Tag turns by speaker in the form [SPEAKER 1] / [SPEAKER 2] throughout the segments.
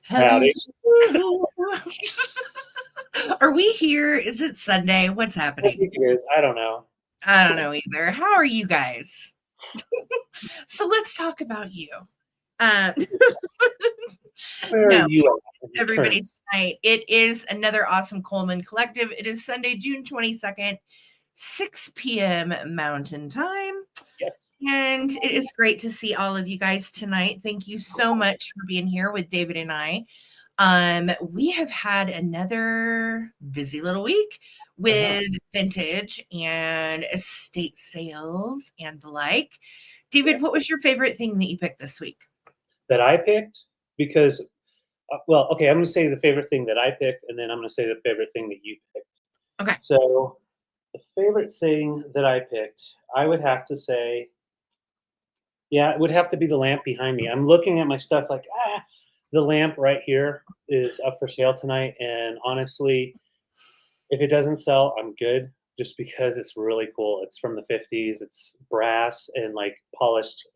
[SPEAKER 1] Howdy.
[SPEAKER 2] Hello. Are we here? Is it Sunday? What's
[SPEAKER 1] I
[SPEAKER 2] happening?
[SPEAKER 1] think it is. I don't know.
[SPEAKER 2] I don't know either. How are you guys? So let's talk about you. Um,
[SPEAKER 1] Where
[SPEAKER 2] no,
[SPEAKER 1] are you at?
[SPEAKER 2] everybody tonight. It is another awesome Coleman Collective. It is Sunday, June 22nd, 6 p.m. Mountain Time.
[SPEAKER 1] Yes.
[SPEAKER 2] And it is great to see all of you guys tonight. Thank you so much for being here with David and I. We have had another busy little week with vintage and estate sales and the like. David, what was your favorite thing that you picked this week?
[SPEAKER 1] That I picked? Because, well, okay, I'm going to say the favorite thing that I picked, and then I'm going to say the favorite thing that you picked.
[SPEAKER 2] Okay.
[SPEAKER 1] So, the favorite thing that I picked, I would have to say, yeah, it would have to be the lamp behind me. I'm looking at my stuff like, the lamp right here is up for sale tonight, and honestly, if it doesn't sell, I'm good, just because it's really cool. It's from the 50s. It's brass and like polished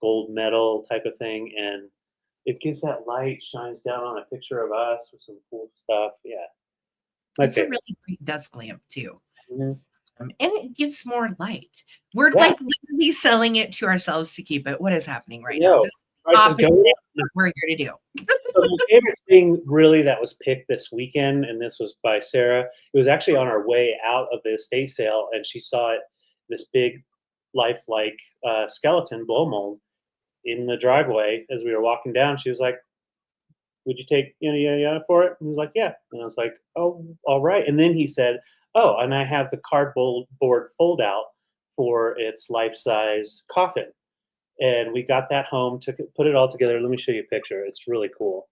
[SPEAKER 1] gold metal type of thing, and it gives that light, shines down on a picture of us with some cool stuff. Yeah,
[SPEAKER 2] It's a really great desk lamp too.
[SPEAKER 1] Mm-hmm.
[SPEAKER 2] And it gives more light. We're like literally selling it to ourselves to keep it. What is happening right now? This is what we're here to do.
[SPEAKER 1] So my favorite thing really that was picked this weekend, and this was by Sarah, it was actually on our way out of the estate sale, and she saw it, this big lifelike skeleton blow mold in the driveway as we were walking down. She was like, would you take yada for it? And he was like, yeah. And I was like, oh, all right. And then he said, oh, and I have the cardboard fold out for its life-size coffin. And we got that home, put it all together. Let me show you a picture. It's really cool.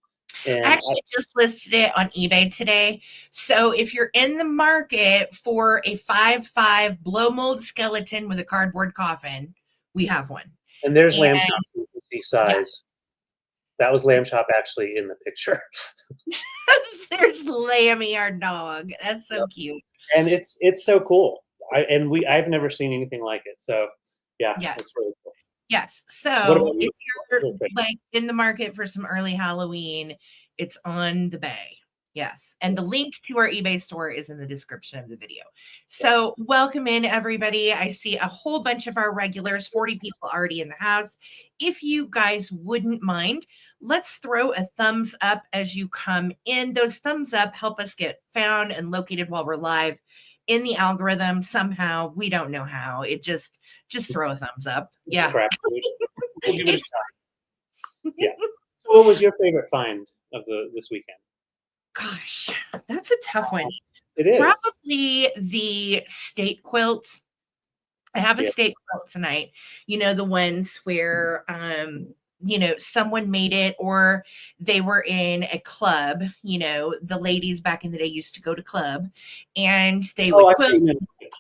[SPEAKER 1] And
[SPEAKER 2] I actually just listed it on eBay today. So if you're in the market for a 5'5" blow mold skeleton with a cardboard coffin, we have one.
[SPEAKER 1] And there's Lamb Chop, you can see size. Yeah. That was Lamb Chop actually in the picture.
[SPEAKER 2] There's Lammy, our dog. That's so cute.
[SPEAKER 1] And it's so cool. I've never seen anything like it. So yeah, it's really cool.
[SPEAKER 2] Yes. So if you're like in the market for some early Halloween, it's on the bay. Yes. And the link to our eBay store is in the description of the video. So welcome in, everybody. I see a whole bunch of our regulars, 40 people already in the house. If you guys wouldn't mind, let's throw a thumbs up as you come in. Those thumbs up help us get found and located while we're live in the algorithm somehow. We don't know how. It just throw a thumbs up. Yeah.
[SPEAKER 1] We'll give it a shot. Yeah. So what was your favorite find of this weekend?
[SPEAKER 2] Gosh, that's a tough one.
[SPEAKER 1] It is.
[SPEAKER 2] Probably the state quilt. I have a state quilt tonight. You know, the ones where someone made it, or they were in a club. You know, the ladies back in the day used to go to club, and they would quilt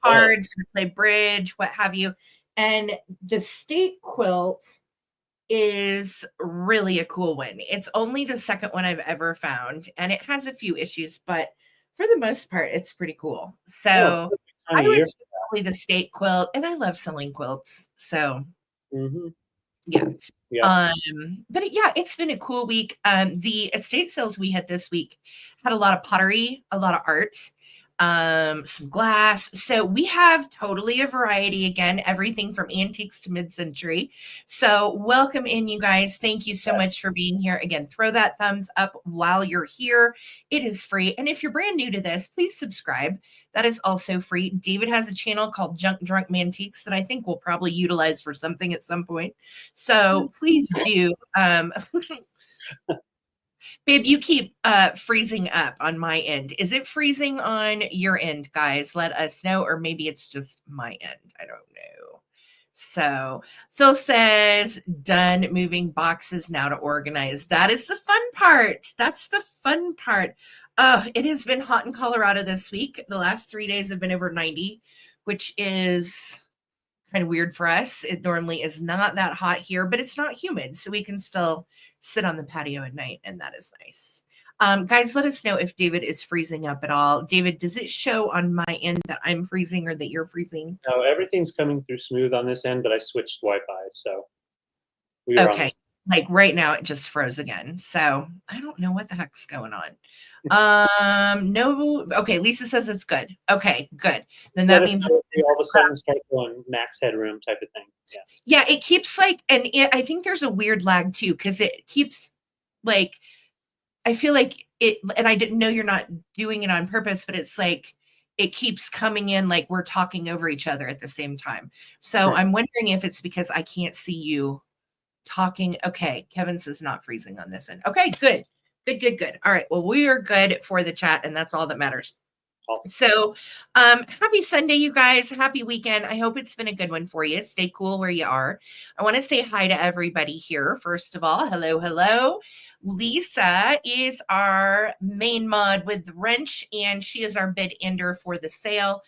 [SPEAKER 2] cards, play bridge, what have you. And the state quilt is really a cool one. It's only the second one I've ever found, and it has a few issues, but for the most part, it's pretty cool. So I would say probably the state quilt, and I love selling quilts. So yeah. But yeah, it's been a cool week. The estate sales we had this week had a lot of pottery, a lot of art, some glass. So we have totally a variety, again, everything from antiques to mid-century. So welcome in, you guys. Thank you so much for being here. Again, throw that thumbs up while you're here. It is free. And if you're brand new to this, please subscribe. That is also free. David has a channel called Junk Drunk Mantiques that I think we'll probably utilize for something at some point. So please do. Babe, you keep freezing up on my end. Is it freezing on your end, guys? Let us know, or maybe it's just my end. I don't know. So Phil says, done moving boxes now to organize. That is the fun part. That's the fun part. Oh, it has been hot in Colorado this week. The last 3 days have been over 90, which is kind of weird for us. It normally is not that hot here, but it's not humid, so we can still sit on the patio at night, and that is nice. Guys, let us know if David is freezing up at all. David, does it show on my end that I'm freezing or that you're freezing?
[SPEAKER 1] No, everything's coming through smooth on this end, but I switched Wi-Fi, so we are
[SPEAKER 2] okay. Like right now, it just froze again. So I don't know what the heck's going on. No. Okay, Lisa says it's good. Okay, good. Then that means
[SPEAKER 1] all of a sudden start going max headroom type of thing. Yeah.
[SPEAKER 2] Yeah, it keeps like, and I think there's a weird lag too, because it keeps like, I feel like it, and I didn't know you're not doing it on purpose, but it's like it keeps coming in like we're talking over each other at the same time. So I'm wondering if it's because I can't see you talking. Okay, Kevin says not freezing on this end. Okay, good. Good. All right. Well, we are good for the chat, and that's all that matters.
[SPEAKER 1] Awesome.
[SPEAKER 2] So happy Sunday, you guys. Happy weekend. I hope it's been a good one for you. Stay cool where you are. I want to say hi to everybody here. First of all, hello. Lisa is our main mod with the wrench, and she is our bid ender for the sale.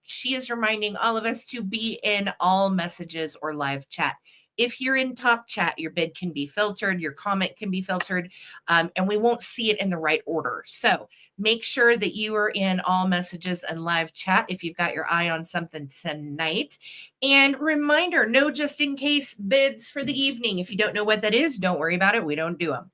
[SPEAKER 2] She is reminding all of us to be in all messages or live chat. If you're in top chat, your bid can be filtered, your comment can be filtered, and we won't see it in the right order. So make sure that you are in all messages and live chat if you've got your eye on something tonight. And reminder, no just in case bids for the evening. If you don't know what that is, don't worry about it. We don't do them.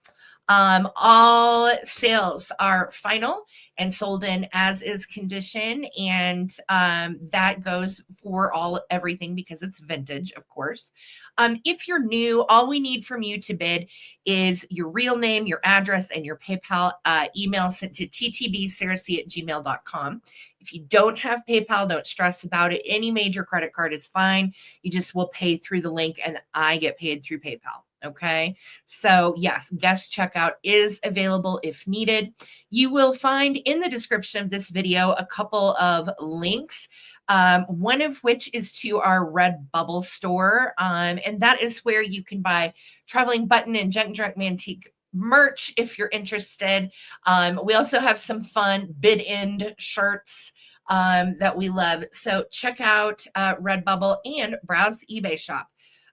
[SPEAKER 2] All sales are final and sold in as is condition, and that goes for everything because it's vintage, of course. If you're new, all we need from you to bid is your real name, your address, and your PayPal email sent to ttbsarahc@gmail.com. If you don't have PayPal, don't stress about it. Any major credit card is fine. You just will pay through the link, and I get paid through PayPal. Okay. So yes, guest checkout is available if needed. You will find in the description of this video a couple of links, one of which is to our Redbubble store. And that is where you can buy traveling button and junk drunk mantique merch if you're interested. We also have some fun bid end shirts that we love. So check out Redbubble and browse the eBay shop.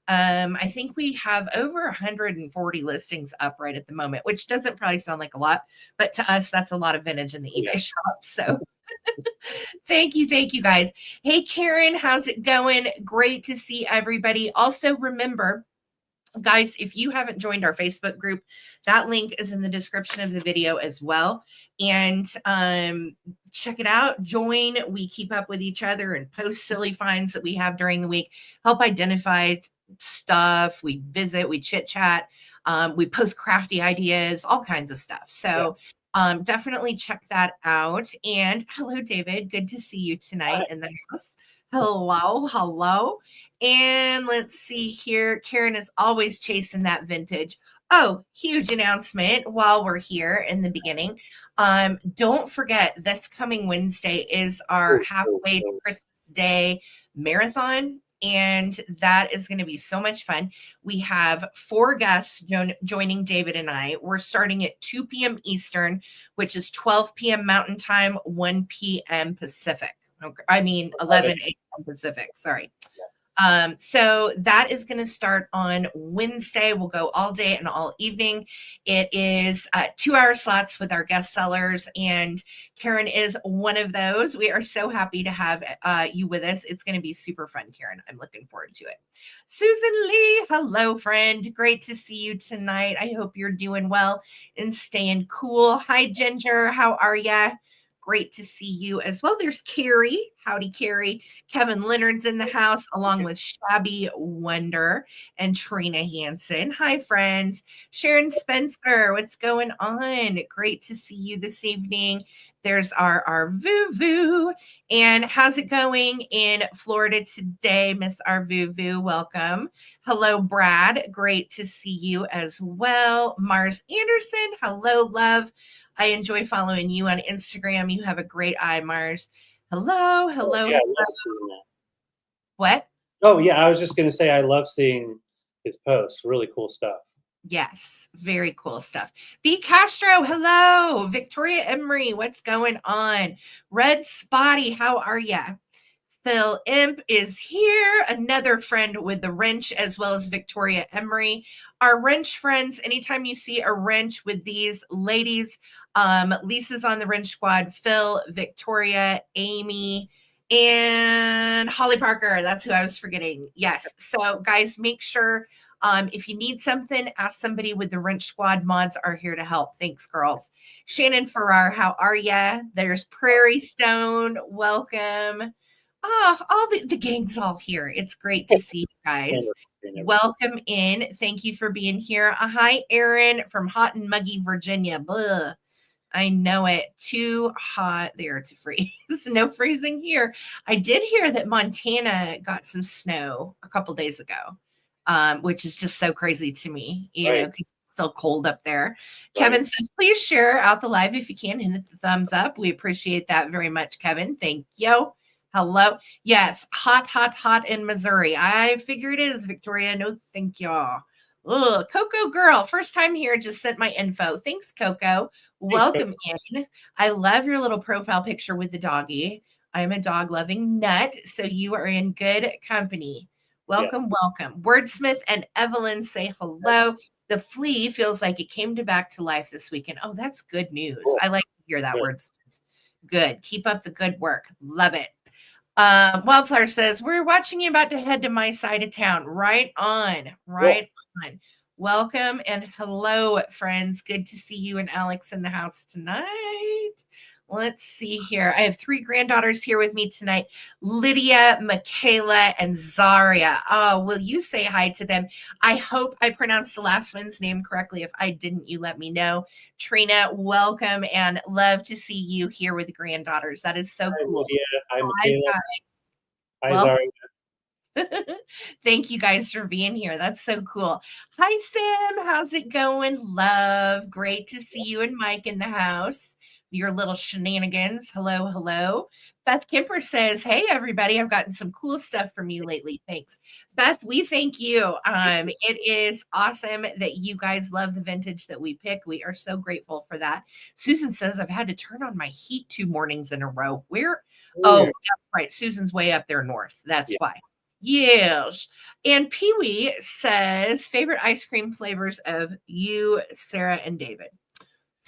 [SPEAKER 2] I think we have over 140 listings up right at the moment, which doesn't probably sound like a lot, but to us, that's a lot of vintage in the eBay shop. So thank you guys. Hey, Karen, how's it going? Great to see everybody. Also, remember, guys, if you haven't joined our Facebook group, that link is in the description of the video as well. And check it out. Join. We keep up with each other and post silly finds that we have during the week, help identify stuff. We visit, we chit chat, we post crafty ideas, all kinds of stuff. So definitely check that out. And hello, David. Good to see you tonight in the house. Hello. And let's see here. Karen is always chasing that vintage. Oh, huge announcement while we're here in the beginning. Don't forget, this coming Wednesday is our halfway to Christmas Day marathon. And that is going to be so much fun. We have 4 guests joining David and I. We're starting at 2 p.m. Eastern, which is 12 p.m. Mountain Time, 1 p.m. Pacific. Okay. I mean, 11 a.m. Pacific. Sorry. So that is going to start on Wednesday. We'll go all day and all evening. It is 2-hour slots with our guest sellers, and Karen is one of those. We are so happy to have you with us. It's going to be super fun, Karen. I'm looking forward to it. Susan Lee, hello, friend. Great to see you tonight. I hope you're doing well and staying cool. Hi, Ginger. How are ya? Great to see you as well. There's Carrie. Howdy, Carrie. Kevin Leonard's in the house, along with Shabby Wonder and Trina Hansen. Hi, friends. Sharon Spencer, what's going on? Great to see you this evening. There's our Vuvu. And how's it going in Florida today, Miss Arvuvu? Welcome. Hello, Brad. Great to see you as well. Mars Anderson. Hello, love. I enjoy following you on Instagram. You have a great eye, Mars. Hello.
[SPEAKER 1] Yeah, I love seeing that.
[SPEAKER 2] What?
[SPEAKER 1] Oh, yeah. I was just going to say I love seeing his posts. Really cool stuff.
[SPEAKER 2] Yes, very cool stuff. B. Castro, hello. Victoria Emery, what's going on? Red Spotty, how are ya? Phil Imp is here, another friend with the wrench, as well as Victoria Emery. Our wrench friends, anytime you see a wrench with these ladies, Lisa's on the wrench squad, Phil, Victoria, Amy, and Holly Parker. That's who I was forgetting. Yes. So guys, make sure If you need something, ask somebody with the Wrench Squad. Mods are here to help. Thanks, girls. Shannon Farrar, how are ya? There's Prairie Stone. Welcome. Oh, all the gang's all here. It's great to see you guys. Welcome in. Thank you for being here. Hi, Aaron from hot and muggy Virginia. Blah. I know it. Too hot there to freeze. No freezing here. I did hear that Montana got some snow a couple days ago, which is just so crazy to me, you know, because it's still cold up there. Right. Kevin says, please share out the live if you can and hit the thumbs up. We appreciate that very much, Kevin. Thank you. Hello. Yes, hot in Missouri. I figure it is, Victoria. No, thank you. Ugh, Coco girl, first time here, just sent my info. Thanks, Coco. Welcome in. I love your little profile picture with the doggy. I'm a dog loving nut, so you are in good company. Welcome, welcome. Wordsmith and Evelyn say hello. The flea feels like it came back to life this weekend. Oh, that's good news. Cool. I like to hear that, Wordsmith. Good. Keep up the good work. Love it. Wildflower says, we're watching you about to head to my side of town. Right on. Right on. Welcome and hello, friends. Good to see you and Alex in the house tonight. Let's see here. I have 3 granddaughters here with me tonight. Lydia, Michaela, and Zaria. Oh, will you say hi to them? I hope I pronounced the last one's name correctly. If I didn't, you let me know. Trina, welcome and love to see you here with the granddaughters. That is so cool.
[SPEAKER 1] Lydia. Hi, Michaela. Hi, Zaria.
[SPEAKER 2] Thank you guys for being here. That's so cool. Hi, Sam. How's it going? Love. Great to see you and Mike in the house. Your little shenanigans. Hello, hello. Beth Kemper says, hey, everybody, I've gotten some cool stuff from you lately. Thanks. Beth, we thank you. It is awesome that you guys love the vintage that we pick. We are so grateful for that. Susan says, I've had to turn on my heat 2 mornings in a row. Where? Oh, that's right. Susan's way up there north. That's why. Yes. And Pee Wee says, favorite ice cream flavors of you, Sarah, and David?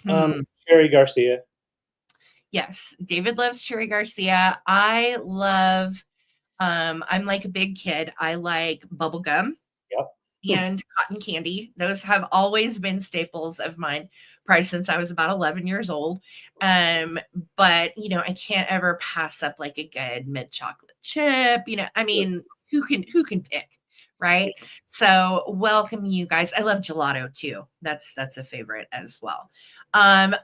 [SPEAKER 1] Cherry Garcia.
[SPEAKER 2] Yes, David loves Cherry Garcia. I love, I'm like a big kid. I like bubble gum and cotton candy. Those have always been staples of mine, probably since I was about 11 years old. But, you know, I can't ever pass up like a good mint chocolate chip. You know, I mean, who can pick? Right. So welcome you guys. I love gelato too. That's a favorite as well.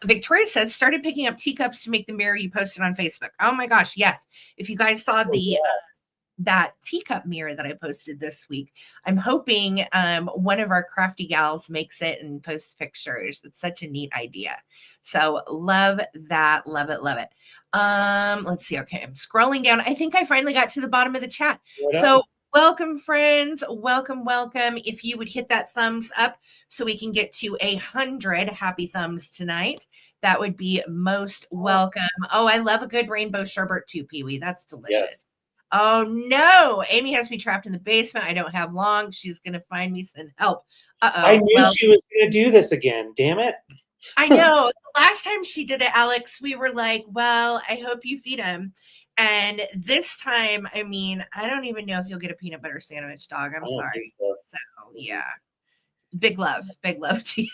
[SPEAKER 2] Victoria says, started picking up teacups to make the mirror you posted on Facebook. Oh my gosh. Yes. If you guys saw the, that teacup mirror that I posted this week, I'm hoping one of our crafty gals makes it and posts pictures. It's such a neat idea. So love that. Love it. Love it. Let's see. Okay. I'm scrolling down. I think I finally got to the bottom of the chat. So welcome, friends. Welcome, welcome. If you would hit that thumbs up so we can get to 100 happy thumbs tonight, that would be most welcome. Oh, I love a good rainbow sherbet too, Pee Wee. That's delicious. Yes. Oh, no. Amy has me trapped in the basement. I don't have long. She's going to find me some help. Uh-oh.
[SPEAKER 1] I knew she was going to do this again. Damn it.
[SPEAKER 2] I know. The last time she did it, Alex, we were like, well, I hope you feed him. And this time, I mean, I don't even know if you'll get a peanut butter sandwich, dog. I'm sorry. So, yeah. Big love to you.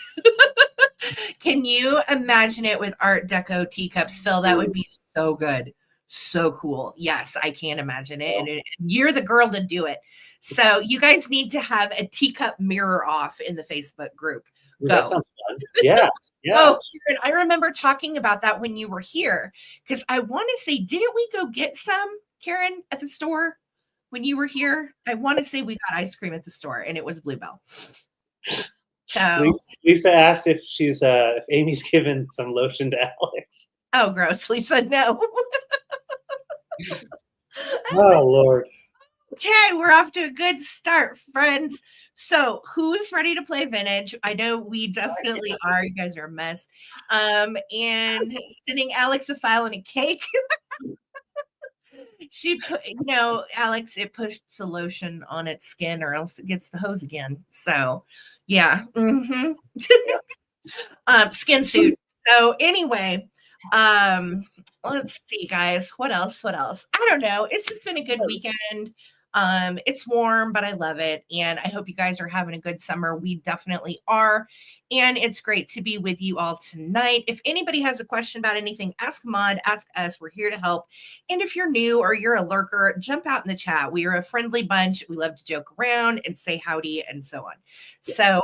[SPEAKER 2] Can you imagine it with Art Deco teacups, Phil? That would be so good. So cool. Yes, I can imagine it. And you're the girl to do it. So you guys need to have a teacup mirror off in the Facebook group. Go.
[SPEAKER 1] That sounds fun. Yeah.
[SPEAKER 2] Oh, Karen, I remember talking about that when you were here, because I want to say, didn't we go get some, Karen, at the store when you were here? I want to say we got ice cream at the store, and it was Bluebell. So
[SPEAKER 1] Lisa asked if if Amy's given some lotion to Alex.
[SPEAKER 2] Oh, gross, Lisa. No.
[SPEAKER 1] Oh, Lord.
[SPEAKER 2] Okay, we're off to a good start, friends. So who's ready to play vintage? I know we definitely are. You guys are a mess. And sending Alex a file and a cake. She put, Alex, it pushed the lotion on its skin or else it gets the hose again. So yeah. Skin suit. So anyway, let's see, guys. What else? I don't know. It's just been a good weekend. It's warm, but I love it. And I hope you guys are having a good summer. We definitely are. And it's great to be with you all tonight. If anybody has a question about anything, ask Maud, ask us. We're here to help. And if you're new or you're a lurker, jump out in the chat. We are a friendly bunch. We love to joke around and say howdy and so on. Yeah. So,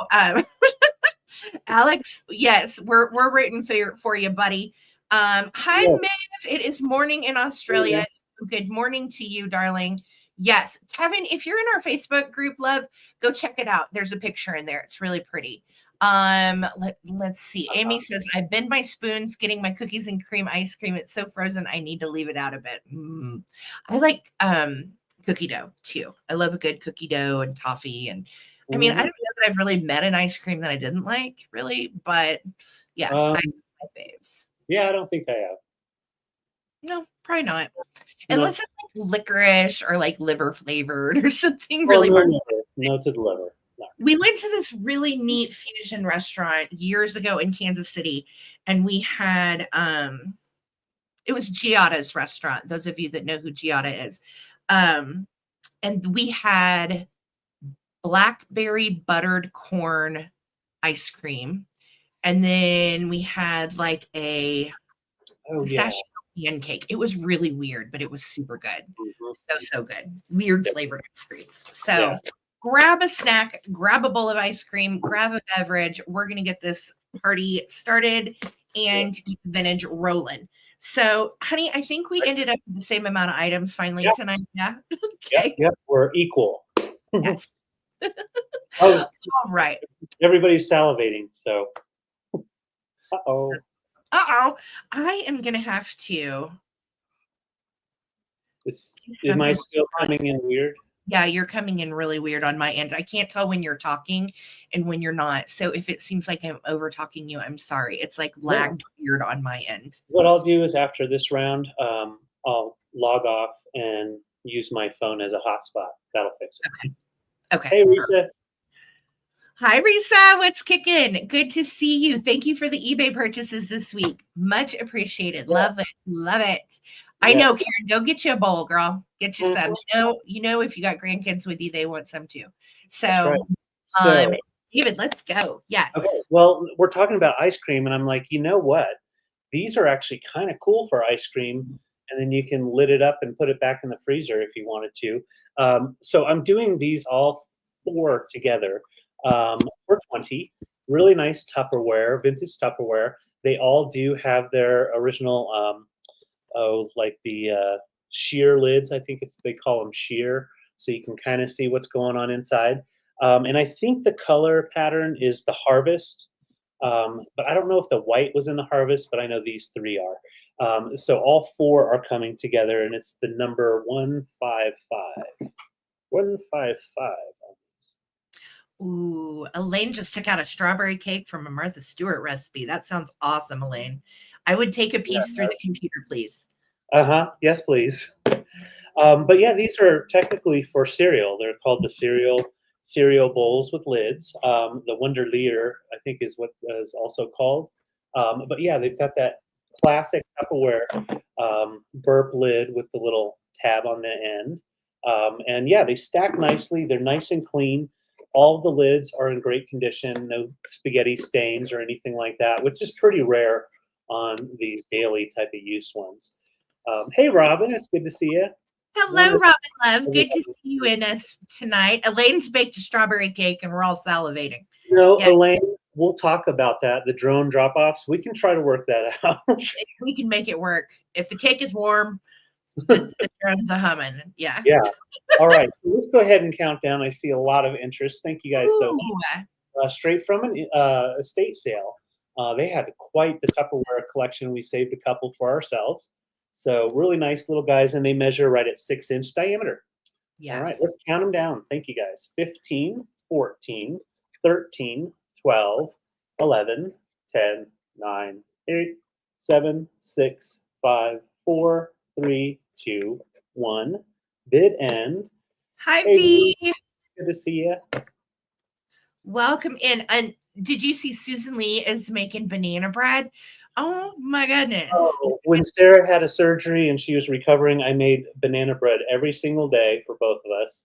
[SPEAKER 2] Alex, yes, we're rooting for you, buddy. Hi, Miv. It is morning in Australia. Yeah. Good morning to you, darling. Yes, Kevin, if you're in our Facebook group, love, go check it out. There's a picture in there. It's really pretty. Let's see. Amy says, I've been my spoons getting my cookies and cream ice cream. It's so frozen. I need to leave it out a bit. I like cookie dough too. I love a good cookie dough and toffee. And I mean, I don't know that I've really met an ice cream that I didn't like, really, but yes, I like my faves.
[SPEAKER 1] Yeah, I don't think I have.
[SPEAKER 2] No, probably not. Unless it's like licorice or like liver flavored or something really.
[SPEAKER 1] No to the liver. No.
[SPEAKER 2] We went to this really neat fusion restaurant years ago in Kansas City, and we had it was Giada's restaurant. Those of you that know who Giada is, and we had blackberry buttered corn ice cream, and then we had like a pistachio pancake. It was really weird, but it was super good. So good. Weird flavored ice creams. So grab a snack, grab a bowl of ice cream, grab a beverage. We're going to get this party started and keep the vintage rolling. So, honey, I think we ended up with the same amount of items finally tonight. Yeah.
[SPEAKER 1] Okay. Yep. We're equal.
[SPEAKER 2] Yes. All right.
[SPEAKER 1] Everybody's salivating. So, Uh-oh.
[SPEAKER 2] I am going to have to.
[SPEAKER 1] Am I still coming in weird?
[SPEAKER 2] Yeah, you're coming in really weird on my end. I can't tell when you're talking and when you're not. So if it seems like I'm over talking you, I'm sorry. It's like lagged weird on my end.
[SPEAKER 1] What I'll do is after this round, I'll log off and use my phone as a hotspot. That'll fix it.
[SPEAKER 2] Okay.
[SPEAKER 1] Hey, Risa.
[SPEAKER 2] Hi, Risa. What's kicking? Good to see you. Thank you for the eBay purchases this week. Much appreciated. Love it. Love it. I know, Karen. Go get you a bowl, girl. Get you some. You know, if you got grandkids with you, they want some too. So, David, let's go. Yes.
[SPEAKER 1] Okay. Well, we're talking about ice cream, and I'm like, you know what? These are actually kind of cool for ice cream, and then you can lit it up and put it back in the freezer if you wanted to. So I'm doing these all 4 together for 20. Really nice Tupperware, vintage Tupperware. They all do have their original. Like the sheer lids, I think they call them sheer, so you can kind of see what's going on inside. And I think the color pattern is the harvest, but I don't know if the white was in the harvest, but I know these 3 are. So all 4 are coming together, and it's the number 155. 155.
[SPEAKER 2] Ooh, Elaine just took out a strawberry cake from a Martha Stewart recipe. That sounds awesome, Elaine. I would take a piece through the computer, please.
[SPEAKER 1] Yes, please. But yeah, these are technically for cereal. They're called the cereal bowls with lids. The Wonder Leader, I think, is what is also called. But yeah, they've got that classic Tupperware burp lid with the little tab on the end. And yeah, they stack nicely. They're nice and clean. All the lids are in great condition. No spaghetti stains or anything like that, which is pretty rare on these daily type of use ones. Hey, Robin, it's good to see you.
[SPEAKER 2] Hello, Robin Love. Good to see you in us tonight. Elaine's baked a strawberry cake, and we're all salivating.
[SPEAKER 1] No, yes. Elaine, we'll talk about that. The drone drop-offs. We can try to work that out.
[SPEAKER 2] We can make it work. If the cake is warm, the drone's a humming. Yeah.
[SPEAKER 1] Yeah. All right. So let's go ahead and count down. I see a lot of interest. Thank you guys so much. Straight from an estate sale. They had quite the Tupperware collection. We saved a couple for ourselves. So really nice little guys, and they measure right at 6-inch diameter. Yes. All right, let's count them down. Thank you guys. 15, 14, 13, 12, 11, 10, 9, 8, 7, 6, 5, 4, 3, 2, 1. Bid end.
[SPEAKER 2] Hi, V.
[SPEAKER 1] Good to see you.
[SPEAKER 2] Welcome in. And did you see Susan Lee is making banana bread? Oh my goodness.
[SPEAKER 1] Oh, when Sarah had a surgery and she was recovering, I made banana bread every single day for both of us.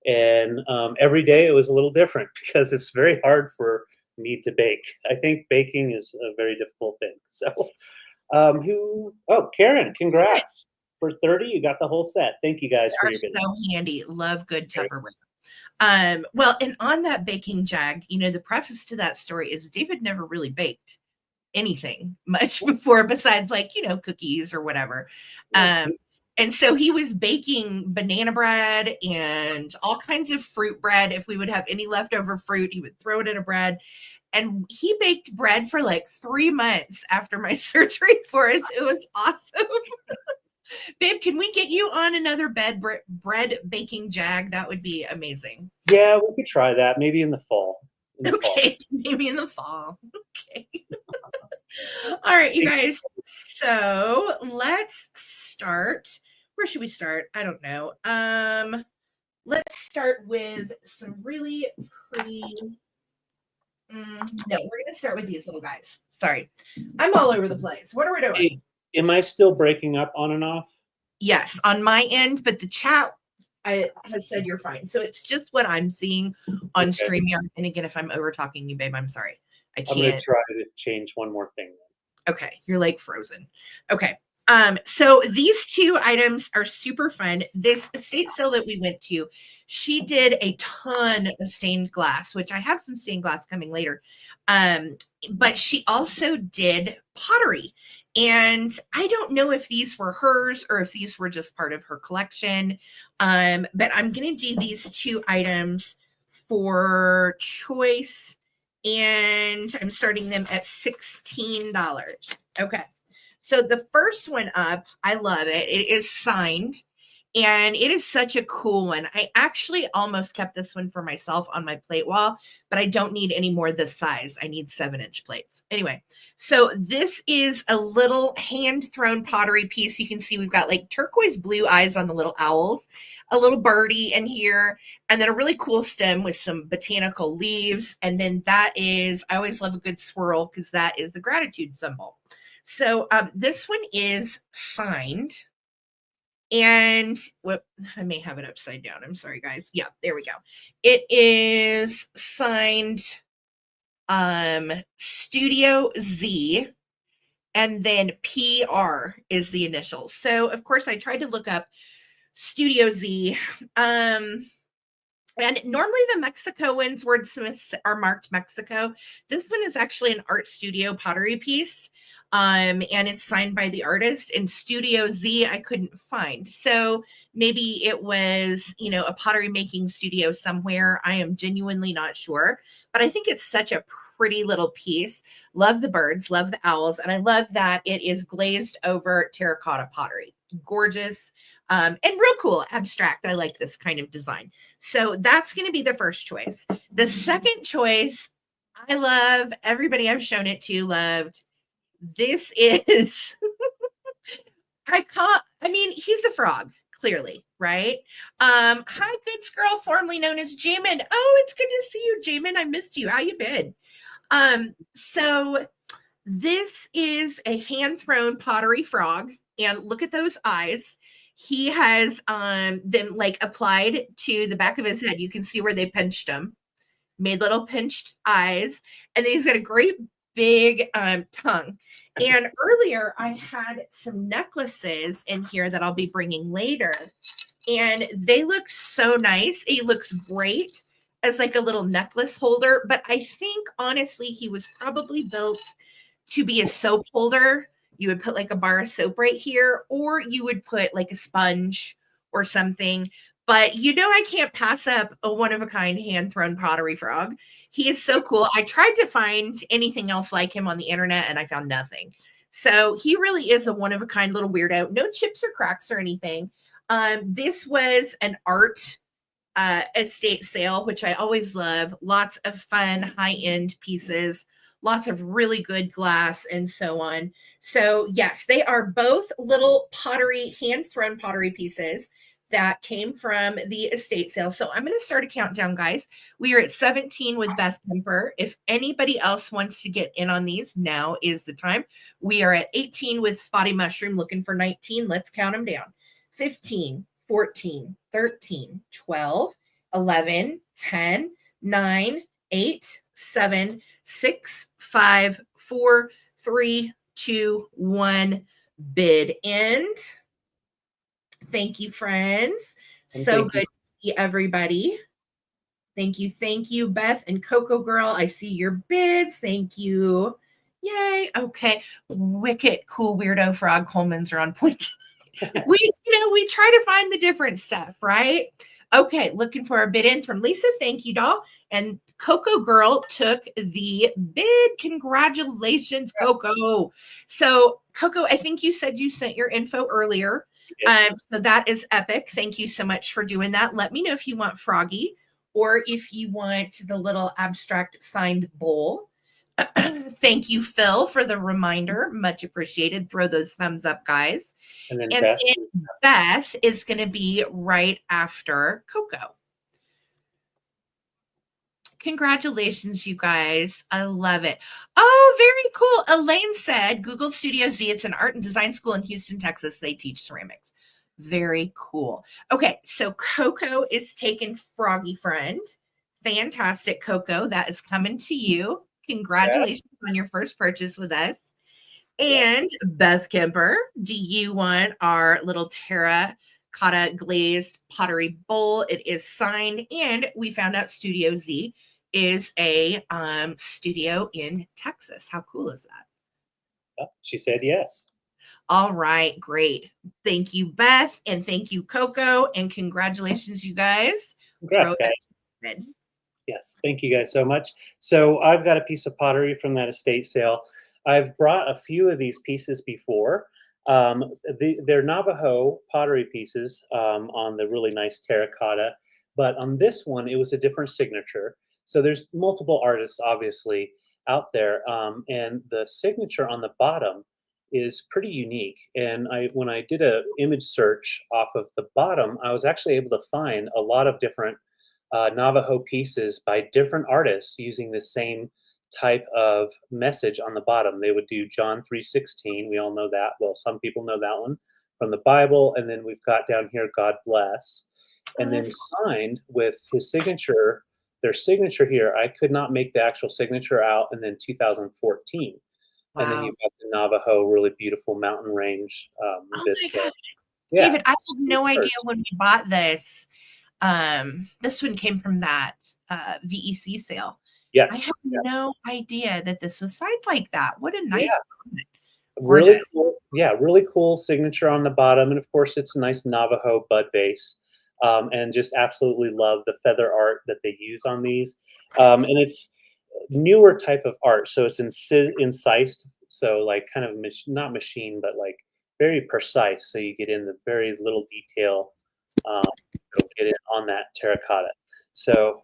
[SPEAKER 1] And every day it was a little different because it's very hard for me to bake. I think baking is a very difficult thing. So, Karen, congrats. For 30, you got the whole set. Thank you guys for
[SPEAKER 2] Are
[SPEAKER 1] your business.
[SPEAKER 2] so handy. Love good Tupperware. Well, and on that baking jag, the preface to that story is David never really baked anything much before besides cookies or whatever. And so he was baking banana bread and all kinds of fruit bread. If we would have any leftover fruit, he would throw it in a bread. And he baked bread for like 3 months after my surgery for us. It was awesome. Babe, can we get you on another bread baking jag? That would be amazing.
[SPEAKER 1] Yeah, we could try that. Maybe in the fall.
[SPEAKER 2] Maybe in the fall. Okay. All right, you guys. So let's start. Where should we start? I don't know. Let's start with some really pretty. No, we're going to start with these little guys. Sorry. I'm all over the place. What are we doing?
[SPEAKER 1] Hey, am I still breaking up on and off?
[SPEAKER 2] Yes, on my end, but the chat has said you're fine. So it's just what I'm seeing on StreamYard. And again, if I'm over talking you, babe, I'm sorry. I can't.
[SPEAKER 1] I'm going to try to change one more thing.
[SPEAKER 2] Okay, you're like frozen. Okay. So these two items are super fun. This estate sale that we went to, she did a ton of stained glass, which I have some stained glass coming later. But she also did pottery. And I don't know if these were hers or if these were just part of her collection. But I'm going to do these two items for choice. And I'm starting them at $16. Okay. So the first one up, I love it. It is signed and it is such a cool one. I actually almost kept this one for myself on my plate wall, but I don't need any more this size. I need 7-inch plates. Anyway, so this is a little hand-thrown pottery piece. You can see we've got like turquoise blue eyes on the little owls, a little birdie in here, and then a really cool stem with some botanical leaves. And then that is, I always love a good swirl because that is the gratitude symbol. So this one is signed, and I may have it upside down. I'm sorry, guys. Yeah, there we go. It is signed Studio Z, and then PR is the initial. So, of course, I tried to look up Studio Z. And normally the Mexico ones, wordsmiths are marked Mexico. This one is actually an art studio pottery piece. And it's signed by the artist, and Studio Z I couldn't find. So maybe it was, a pottery making studio somewhere. I am genuinely not sure, but I think it's such a pretty little piece. Love the birds, love the owls. And I love that it is glazed over terracotta pottery. Gorgeous. And real cool, abstract. I like this kind of design. So that's going to be the first choice. The second choice, I love, everybody I've shown it to loved. This is, he's a frog, clearly, right? Hi, goods girl, formerly known as Jamin. Oh, it's good to see you, Jamin. I missed you. How you been? So this is a hand-thrown pottery frog, and look at those eyes. He has them like applied to the back of his head. You can see where they pinched him, made little pinched eyes, and then he's got a great big tongue. And earlier I had some necklaces in here that I'll be bringing later, and they look so nice. He looks great as like a little necklace holder, but I think honestly he was probably built to be a soap holder. You would put like a bar of soap right here, or you would put like a sponge or something. But I can't pass up a one-of-a-kind hand-thrown pottery frog. He is so cool. I tried to find anything else like him on the internet, and I found nothing. So he really is a one-of-a-kind little weirdo. No chips or cracks or anything. This was an art estate sale, which I always love. Lots of fun, high-end pieces. Lots of really good glass and so on. So yes, they are both little pottery, hand-thrown pottery pieces. that came from the estate sale. So I'm going to start a countdown, guys. We are at 17 with Beth Kemper. If anybody else wants to get in on these, now is the time. We are at 18 with Spotty Mushroom, looking for 19. Let's count them down. 15, 14, 13, 12, 11, 10, 9, 8, 7, 6, 5, 4, 3, 2, 1. Bid end. Thank you, friends. So good to see everybody. Thank you, Beth and Coco Girl. I see your bids. Thank you. Yay. Okay. Wicked cool weirdo frog Colemans are on point. we try to find the different stuff, right? Okay, looking for a bid in from Lisa. Thank you, doll. And Coco Girl took the bid. Congratulations, Coco. So, Coco, I think you said you sent your info earlier. So that is epic. Thank you so much for doing that. Let me know if you want Froggy or if you want the little abstract signed bowl. Thank you, Phil, for the reminder. Much appreciated. Throw those thumbs up, guys. And then Beth is going to be right after Coco. Congratulations, you guys. I love it. Oh, very cool. Elaine said, Google Studio Z. It's an art and design school in Houston, Texas. They teach ceramics. Very cool. Okay, so Coco is taking Froggy Friend. Fantastic, Coco. That is coming to you. Congratulations on your first purchase with us. And Beth Kemper, do you want our little terracotta glazed pottery bowl? It is signed, and we found out Studio Z is a studio in Texas. How cool is that?
[SPEAKER 1] She said yes.
[SPEAKER 2] All right, great. Thank you, Beth, and thank you, Coco, and congratulations, you guys.
[SPEAKER 1] Congrats, guys. Yes, thank you guys so much. So I've got a piece of pottery from that estate sale. I've brought a few of these pieces before. They're Navajo pottery pieces on the really nice terracotta, but on this one, it was a different signature. So there's multiple artists, obviously, out there, and the signature on the bottom is pretty unique. And when I did an image search off of the bottom, I was actually able to find a lot of different Navajo pieces by different artists using the same type of message on the bottom. They would do John 3:16. We all know that. Well, some people know that one from the Bible. And then we've got down here, God bless. And then signed with his signature, their signature here. I could not make the actual signature out. And then 2014. Wow. And then you've got the Navajo, really beautiful mountain range.
[SPEAKER 2] David, I had no idea when we bought this. This one came from that VEC sale.
[SPEAKER 1] Yes.
[SPEAKER 2] I had no idea that this was signed like that. What a nice
[SPEAKER 1] really cool. Yeah, really cool signature on the bottom. And of course it's a nice Navajo bud vase. And just absolutely love the feather art that they use on these. And it's newer type of art. So it's incised. So like kind of not machine, but like very precise. So you get in the very little detail. Get it on that terracotta. So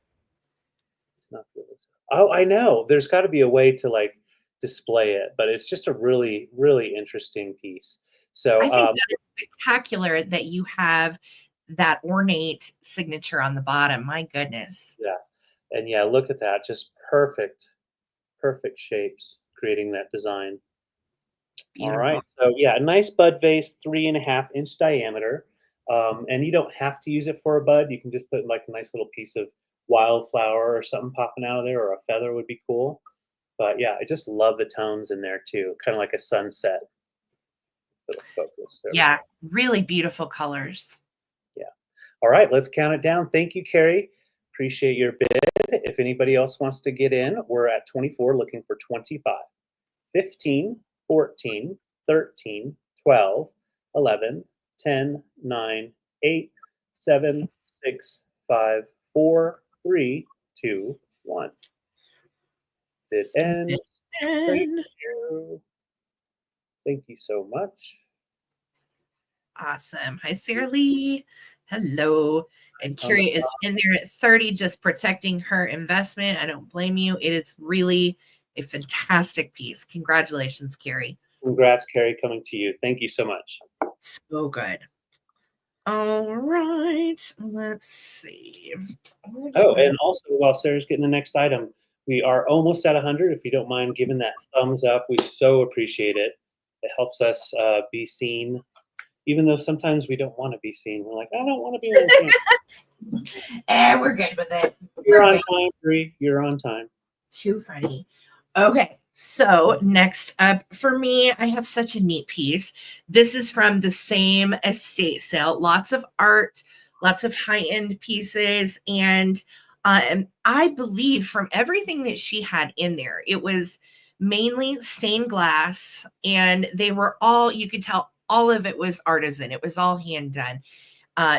[SPEAKER 1] I know there's got to be a way to like display it, but it's just a really, really interesting piece. So
[SPEAKER 2] I think that is spectacular that you have that ornate signature on the bottom. My goodness.
[SPEAKER 1] Yeah. And yeah, look at that. Just perfect shapes creating that design. Beautiful. All right. So yeah, a nice bud vase, 3.5 inch diameter. And you don't have to use it for a bud. You can just put like a nice little piece of wildflower or something popping out of there, or a feather would be cool. But yeah, I just love the tones in there too. Kind of like a sunset. Focus.
[SPEAKER 2] Yeah, really beautiful colors.
[SPEAKER 1] Yeah. All right, let's count it down. Thank you, Carrie. Appreciate your bid. If anybody else wants to get in, we're at 24, looking for 25. 15, 14, 13, 12, 11, 10, 9, 8, 7, 6, 5, 4, 3, 2, 1. Bid end. Thank you. Thank you so much.
[SPEAKER 2] Awesome. Hi, Sarah Lee. Hello. And Carrie is in there at 30, just protecting her investment. I don't blame you. It is really a fantastic piece. Congratulations, Carrie.
[SPEAKER 1] Congrats, Carrie, coming to you. Thank you so much.
[SPEAKER 2] So good. All right. Let's see.
[SPEAKER 1] Oh, and also while Sarah's getting the next item, we are almost at 100. If you don't mind giving that thumbs up, we so appreciate it. It helps us be seen, even though sometimes we don't want to be seen. We're like, I don't want to be on camera.
[SPEAKER 2] We're good with it.
[SPEAKER 1] You're on time, Bree. You're on time.
[SPEAKER 2] Too funny. Okay, so next up for me, I have such a neat piece. This is from the same estate sale. Lots of art, lots of high-end pieces, and I believe from everything that she had in there, it was mainly stained glass, and they were all, you could tell all of it was artisan. It was all hand done.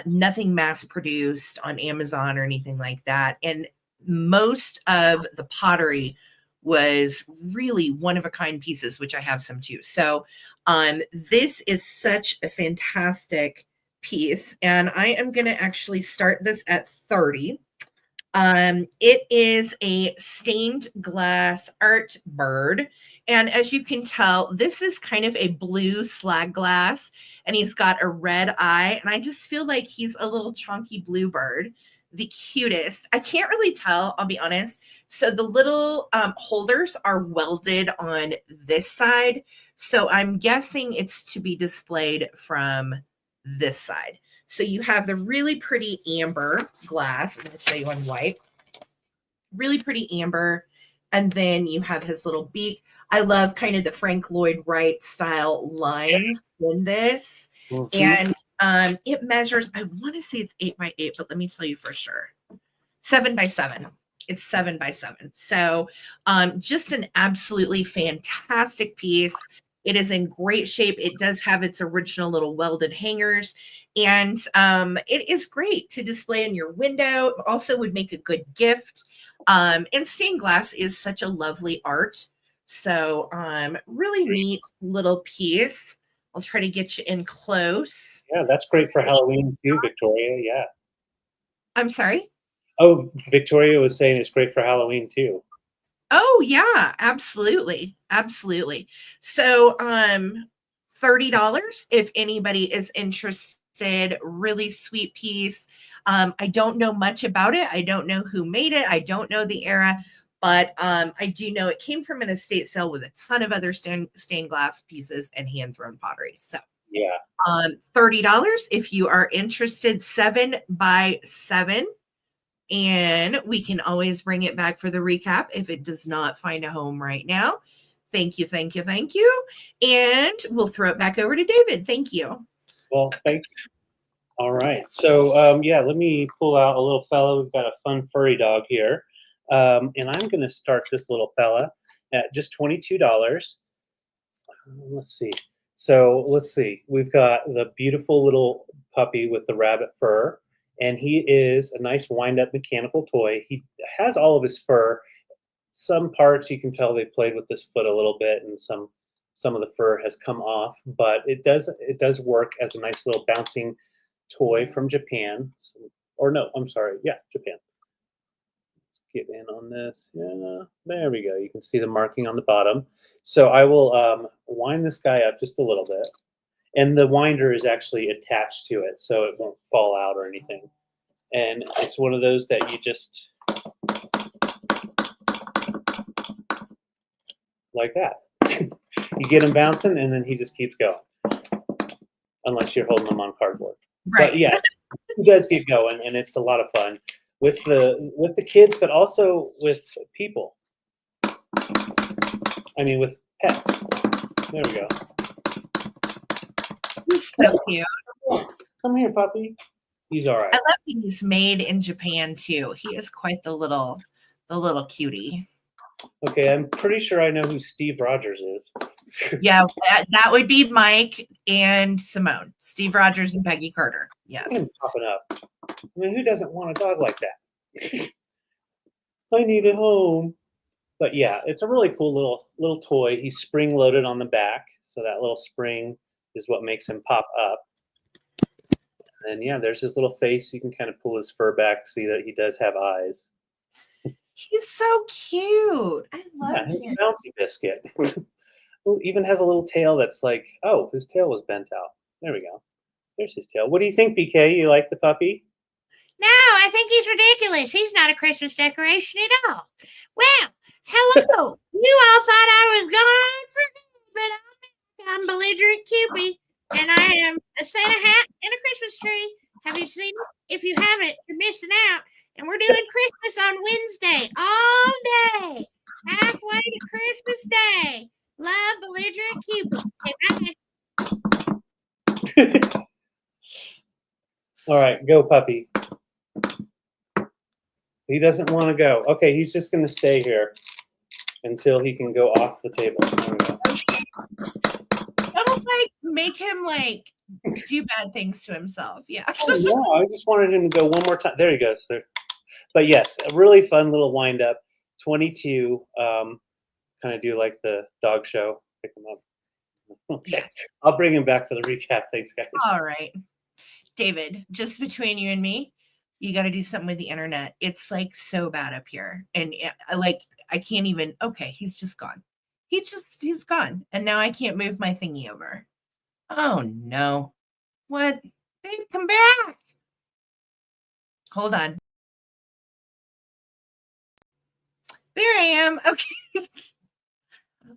[SPEAKER 2] Nothing mass produced on Amazon or anything like that. And most of the pottery was really one-of-a-kind pieces, which I have some too. So this is such a fantastic piece, and I am going to actually start this at 30. It is a stained glass art bird, and as you can tell, this is kind of a blue slag glass, and he's got a red eye, and I just feel like he's a little chunky blue bird. The cutest. I can't really tell, I'll be honest. So the little holders are welded on this side. So I'm guessing it's to be displayed from this side. So you have the really pretty amber glass. I'm going to show you on white. Really pretty amber. And then you have his little beak. I love kind of the Frank Lloyd Wright style lines in this. And it measures, I want to say it's 8x8, but let me tell you for sure. 7x7. It's 7x7. So just an absolutely fantastic piece. It is in great shape. It does have its original little welded hangers. And it is great to display in your window. Also would make a good gift. And stained glass is such a lovely art. So really neat little piece. I'll try to get you in close.
[SPEAKER 1] Yeah, that's great for Halloween too, Victoria. Yeah.
[SPEAKER 2] I'm sorry?
[SPEAKER 1] Oh, Victoria was saying it's great for Halloween too.
[SPEAKER 2] Oh, yeah, absolutely. Absolutely. So $30 if anybody is interested. Really sweet piece. I don't know much about it. I don't know who made it. I don't know the era. But I do know it came from an estate sale with a ton of other stained glass pieces and hand-thrown pottery. So
[SPEAKER 1] yeah,
[SPEAKER 2] $30 if you are interested, 7x7. And we can always bring it back for the recap if it does not find a home right now. Thank you, thank you, thank you. And we'll throw it back over to David. Thank you.
[SPEAKER 1] Well, thank you. All right. So, yeah, let me pull out a little fella. We've got a fun furry dog here. And I'm going to start this little fella at just $22. Let's see. So let's see. We've got the beautiful little puppy with the rabbit fur, and he is a nice wind-up mechanical toy. He has all of his fur. Some parts you can tell they played with this foot a little bit, and some of the fur has come off, but it does work as a nice little bouncing toy from Japan. Or no, I'm sorry. Yeah, Japan. Get in on this. Yeah, there we go. You can see the marking on the bottom. So I will wind this guy up just a little bit. And the winder is actually attached to it, so it won't fall out or anything. And it's one of those that you just, like that. You get him bouncing, and then he just keeps going. Unless you're holding him on cardboard.
[SPEAKER 2] Right.
[SPEAKER 1] But yeah, he does keep going, and it's a lot of fun. With the kids, but also with people. I mean, with pets. There we go.
[SPEAKER 2] He's so cute.
[SPEAKER 1] Come here, puppy. He's all right.
[SPEAKER 2] I love that he's made in Japan too. He is quite the little cutie.
[SPEAKER 1] Okay, I'm pretty sure I know who Steve Rogers is.
[SPEAKER 2] Yeah, that would be Mike and Simone. Steve Rogers and Peggy Carter. Yes.
[SPEAKER 1] Look at him popping up. I mean, who doesn't want a dog like that? I need a home. But yeah, it's a really cool little toy. He's spring loaded on the back, so that little spring is what makes him pop up. And then yeah, there's his little face. You can kind of pull his fur back, see that he does have eyes.
[SPEAKER 2] He's so cute. I love
[SPEAKER 1] him.
[SPEAKER 2] him.
[SPEAKER 1] Bouncy biscuit. Even has a little tail that's like, oh, his tail was bent out. There we go. There's his tail. What do you think, BK? You like the puppy?
[SPEAKER 2] No, I think he's ridiculous. He's not a Christmas decoration at all. Well, hello. You all thought I was gone for good, but I'm belligerent Cupid, and I am a Santa hat and a Christmas tree. Have you seen it? If you haven't, you're missing out. And we're doing Christmas on Wednesday all day, halfway to Christmas Day. Love, belligerent Cupid. Okay, bye.
[SPEAKER 1] All right, go puppy. He doesn't want to go. Okay, he's just going to stay here until he can go off the table.
[SPEAKER 2] Don't like make him like do bad things to himself. Yeah.
[SPEAKER 1] Oh, no, I just wanted him to go one more time. There he goes. There. But yes, a really fun little wind up. 22. Kind of do like the dog show. Pick him up. Okay. Yes. I'll bring him back for the recap. Thanks, guys.
[SPEAKER 2] All right. David, just between you and me, you got to do something with the internet. It's like so bad up here. And like, I can't even, okay, he's just gone. He's gone. And now I can't move my thingy over. Oh no. What? Babe, come back. Hold on. There I am. Okay.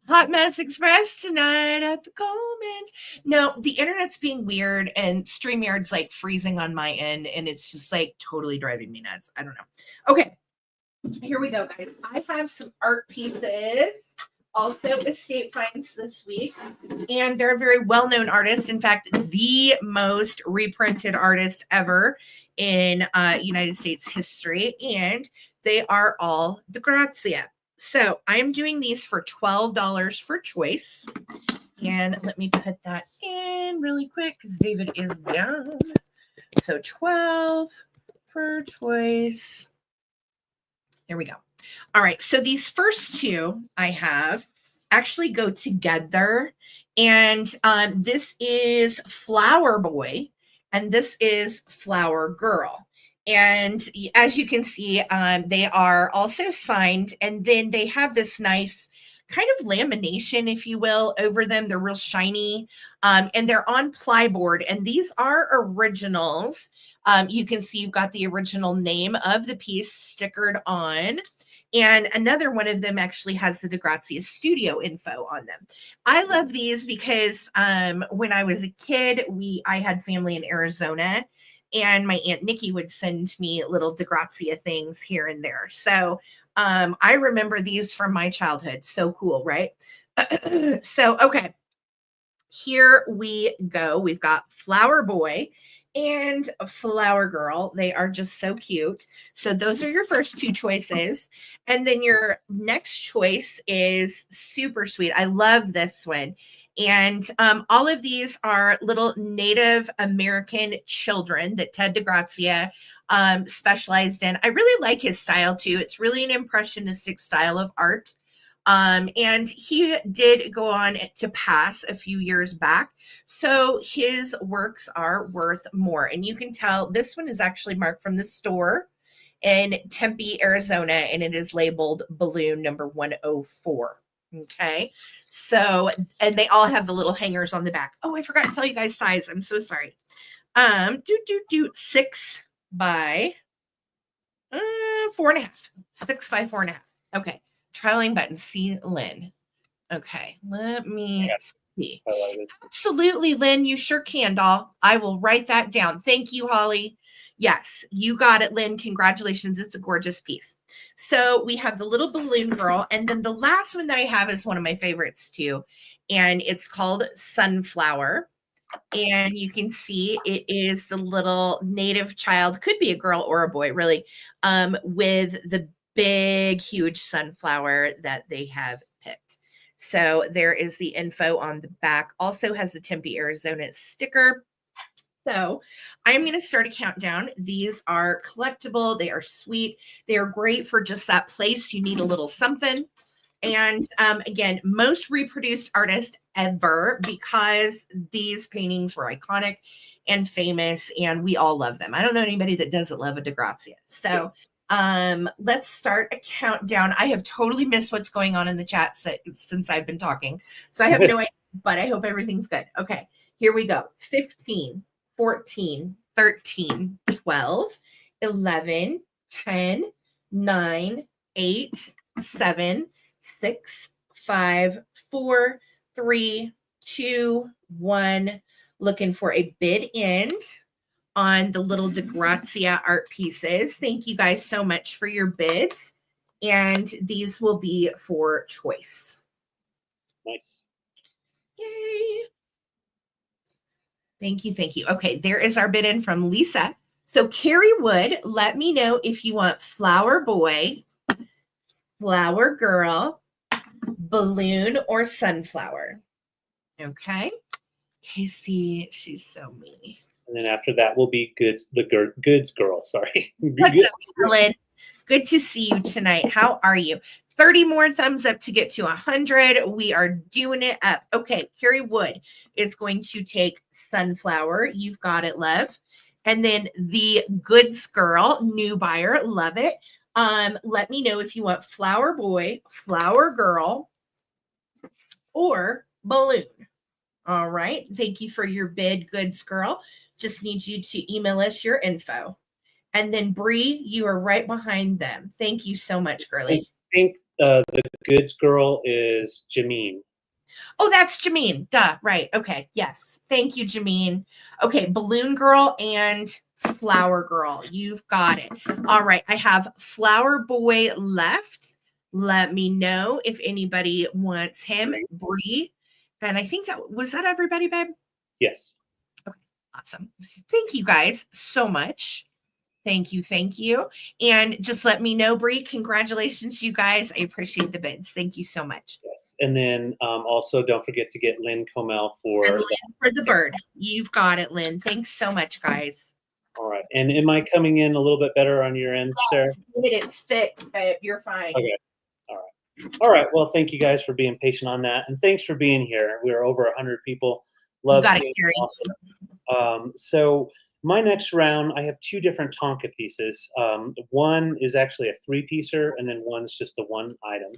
[SPEAKER 2] Hot Mess Express tonight at the Coleman's. No, the internet's being weird and StreamYard's like freezing on my end and it's just like totally driving me nuts. I don't know. Okay, here we go, guys. I have some art pieces, also estate finds this week, and they're a very well-known artist. In fact, the most reprinted artist ever in United States history, and they are all Degratzia. So I'm doing these for $12 for choice. And let me put that in really quick because David is down. So 12 for choice. There we go. All right. So these first two I have actually go together. And this is Flower Boy and this is Flower Girl. And as you can see, they are also signed, and then they have this nice kind of lamination, if you will, over them. They're real shiny, and they're on plyboard, and these are originals. You can see you've got the original name of the piece stickered on, and another one of them actually has the Degratzia studio info on them. I love these because when I was a kid, I had family in Arizona, and my Aunt Nikki would send me little Degratzia things here and there. So I remember these from my childhood. So cool, right? So, okay, here we go. We've got Flower Boy and Flower Girl. They are just so cute. So those are your first two choices. And then your next choice is super sweet. I love this one. And all of these are little Native American children that Ted Degratzia specialized in. I really like his style too. It's really an impressionistic style of art. And he did go on to pass a few years back. So his works are worth more. And you can tell this one is actually marked from the store in Tempe, Arizona, and it is labeled balloon number 104. Okay, so, and they all have the little hangers on the back. Oh, I forgot to tell you guys size. I'm so sorry. 6 by 4.5. 6 by 4.5. Okay, traveling button. See, Lynn. Okay, let me see. Absolutely, Lynn. You sure can, doll. I will write that down. Thank you, Holly. Yes, you got it, Lynn. Congratulations. It's a gorgeous piece. So we have the little balloon girl. And then the last one that I have is one of my favorites too. And it's called Sunflower. And you can see it is the little native child, could be a girl or a boy, really, with the big, huge sunflower that they have picked. So there is the info on the back. Also has the Tempe, Arizona sticker. So I'm going to start a countdown. These are collectible. They are sweet. They are great for just that place. You need a little something. And again, most reproduced artist ever, because these paintings were iconic and famous and we all love them. I don't know anybody that doesn't love a Degratzia. So let's start a countdown. I have totally missed what's going on in the chat since I've been talking. So I have no idea, but I hope everything's good. Okay, here we go. 15, 14, 13, 12, 11, 10, 9, 8, 7, 6, 5, 4, 3, 2, 1. Looking for a bid end on the little Degratzia art pieces. Thank you guys so much for your bids. And these will be for choice.
[SPEAKER 1] Nice.
[SPEAKER 2] Yay. Thank you. Thank you. Okay, there is our bid in from Lisa. So Carrie Wood, let me know if you want flower boy, flower girl, balloon, or sunflower. Okay. Casey, she's so mean.
[SPEAKER 1] And then after that will be goods girl. Sorry.
[SPEAKER 2] What's up, Helen? Good to see you tonight. How are you? 30 more thumbs up to get to 100. We are doing it up. Okay, Carrie Wood is going to take sunflower. You've got it, love. And then the goods girl, new buyer, love it. Let me know if you want flower boy, flower girl, or balloon. All right. Thank you for your bid, goods girl. Just need you to email us your info. And then Bree, you are right behind them. Thank you so much, girlie.
[SPEAKER 1] I think the goods girl is Jameen.
[SPEAKER 2] Oh, that's Jameen. Duh. Right. Okay. Yes. Thank you, Jameen. Okay. Balloon girl and flower girl. You've got it. All right. I have flower boy left. Let me know if anybody wants him. Bree. And I think was that everybody, babe?
[SPEAKER 1] Yes.
[SPEAKER 2] Okay. Awesome. Thank you guys so much. Thank you. Thank you. And just let me know, Bree. Congratulations, you guys. I appreciate the bids. Thank you so much.
[SPEAKER 1] Yes. And then also don't forget to get Lynn Comel for
[SPEAKER 2] the bird. You've got it, Lynn. Thanks so much, guys.
[SPEAKER 1] All right. And am I coming in a little bit better on your end, Sarah?
[SPEAKER 2] It's fixed, babe. You're fine.
[SPEAKER 1] Okay. All right. All right. Well, thank you guys for being patient on that. And thanks for being here. We're over 100 people. Love seeing you. Awesome. So my next round, I have two different Tonka pieces. One is actually a three-piecer, and then one's just the one item.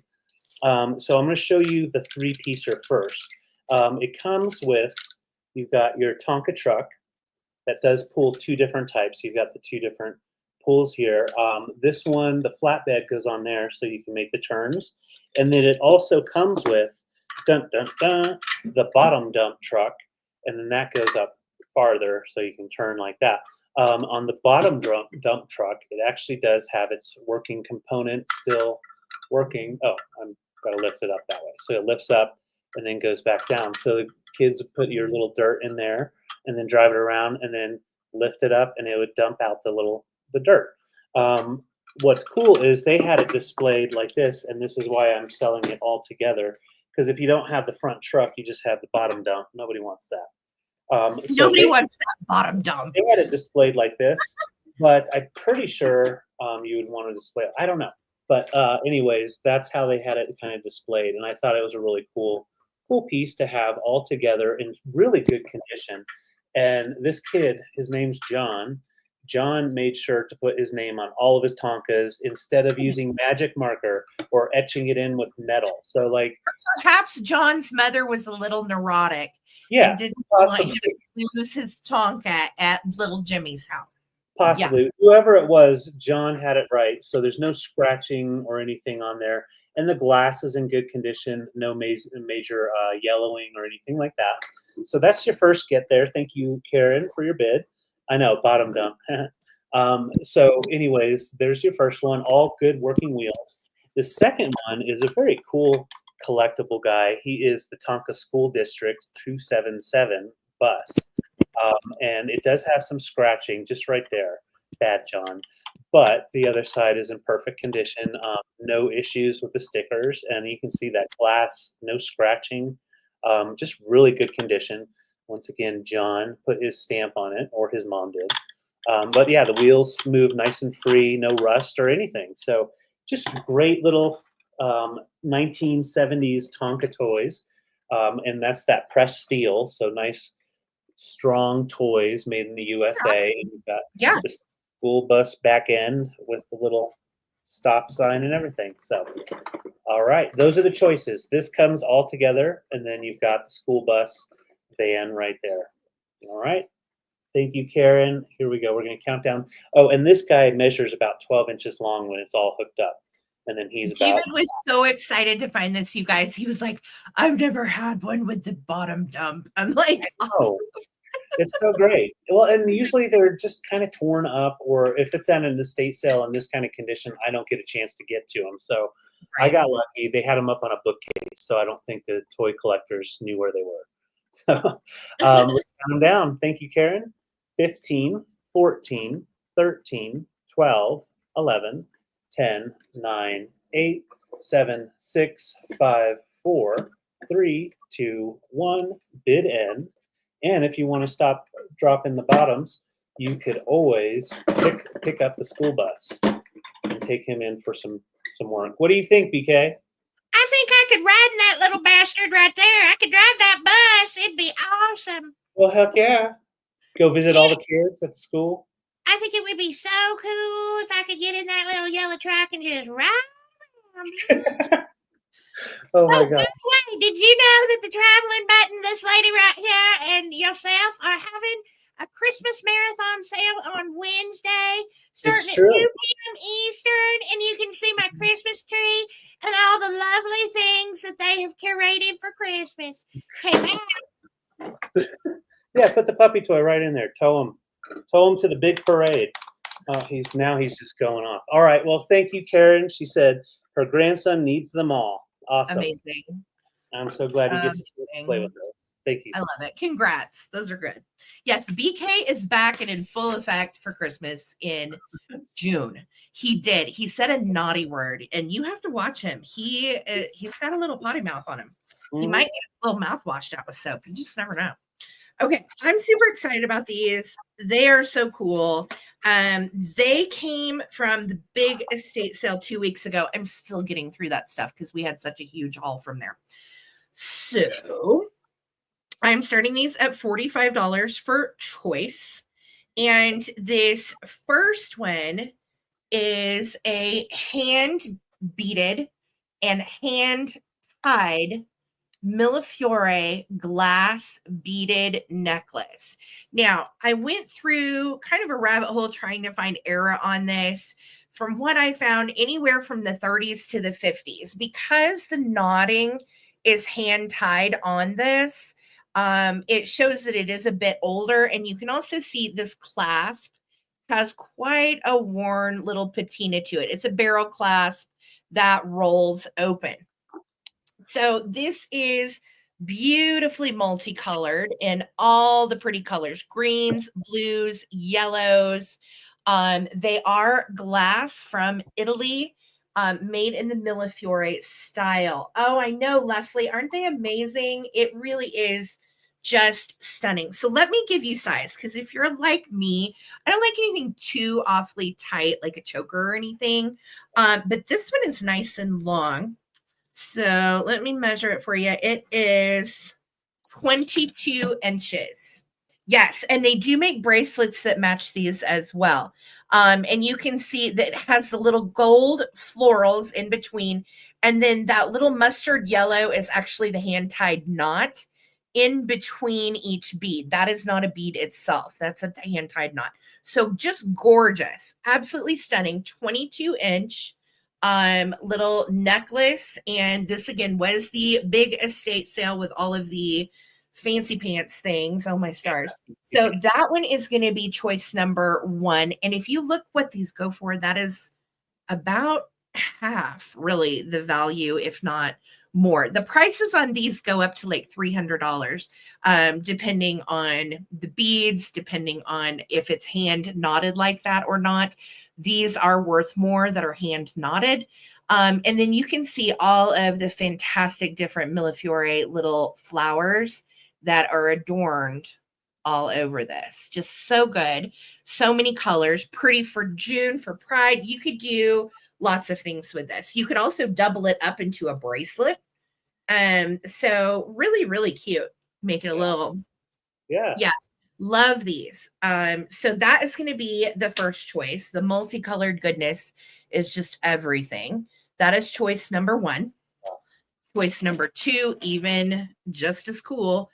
[SPEAKER 1] So I'm going to show you the three-piecer first. It comes with, you've got your Tonka truck that does pull two different types. You've got the two different pulls here. This one, the flatbed goes on there so you can make the turns. And then it also comes with the bottom dump truck, and then that goes up farther so you can turn like that. On the bottom dump truck, it actually does have its working component still working. Oh, I'm got to lift it up that way. So it lifts up and then goes back down. So the kids would put your little dirt in there and then drive it around and then lift it up, and it would dump out the dirt. What's cool is they had it displayed like this, and this is why I'm selling it all together. Because if you don't have the front truck, you just have the bottom dump. Nobody wants that.
[SPEAKER 2] Nobody wants that bottom dump.
[SPEAKER 1] They had it displayed like this, but I'm pretty sure you would want to display it. I don't know. But anyways, that's how they had it kind of displayed. And I thought it was a really cool piece to have all together in really good condition. And this kid, his name's John. John made sure to put his name on all of his Tonkas instead of using magic marker or etching it in with metal. So like
[SPEAKER 2] perhaps John's mother was a little neurotic.
[SPEAKER 1] Yeah,
[SPEAKER 2] and didn't want him to lose his Tonka at little Jimmy's house.
[SPEAKER 1] Possibly. Yeah. Whoever it was, John had it right. So there's no scratching or anything on there. And the glass is in good condition. No major yellowing or anything like that. So that's your first get there. Thank you, Karen, for your bid. I know, bottom dump. So anyways, there's your first one. All good working wheels. The second one is a very cool collectible guy. He is the Tonka School District 277 bus. And it does have some scratching just right there. Bad, John. But the other side is in perfect condition. No issues with the stickers. And you can see that glass, no scratching. Just really good condition. Once again, John put his stamp on it, or his mom did. But yeah, the wheels move nice and free, no rust or anything. So just great little 1970s Tonka toys. And that's that pressed steel. So nice, strong toys made in the USA. And you've got the school bus back end with the little stop sign and everything. So, all right, those are the choices. This comes all together, and then you've got the school bus van right there. All right. Thank you, Karen. Here we go. We're going to count down. Oh, and this guy measures about 12 inches long when it's all hooked up. And then he's about...
[SPEAKER 2] David was so excited to find this, you guys. He was like, I've never had one with the bottom dump. I'm like,
[SPEAKER 1] oh, it's so great. Well, and usually they're just kind of torn up, or if it's at an estate sale in this kind of condition, I don't get a chance to get to them. So I got lucky. They had them up on a bookcase, so I don't think the toy collectors knew where they were. So let's count them down. Thank you, Karen. 15, 14, 13, 12, 11, 10, 9, 8, 7, 6, 5, 4, 3, 2, 1. Bid end. And if you want to stop dropping the bottoms, you could always pick up the school bus and take him in for some work. What do you think, BK?
[SPEAKER 2] I think I could ride in that little bastard right there. I could drive that bus. It'd be awesome.
[SPEAKER 1] Well, heck yeah. Go visit all the kids at the school.
[SPEAKER 2] I think it would be so cool if I could get in that little yellow truck and just ride around.
[SPEAKER 1] Oh my God.
[SPEAKER 2] By the way, did you know that the traveling button, this lady right here, and yourself are having a Christmas marathon sale on Wednesday, starting at 2 p.m. Eastern, and you can see my Christmas tree and all the lovely things that they have curated for Christmas. Hey,
[SPEAKER 1] yeah, put the puppy toy right in there. Tow him to the big parade. Oh, he's just going off. All right. Well, thank you, Karen. She said her grandson needs them all. Awesome.
[SPEAKER 2] Amazing.
[SPEAKER 1] I'm so glad he gets to play with us. Thank you.
[SPEAKER 2] I love it. Congrats. Those are good. Yes, BK is back and in full effect for Christmas in June. He did. He said a naughty word, and you have to watch him. He's got a little potty mouth on him. He might get a little mouth washed out with soap. You just never know. Okay, I'm super excited about these. They are so cool. They came from the big estate sale 2 weeks ago. I'm still getting through that stuff because we had such a huge haul from there. So I'm starting these at $45 for choice. And this first one is a hand beaded and hand tied Millefiore glass beaded necklace. Now, I went through kind of a rabbit hole trying to find era on this. From what I found, anywhere from the 30s to the 50s, because the knotting is hand tied on this. It shows that it is a bit older, and you can also see this clasp has quite a worn little patina to it. It's a barrel clasp that rolls open. So this is beautifully multicolored in all the pretty colors, greens, blues, yellows. They are glass from Italy, made in the Millefiore style. Oh, I know, Leslie. Aren't they amazing? It really is just stunning. So let me give you size, because if you're like me, I don't like anything too awfully tight, like a choker or anything. But this one is nice and long. So let me measure it for you. It is 22 inches. Yes, and they do make bracelets that match these as well. And you can see that it has the little gold florals in between. And then that little mustard yellow is actually the hand-tied knot in between each bead. That is not a bead itself. That's a hand-tied knot. So just gorgeous. Absolutely stunning. 22-inch. Little necklace, and this again was the big estate sale with all of the fancy pants things. Oh my stars. So that one is going to be choice number 1. And if you look what these go for, that is about half really the value, if not more. The prices on these go up to like $300, depending on the beads, depending on if it's hand knotted like that or not. These are worth more that are hand knotted. And then you can see all of the fantastic different Millefiore little flowers that are adorned all over this. Just so good. So many colors. Pretty for June, for Pride. You could do lots of things with this. You could also double it up into a bracelet. So really, really cute. Make it a little. Yeah. Love these. So that is going to be the first choice. The multicolored goodness is just everything. That is choice number 1. Choice number 2, even just as cool.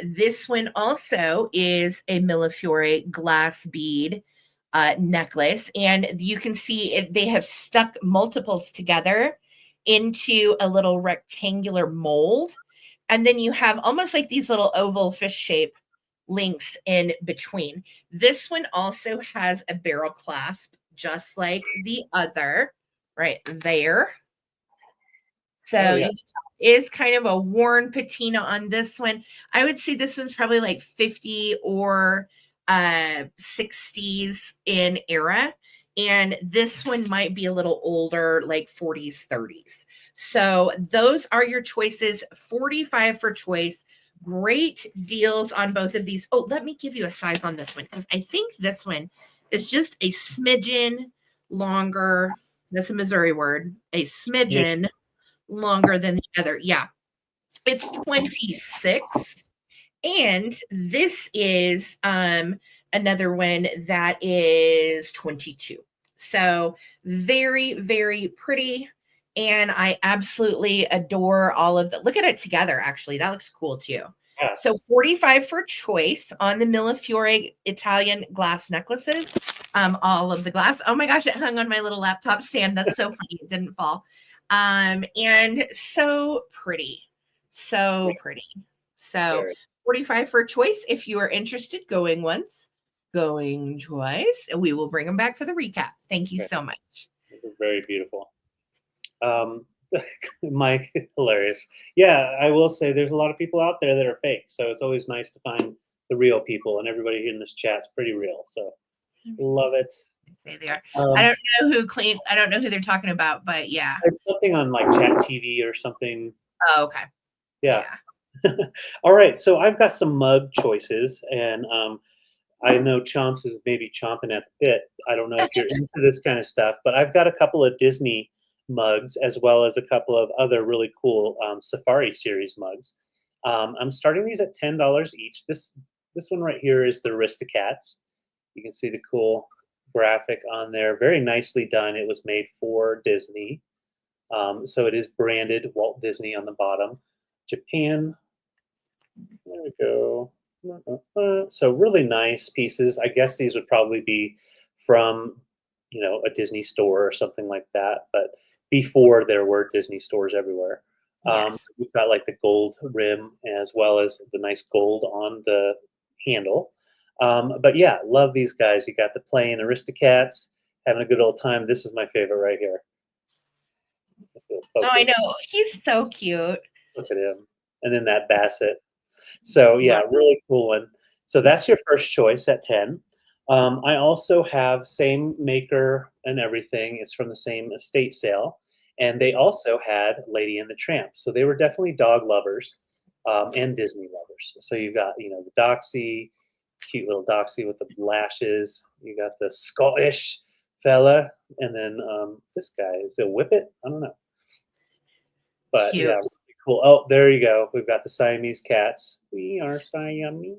[SPEAKER 2] This one also is a Millefiore glass bead necklace, and you can see it, they have stuck multiples together into a little rectangular mold, and then you have almost like these little oval fish shape links in between. This one also has a barrel clasp just like the other right there. So you is kind of a worn patina on this one. I would say this one's probably like 50 or 60s in era. And this one might be a little older, like 40s, 30s. So those are your choices. 45 for choice. Great deals on both of these. Oh, let me give you a size on this one, because I think this one is just a smidgen longer. That's a Missouri word. A smidgen longer than the other. Yeah. It's 26. And this is another one that is 22. So very, very pretty. And I absolutely adore all of the, look at it together. Actually, that looks cool too.
[SPEAKER 1] Yes.
[SPEAKER 2] So 45 for choice on the Millefiore Italian glass necklaces. All of the glass. Oh my gosh, it hung on my little laptop stand. That's so funny. It didn't fall. And so pretty. So pretty. So 45 for choice if you are interested. Going once, going twice, and we will bring them back for the recap. Thank you so much.
[SPEAKER 1] Very beautiful. Mike, hilarious. Yeah, I will say there's a lot of people out there that are fake, so it's always nice to find the real people, and everybody in this chat's pretty real. So love it.
[SPEAKER 2] Say they are. I don't know who they're talking about, but yeah,
[SPEAKER 1] it's something on like Chat TV or something.
[SPEAKER 2] Oh, okay.
[SPEAKER 1] Yeah. All right, so I've got some mug choices, and I know Chomps is maybe chomping at the bit. I don't know if you're into this kind of stuff, but I've got a couple of Disney mugs as well as a couple of other really cool Safari series mugs. I'm starting these at $10 each. This one right here is the Aristocats. You can see the cool graphic on there. Very nicely done. It was made for Disney. So it is branded Walt Disney on the bottom. Japan. There we go. So really nice pieces. I guess these would probably be from, a Disney store or something like that. But before there were Disney stores everywhere. We've got like the gold rim as well as the nice gold on the handle. But yeah, love these guys. You got the plain Aristocats, having a good old time. This is my favorite right here.
[SPEAKER 2] Oh, I know. He's so cute.
[SPEAKER 1] Look at him. And then that Basset. So yeah, really cool one. So that's your first choice at 10. I also have same maker and everything. It's from the same estate sale. And they also had Lady and the Tramp. So they were definitely dog lovers and Disney lovers. So you've got, the Doxy, cute little Doxy with the lashes. You got the Scottish fella. And then this guy, is it Whippet? I don't know. But
[SPEAKER 2] cute.
[SPEAKER 1] Yeah, really cool. Oh, there you go. We've got the Siamese cats. We are Siamese.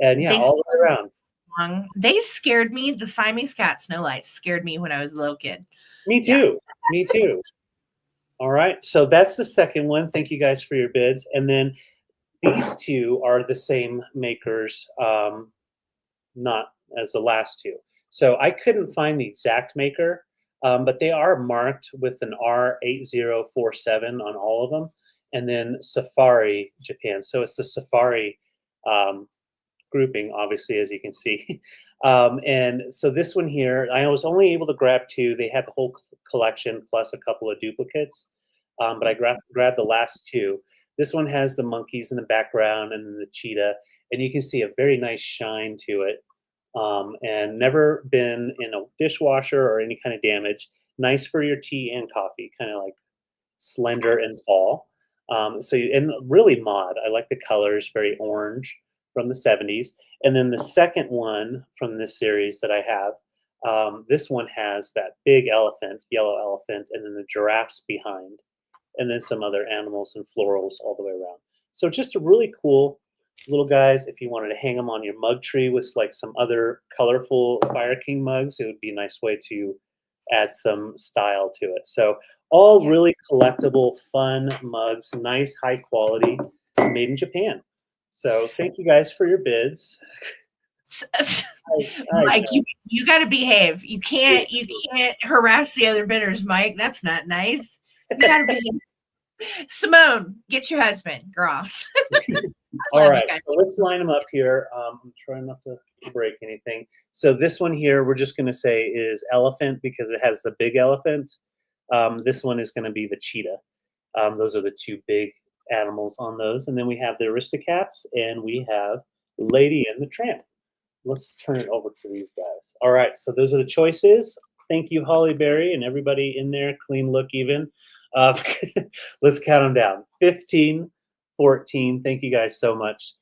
[SPEAKER 1] And yeah, all the way around.
[SPEAKER 2] They scared me. The Siamese cats, no lies, scared me when I was a little kid.
[SPEAKER 1] Me too. Yeah. Me too. All right. So that's the second one. Thank you guys for your bids. And then these two are the same makers, not as the last two. So I couldn't find the exact maker, but they are marked with an R8047 on all of them. And then Safari Japan. So it's the Safari grouping, obviously, as you can see. And so this one here, I was only able to grab two. They had the whole collection plus a couple of duplicates, but I grabbed the last two. This one has the monkeys in the background and then the cheetah, and you can see a very nice shine to it. And never been in a dishwasher or any kind of damage. Nice for your tea and coffee, kind of like slender and tall. And really mod. I like the colors, very orange from the 70s. And then the second one from this series that I have, this one has that big elephant, yellow elephant, and then the giraffes behind, and then some other animals and florals all the way around. So just a really cool little guys. If you wanted to hang them on your mug tree with like some other colorful Fire King mugs, it would be a nice way to add some style to it. So all really collectible, fun mugs, nice, high quality, made in Japan. So thank you guys for your bids.
[SPEAKER 2] Mike, you got to behave. You can't harass the other bidders, Mike. That's not nice. You got to behave. Simone, get your husband, girl.
[SPEAKER 1] All right, so let's line them up here. I'm trying not to break anything. So this one here, we're just going to say is elephant because it has the big elephant. This one is going to be the cheetah. Those are the two big animals on those. And then we have the Aristocats and we have Lady and the Tramp. Let's turn it over to these guys. All right, so those are the choices. Thank you, Holly Berry, and everybody in there. Clean look even. Let's count them down. 15, 14. Thank you guys so much.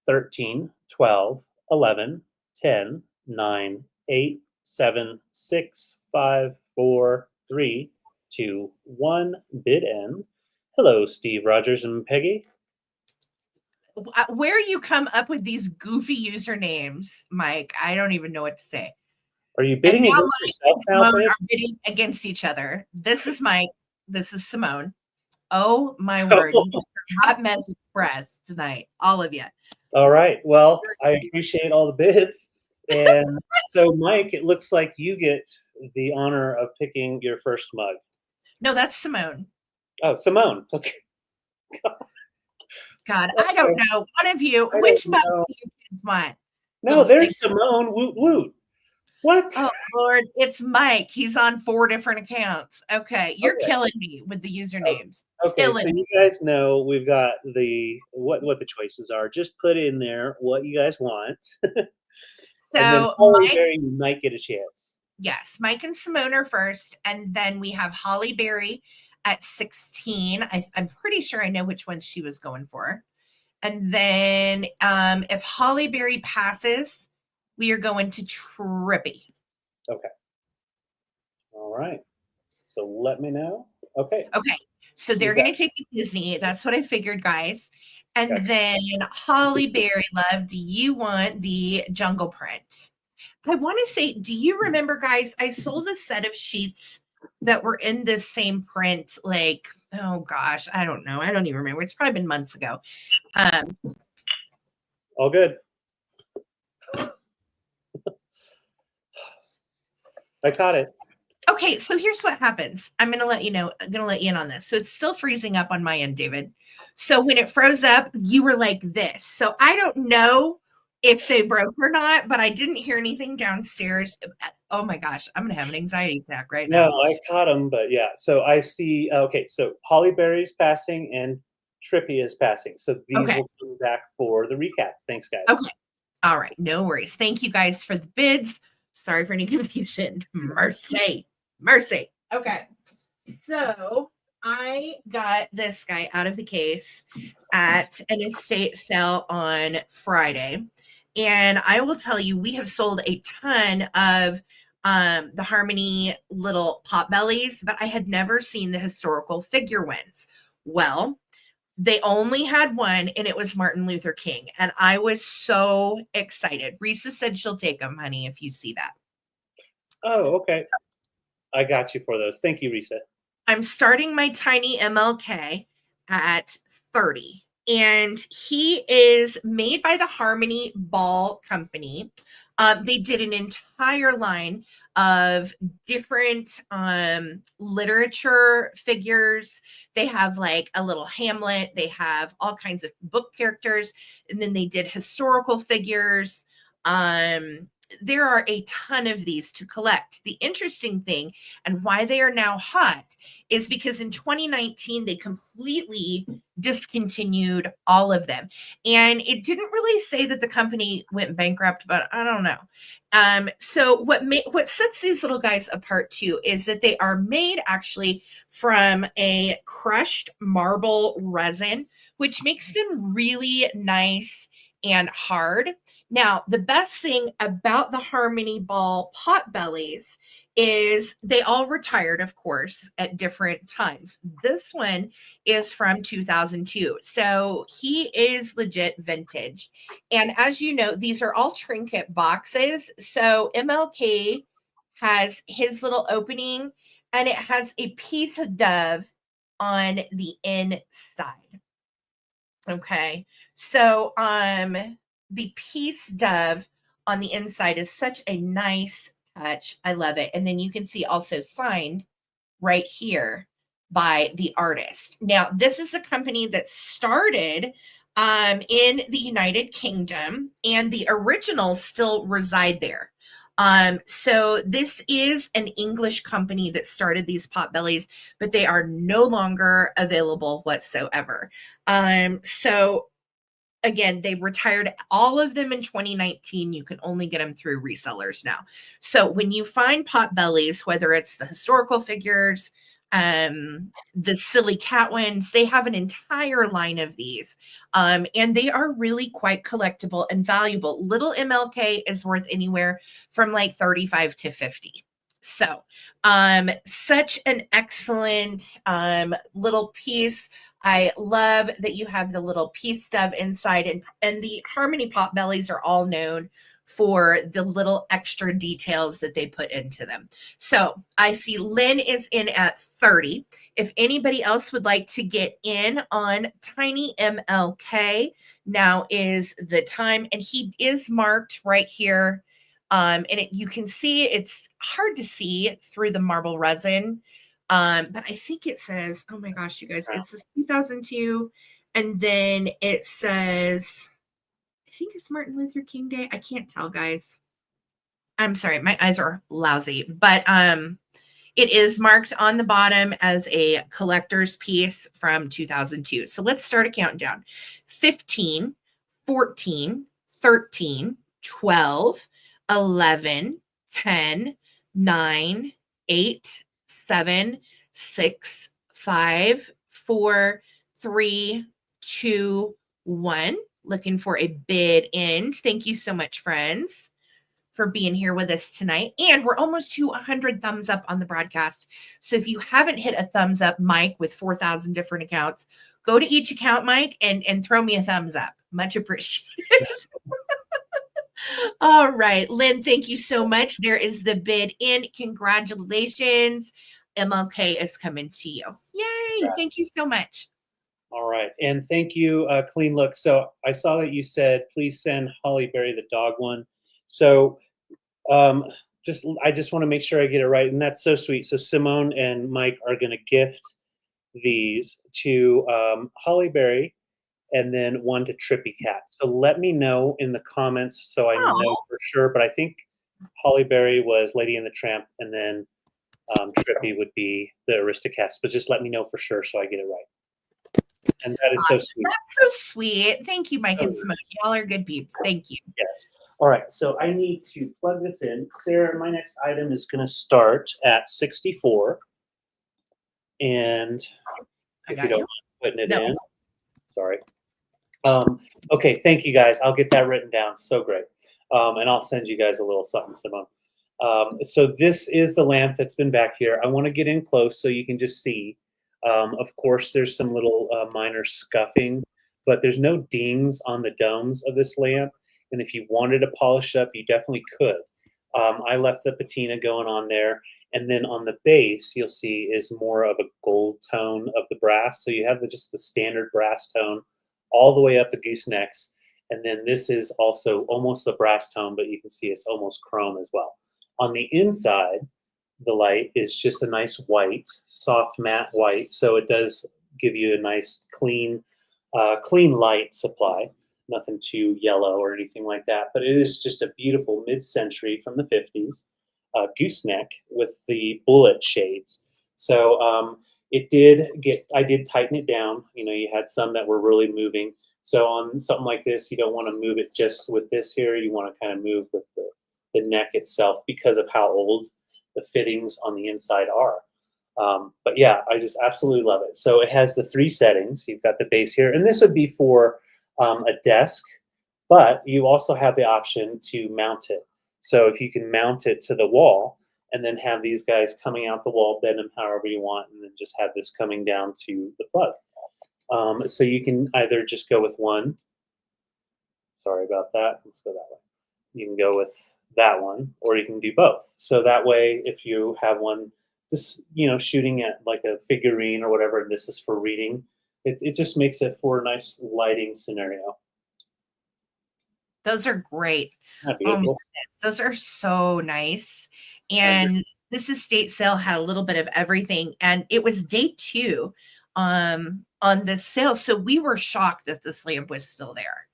[SPEAKER 1] 13, 12, 11, 10, 9, 8, 7, 6, 5, 4, 3, 2, 1. Bid end. Hello, Steve Rogers and Peggy.
[SPEAKER 2] Where you come up with these goofy usernames, Mike, I don't even know what to say.
[SPEAKER 1] Are you bidding against yourself now?
[SPEAKER 2] Are bidding against each other. This is Mike. This is Simone. Oh my word! Hot Mess Express tonight, all of you.
[SPEAKER 1] All right. Well, I appreciate all the bids, and so Mike, it looks like you get the honor of picking your first mug.
[SPEAKER 2] No, that's Simone.
[SPEAKER 1] Oh, Simone. Okay.
[SPEAKER 2] God, I don't know. One of you, which mug do you kids want?
[SPEAKER 1] No, there's Simone. Woot woot. What?
[SPEAKER 2] Oh Lord, it's Mike. He's on 4 different accounts. Okay, you're killing me with the usernames.
[SPEAKER 1] Okay, so you guys know we've got the what the choices are. Just put in there what you guys want.
[SPEAKER 2] So
[SPEAKER 1] Holly Berry, you might get a chance.
[SPEAKER 2] Yes, Mike and Simone are first, and then we have Holly Berry at 16. I'm pretty sure I know which one she was going for. And then if Holly Berry passes, we are going to Trippy.
[SPEAKER 1] Okay. All right. So let me know. Okay.
[SPEAKER 2] Okay. So they're going to take the Disney. That's what I figured, guys. And then Holly Berry, love, do you want the jungle print? I want to say, do you remember, guys, I sold a set of sheets that were in this same print, like, oh gosh, I don't know. I don't even remember. It's probably been months ago.
[SPEAKER 1] All good. I caught it.
[SPEAKER 2] Okay, so here's what happens. I'm going to let you know. I'm going to let you in on this. So it's still freezing up on my end, David. So when it froze up, you were like this. So I don't know if they broke or not, but I didn't hear anything downstairs. Oh my gosh, I'm going to have an anxiety attack right now.
[SPEAKER 1] No, I caught them, but yeah. So I see, okay, so Holly Berry's passing and Trippy is passing. So these will come back for the recap. Thanks, guys.
[SPEAKER 2] Okay. All right. No worries. Thank you guys for the bids. Sorry for any confusion. Mercy. Mercy. Okay. So I got this guy out of the case at an estate sale on Friday. And I will tell you, we have sold a ton of the Harmony little pot bellies, but I had never seen the historical figure ones. Well, they only had one, and it was Martin Luther King. And I was so excited. Risa said she'll take them, honey, if you see that.
[SPEAKER 1] Oh, okay. I got you for those. Thank you, Risa.
[SPEAKER 2] I'm starting my tiny MLK at 30. And he is made by the Harmony Ball Company. They did an entire line of different literature figures. They have like a little Hamlet. They have all kinds of book characters. And then they did historical figures. There are a ton of these to collect. The interesting thing and why they are now hot is because in 2019, they completely discontinued all of them. And it didn't really say that the company went bankrupt, but I don't know. So what sets these little guys apart too is that they are made actually from a crushed marble resin, which makes them really nice and hard. Now, the best thing about the Harmony Ball pot bellies is they all retired, of course, at different times. This one is from 2002. So he is legit vintage. And as you know, these are all trinket boxes. So MLK has his little opening and it has a piece of dove on the inside. Okay. So the piece dove on the inside is such a nice touch. I love it. And then you can see also signed right here by the artist. Now, this is a company that started in the United Kingdom, and the originals still reside there. So this is an English company that started these pot bellies, but they are no longer available whatsoever. So again, they retired all of them in 2019. You can only get them through resellers now. So when you find pot bellies, whether it's the historical figures, the silly cat ones, they have an entire line of these. And they are really quite collectible and valuable. Little MLK is worth anywhere from like 35 to 50. So, such an excellent little piece. I love that you have the little piece stub inside, and the Harmony pot bellies are all known for the little extra details that they put into them. So I see Lynn is in at 30. If anybody else would like to get in on Tiny MLK, now is the time. And he is marked right here. And you can see it's hard to see through the marble resin. But I think it says, oh my gosh, you guys, it says 2002. And then it says, I think it's Martin Luther King Day. I can't tell, guys. I'm sorry, my eyes are lousy, but it is marked on the bottom as a collector's piece from 2002. So let's start a countdown. 15, 14, 13, 12, 11, 10, 9, 8, 7, 6, 5, 4, 3, 2, 1. Looking for a bid end. Thank you so much, friends, for being here with us tonight. And we're almost to 100 thumbs up on the broadcast. So if you haven't hit a thumbs up, Mike, with 4,000 different accounts, go to each account, Mike, and throw me a thumbs up. Much appreciated. All right, Lynn, thank you so much. There is the bid in. Congratulations. MLK is coming to you. Yay. Yes. Thank you so much.
[SPEAKER 1] All right. And thank you, Clean Look. So I saw that you said, please send Holly Berry the dog one. So I just want to make sure I get it right. And that's so sweet. So Simone and Mike are going to gift these to Holly Berry and then one to Trippy Cat. So let me know in the comments so I know for sure. But I think Holly Berry was Lady and the Tramp, and then Trippy would be the Aristocats. But just let me know for sure so I get it right. And that is so sweet.
[SPEAKER 2] That's so sweet. Thank you, Mike and Simone. Y'all are good peeps. Thank you.
[SPEAKER 1] Yes. All right. So I need to plug this in. Sarah, my next item is going to start at 64. And if you don't mind putting it in. Sorry. Okay. Thank you, guys. I'll get that written down. So great. And I'll send you guys a little something, Simone. So this is the lamp that's been back here. I want to get in close so you can just see. Of course, there's some little minor scuffing, but there's no dings on the domes of this lamp. And if you wanted to polish up, you definitely could. I left the patina going on there. And then on the base, you'll see is more of a gold tone of the brass. So you have just the standard brass tone all the way up the goosenecks. And then this is also almost the brass tone, but you can see it's almost chrome as well. On the inside, the light is just a nice white, soft matte white. So it does give you a nice clean light supply. Nothing too yellow or anything like that. But it is just a beautiful mid-century from the 50s gooseneck with the bullet shades. So I did tighten it down. You know, you had some that were really moving. So on something like this, you don't want to move it just with this here. You want to kind of move with the neck itself because of how old the fittings on the inside are. But yeah, I just absolutely love it. So it has the 3 settings. You've got the base here, and this would be for a desk, but you also have the option to mount it. So if you can mount it to the wall and then have these guys coming out the wall, bend them however you want, and then just have this coming down to the plug. So you can either just go with one. Sorry about that. Let's go that way. You can go with that one, or you can do both. So that way, if you have one just, you know, shooting at like a figurine or whatever, and this is for reading, It just makes it for a nice lighting scenario.
[SPEAKER 2] Those are great.
[SPEAKER 1] Not
[SPEAKER 2] Oh my
[SPEAKER 1] beautiful.
[SPEAKER 2] goodness, those are so nice. And this estate sale had a little bit of everything, and it was day 2 on this sale. So we were shocked that this lamp was still there.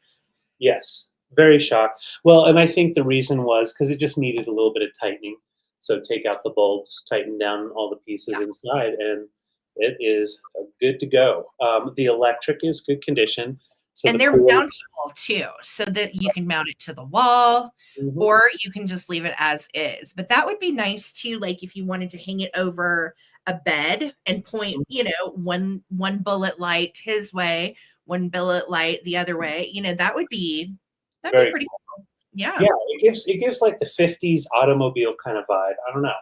[SPEAKER 1] Yes, very shocked. Well, and I think the reason was because it just needed a little bit of tightening. So take out the bulbs, tighten down all the pieces
[SPEAKER 2] Yeah.
[SPEAKER 1] inside, and it is good to go. The electric is good condition. So
[SPEAKER 2] And
[SPEAKER 1] the
[SPEAKER 2] they're
[SPEAKER 1] cord.
[SPEAKER 2] mountable too, so that you can mount it to the wall
[SPEAKER 1] Mhm.
[SPEAKER 2] or you can just leave it as is. But that would be nice too, like if you wanted to hang it over a bed and point, one bullet light his way, one bullet light the other way. That'd be
[SPEAKER 1] Very
[SPEAKER 2] pretty cool. Yeah.
[SPEAKER 1] Yeah, it gives like the '50s automobile kind of vibe. I don't know,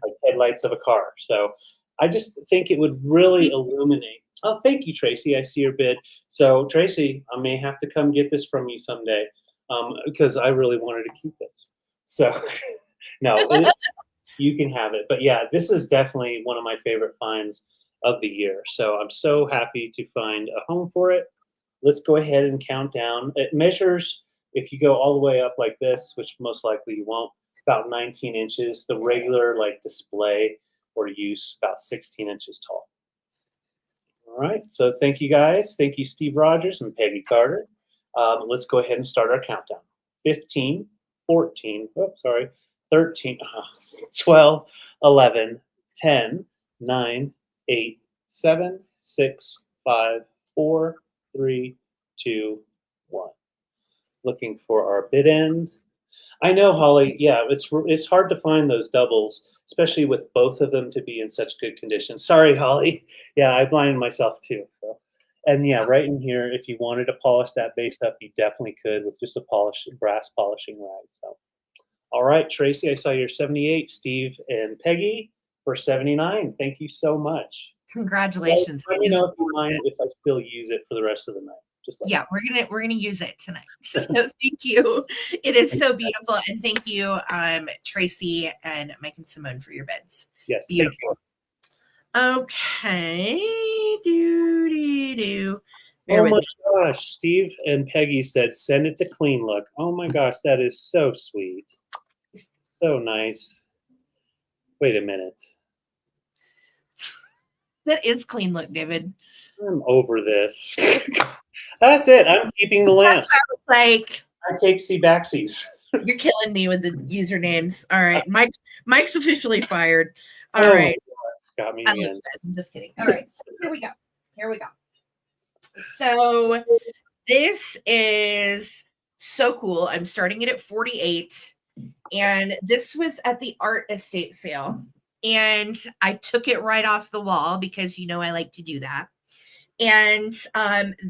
[SPEAKER 1] like headlights of a car. So I just think it would really illuminate. Oh, thank you, Tracy. I see your bid. So Tracy, I may have to come get this from you someday because I really wanted to keep this. So no, you can have it. But yeah, this is definitely one of my favorite finds of the year. So I'm so happy to find a home for it. Let's go ahead and count down. It measures, if you go all the way up like this, which most likely you won't, about 19 inches. The regular like display or use about 16 inches tall. All right, so thank you guys. Thank you, Steve Rogers and Peggy Carter. Let's go ahead and start our countdown. 15, 14, 13, 12, 11, 10, 9, 8, 7, 6, 5, 4, 3, 2, 1. Looking for our bid end. I know, Holly. Yeah, it's hard to find those doubles, especially with both of them to be in such good condition. Sorry, Holly. Yeah, I blinded myself too. So, and yeah, right in here, if you wanted to polish that base up, you definitely could with just a brass polishing rag. So, all right, Tracy, I saw your 78. Steve and Peggy for 79. Thank you so much.
[SPEAKER 2] Congratulations.
[SPEAKER 1] Let
[SPEAKER 2] It
[SPEAKER 1] me
[SPEAKER 2] is
[SPEAKER 1] know if you mind
[SPEAKER 2] gorgeous.
[SPEAKER 1] if I still use it for the rest of the night. Just let me
[SPEAKER 2] Yeah, we're gonna use it tonight. So thank you. It is
[SPEAKER 1] know.
[SPEAKER 2] so beautiful, and thank you, Tracy and Mike and Simone for your bids.
[SPEAKER 1] Yes, thank
[SPEAKER 2] Beautiful. Okay. Do. Bear
[SPEAKER 1] Oh
[SPEAKER 2] with
[SPEAKER 1] my
[SPEAKER 2] me.
[SPEAKER 1] gosh, Steve and Peggy said send it to Clean Look. Oh my gosh, that is so sweet. So nice. Wait a minute.
[SPEAKER 2] That is clean look, David.
[SPEAKER 1] I'm over this. That's it. I'm keeping the lamp.
[SPEAKER 2] That's why I was like,
[SPEAKER 1] I take Ttbsarahcs.
[SPEAKER 2] you're killing me with the usernames. All right. Mike's officially fired. All
[SPEAKER 1] Oh,
[SPEAKER 2] right.
[SPEAKER 1] got me
[SPEAKER 2] I love you
[SPEAKER 1] again.
[SPEAKER 2] guys. I'm just kidding. All right. So here we go. So this is so cool. I'm starting it at 48. And this was at the art estate sale. And I took it right off the wall because I like to do that. And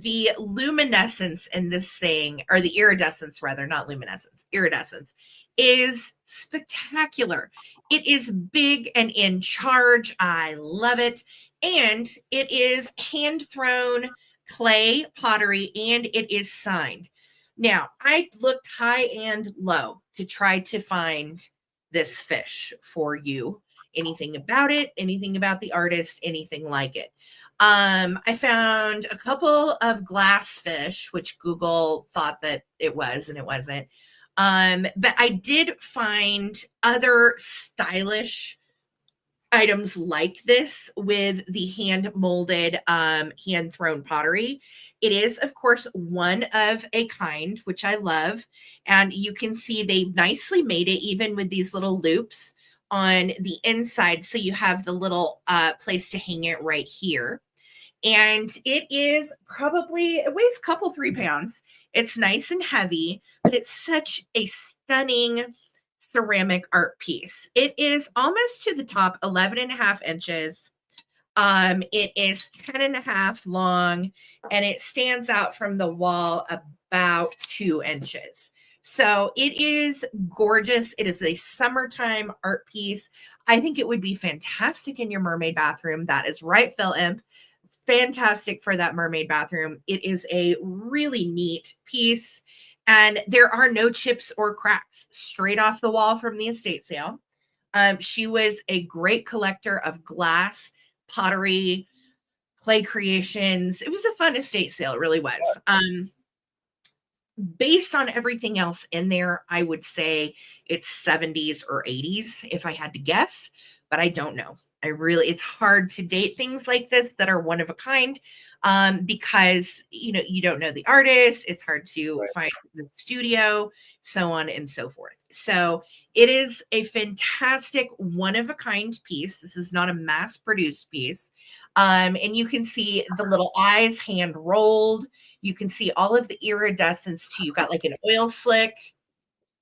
[SPEAKER 2] the luminescence in this thing, or the iridescence rather, not luminescence, iridescence, is spectacular. It is big and in charge. I love it. And it is hand thrown clay pottery, and it is signed. Now, I looked high and low to try to find this fish for you. Anything about it, anything about the artist, anything like it. I found a couple of glass fish, which Google thought that it was, and it wasn't. But I did find other stylish items like this with the hand molded, hand thrown pottery. It is, of course, one of a kind, which I love. And you can see they've nicely made it, even with these little loops on the inside. So you have the little place to hang it right here. And it weighs a couple 3 pounds. It's nice and heavy, but it's such a stunning ceramic art piece. It is almost to the top, 11 and a half inches. It is 10 and a half long, and it stands out from the wall about 2 inches. So it is gorgeous. It is a summertime art piece. I think it would be fantastic in your mermaid bathroom. That is right, Phil Imp. Fantastic for that mermaid bathroom. It is a really neat piece, and there are no chips or cracks, straight off the wall from the estate sale. She was a great collector of glass, pottery, clay creations. It was a fun estate sale. It really was. Based on everything else in there, I would say it's 70s or 80s if I had to guess, but I don't know. It's hard to date things like this that are one of a kind, because you don't know the artist. It's hard to find the studio, so on and so forth. So it is a fantastic one of a kind piece. This is not a mass produced piece. And you can see the little eyes hand rolled. You can see all of the iridescence too. You've got like an oil slick,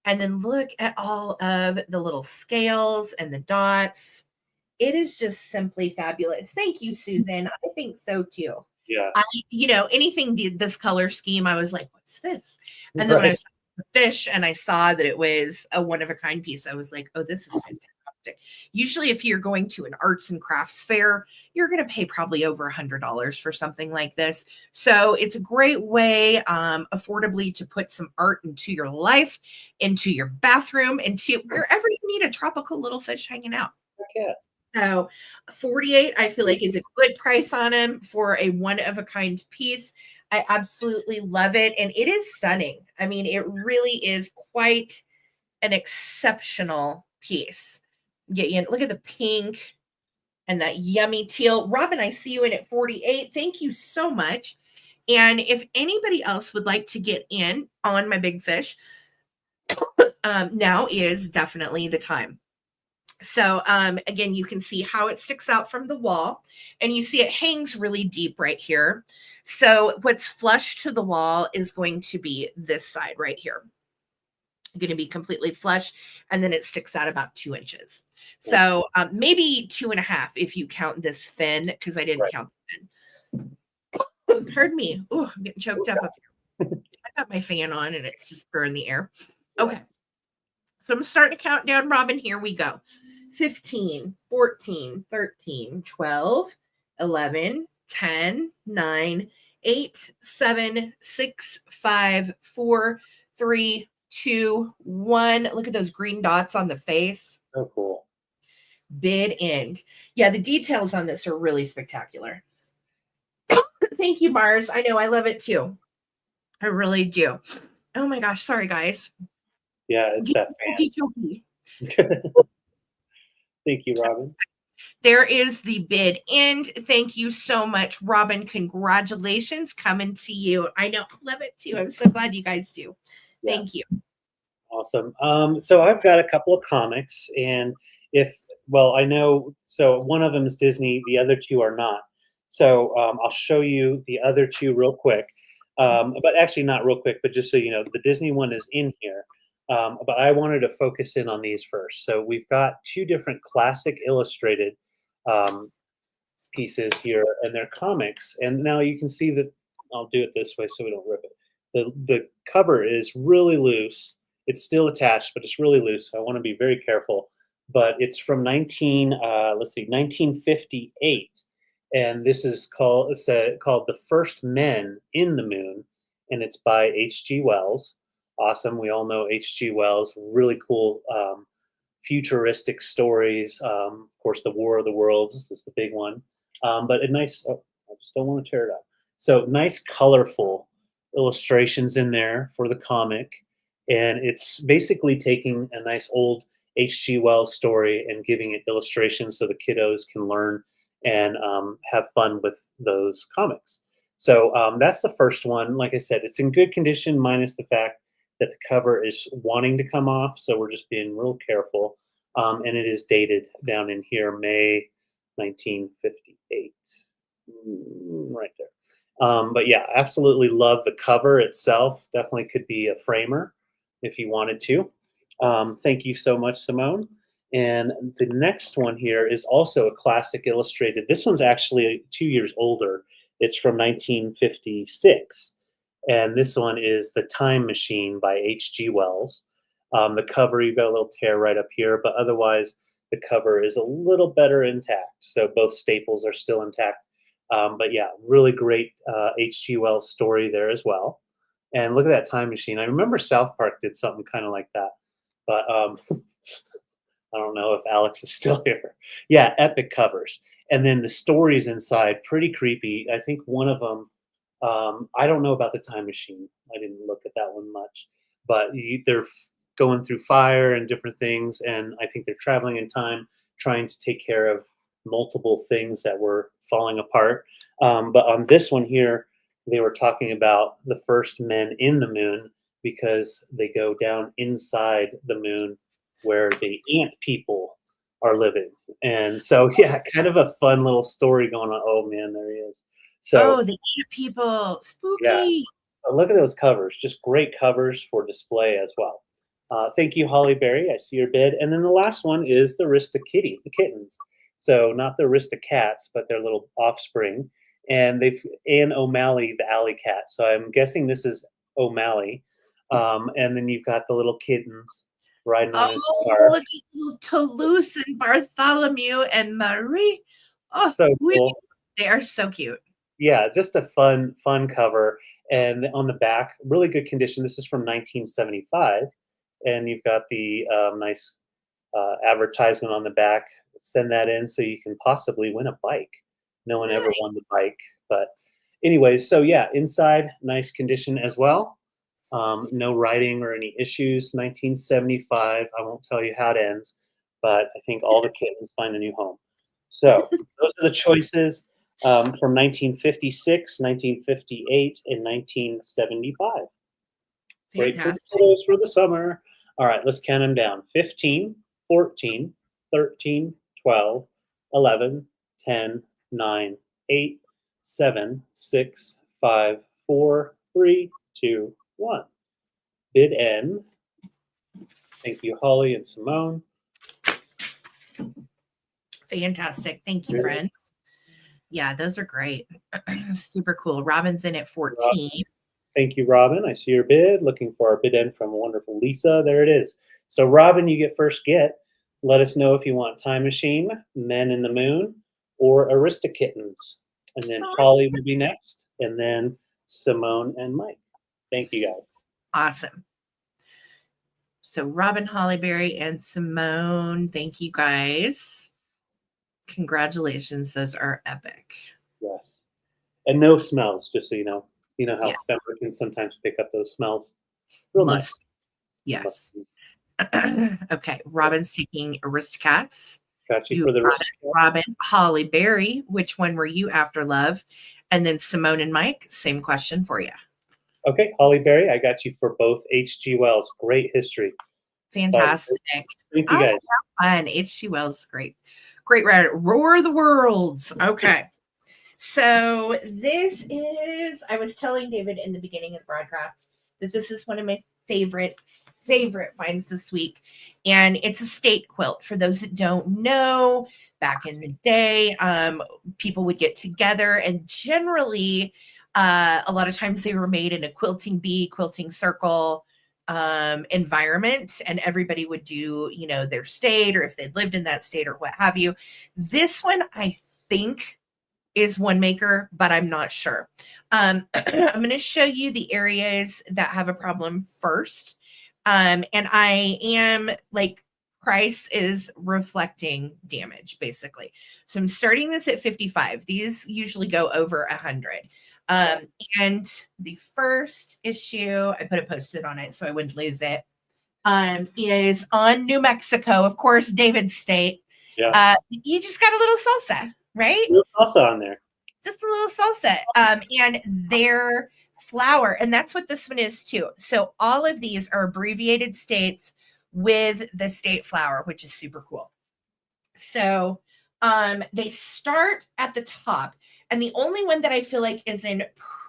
[SPEAKER 2] and then look at all of the little scales and the dots. It is just simply fabulous. Thank you, Susan. I think so too.
[SPEAKER 1] Yeah.
[SPEAKER 2] Anything this color scheme, I was like, what's this? And then when I saw the fish and I saw that it was a one of a kind piece, I was like, oh, this is fantastic. Usually if you're going to an arts and crafts fair, you're going to pay probably over $100 for something like this. So it's a great way, affordably, to put some art into your life, into your bathroom, into wherever you need a tropical little fish hanging out.
[SPEAKER 1] Yeah.
[SPEAKER 2] So $48, I feel like, is a good price on them for a one of a kind piece. I absolutely love it. And it is stunning. I mean, it really is quite an exceptional piece. Yeah, look at the pink and that yummy teal. Robin, I see you in at 48. Thank you so much. And if anybody else would like to get in on my big fish, now is definitely the time. So again, you can see how it sticks out from the wall, and you see it hangs really deep right here. So what's flush to the wall is going to be this side right here. Going to be completely flush, and then it sticks out about 2 inches. So maybe 2.5 if you count this fin, because I didn't count the fin. Pardon me. Oh, I'm getting choked up here. I got my fan on and it's just burning the air. Okay. So I'm starting to count down, Robin. Here we go. 15, 14, 13, 12, 11, 10, 9, 8, 7, 6, 5, 4, 3, 2, 1. Look at those green dots on the face.
[SPEAKER 1] So cool.
[SPEAKER 2] Bid end. Yeah, the details on this are really spectacular. Thank you, Mars. I know, I love it too. I really do. Oh my gosh, sorry guys.
[SPEAKER 1] Yeah, it's that fan. Thank you, Robin.
[SPEAKER 2] There is the bid end. Thank you so much, Robin. Congratulations coming to you. I know, I love it too. I'm so glad you guys do. Thank you.
[SPEAKER 1] Awesome. So I've got a couple of comics, and I know, so one of them is Disney, the other two are not. So I'll show you the other two real quick, but actually not real quick, but just so you know, the Disney one is in here. But I wanted to focus in on these first. So we've got two different classic illustrated pieces here, and they're comics. And now you can see that, I'll do it this way so we don't rip it. The cover is really loose. It's still attached, but it's really loose. So I want to be very careful. But it's from 1958. And this is called The First Men in the Moon. And it's by H.G. Wells. Awesome. We all know H.G. Wells. Really cool futuristic stories. Of course, The War of the Worlds is the big one. But a nice, I just don't want to tear it up. So nice, colorful illustrations in there for the comic. And it's basically taking a nice old H.G. Wells story and giving it illustrations so the kiddos can learn and have fun with those comics. So that's the first one. Like I said, it's in good condition, minus the fact that the cover is wanting to come off. So we're just being real careful. And it is dated down in here, May 1958, right there. But yeah, absolutely love the cover itself. Definitely could be a framer if you wanted to. Thank you so much, Simone. And the next one here is also a classic illustrated. This one's actually 2 years older. It's from 1956. And this one is The Time Machine by H.G. Wells. The cover, you've got a little tear right up here, but otherwise the cover is a little better intact. So both staples are still intact. But yeah, really great H.G. Wells story there as well. And look at that time machine. I remember South Park did something kind of like that. But I don't know if Alex is still here. Yeah, epic covers. And then the stories inside, pretty creepy. I think one of them, I don't know about the time machine. I didn't look at that one much, but they're going through fire and different things, and I think they're traveling in time, trying to take care of multiple things that were falling apart. But on this one here, they were talking about the first men in the moon because they go down inside the moon where the ant people are living. And so, yeah, kind of a fun little story going on. Oh man, there he is. So,
[SPEAKER 2] Oh, the ant people,
[SPEAKER 1] yeah,
[SPEAKER 2] spooky.
[SPEAKER 1] look at those covers. Just great covers for display as well. Thank you, Holly Berry. I see your bid. And then the last one is the Rista Kitty, the kittens. So not the Rista cats, but their little offspring. And Anne O'Malley, the alley cat. So I'm guessing this is O'Malley. And then you've got the little kittens riding on his car.
[SPEAKER 2] Look at little Toulouse and Bartholomew and Marie. Oh,
[SPEAKER 1] So cool.
[SPEAKER 2] They are so cute.
[SPEAKER 1] Yeah, just a fun cover. And on the back, really good condition. This is from 1975. And you've got the nice advertisement on the back. Send that in so you can possibly win a bike. No one ever won the bike, but anyways, so yeah, inside, nice condition as well. No writing or any issues. 1975. I won't tell you how it ends, but I think all the kittens find a new home. So those are the choices from 1956, 1958, and 1975. Great photos for the summer. All right, let's count them down. 15, 14, 13, 12, 11, 10, 9, 8, 7, 6, 5, 4, 3, 2, 1. Bid end. Thank you, Holly and Simone.
[SPEAKER 2] Fantastic. Thank you, friends. Yeah, those are great. Super cool. Robin's in at 14.
[SPEAKER 1] Thank you, Robin. I see your bid. Looking for our bid end from wonderful Lisa. There it is. So, Robin, you get first get. Let us know if you want Time Machine, Men in the Moon, or Arista Kittens. And then Holly will be next, and then Simone and Mike. Thank you, guys.
[SPEAKER 2] Awesome. So, Robin, Hollyberry, and Simone, thank you, guys. Congratulations. Those are epic.
[SPEAKER 1] Yes. And no smells, just so you know. You know how fabric can sometimes pick up those smells. Real nice.
[SPEAKER 2] Yes. Okay. Robin's taking Aristocats.
[SPEAKER 1] Got you for the
[SPEAKER 2] Robin, Holly Berry. Which one were you after, love? And then Simone and Mike, same question for you.
[SPEAKER 1] Okay, Holly Berry, I got you for both H.G. Wells. Great history.
[SPEAKER 2] Fantastic.
[SPEAKER 1] Thank you, guys.
[SPEAKER 2] Fun. H.G. Wells, great. Great writer. Roar of the Worlds. Okay. So this is, I was telling David in the beginning of the broadcast that this is one of my favorite finds this week. And it's a state quilt. For those that don't know, back in the day, people would get together, and generally, a lot of times they were made in a quilting bee, quilting circle environment, and everybody would do, their state, or if they'd lived in that state or what have you. This one, I think, is one maker, but I'm not sure. I'm going to show you the areas that have a problem first. And I am price is reflecting damage, basically. So I'm starting this at 55. These usually go over 100. And the first issue, I put a Post-it on it so I wouldn't lose it, is on New Mexico, of course, David's state.
[SPEAKER 1] Yeah.
[SPEAKER 2] You just got a little salsa, right?
[SPEAKER 1] A little salsa on there.
[SPEAKER 2] Just a little salsa. And their flower, and that's what this one is too. So all of these are abbreviated states with the state flower, which is super cool. So they start at the top, and the only one that I feel like is in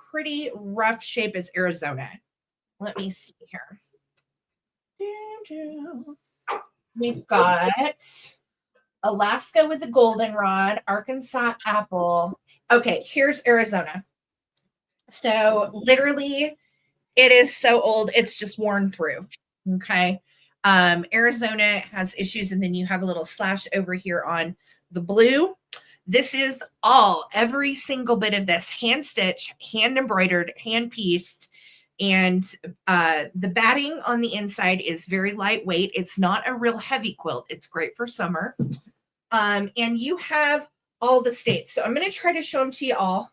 [SPEAKER 2] pretty rough shape is Arizona. Let me see here. We've got Alaska with the goldenrod, Arkansas apple. Okay, here's Arizona. So literally, it is so old, it's just worn through. Okay. Arizona has issues, and then you have a little slash over here on the blue. This is every single bit of this hand stitched, hand embroidered, hand pieced, and the batting on the inside is very lightweight. It's not a real heavy quilt. It's great for summer. And you have all the states. So I'm going to try to show them to you all.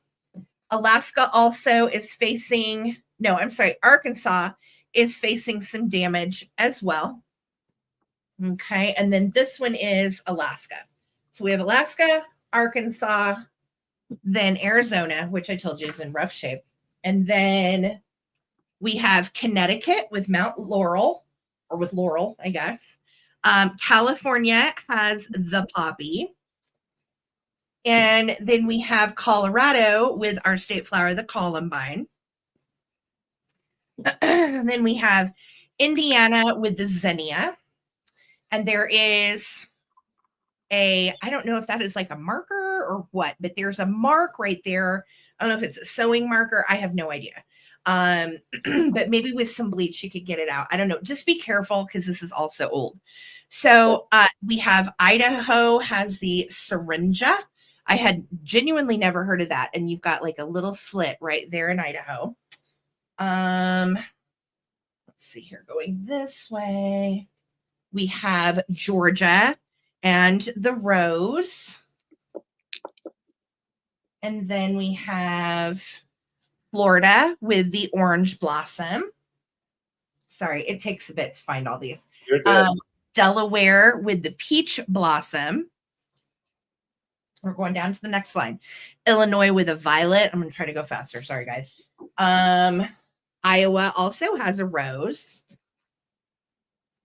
[SPEAKER 2] Alaska also is facing, no, I'm sorry, Arkansas is facing some damage as well. Okay, and then this one is Alaska. So we have Alaska, Arkansas, then Arizona, which I told you is in rough shape. And then we have Connecticut with Mount Laurel, or with Laurel, I guess. California has the poppy. And then we have Colorado with our state flower, the columbine. And then we have Indiana with the zinnia. And there is I don't know if that is like a marker or what, but there's a mark right there. I don't know if it's a sewing marker. I have no idea. But maybe with some bleach, you could get it out. I don't know. Just be careful because this is also old. So we have Idaho has the syringa. I had genuinely never heard of that. And you've got like a little slit right there in Idaho. Let's see here, going this way. We have Georgia and the rose. And then we have Florida with the orange blossom. Sorry, it takes a bit to find all these.
[SPEAKER 1] You're good.
[SPEAKER 2] Delaware with the peach blossom. We're going down to the next line. Illinois with a violet. I'm going to try to go faster. Sorry, guys. Iowa also has a rose.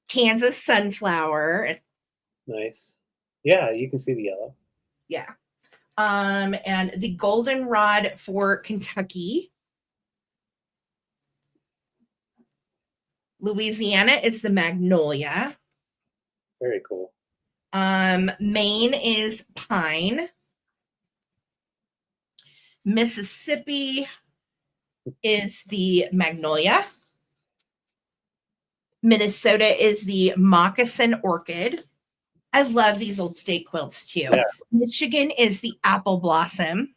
[SPEAKER 2] Kansas sunflower.
[SPEAKER 1] Nice. Yeah, you can see the yellow.
[SPEAKER 2] Yeah. And the goldenrod for Kentucky. Louisiana is the magnolia.
[SPEAKER 1] Very cool.
[SPEAKER 2] Maine is pine. Mississippi is the magnolia. Minnesota is the moccasin orchid. I love these old state quilts too. Yeah. Michigan is the apple blossom.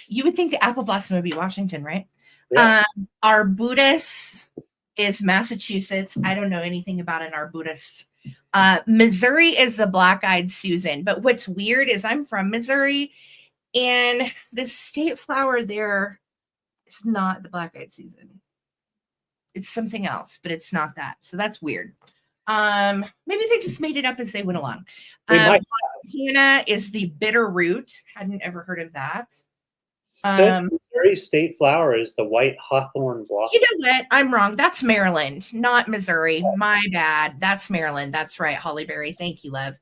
[SPEAKER 2] You would think the apple blossom would be Washington, right? Yeah. Arbutus is Massachusetts. I don't know anything about an arbutus. Missouri is the black-eyed Susan. But what's weird is I'm from Missouri, and the state flower there is not the black-eyed Susan. It's something else, but it's not that. So that's weird. Maybe they just made it up as they went along. Montana is the bitter root. Hadn't ever heard of that.
[SPEAKER 1] Says Missouri state flower is the white hawthorn blossom.
[SPEAKER 2] You know what? I'm wrong. That's Maryland, not Missouri. My bad. That's Maryland. That's right. Holly Berry. Thank you, love.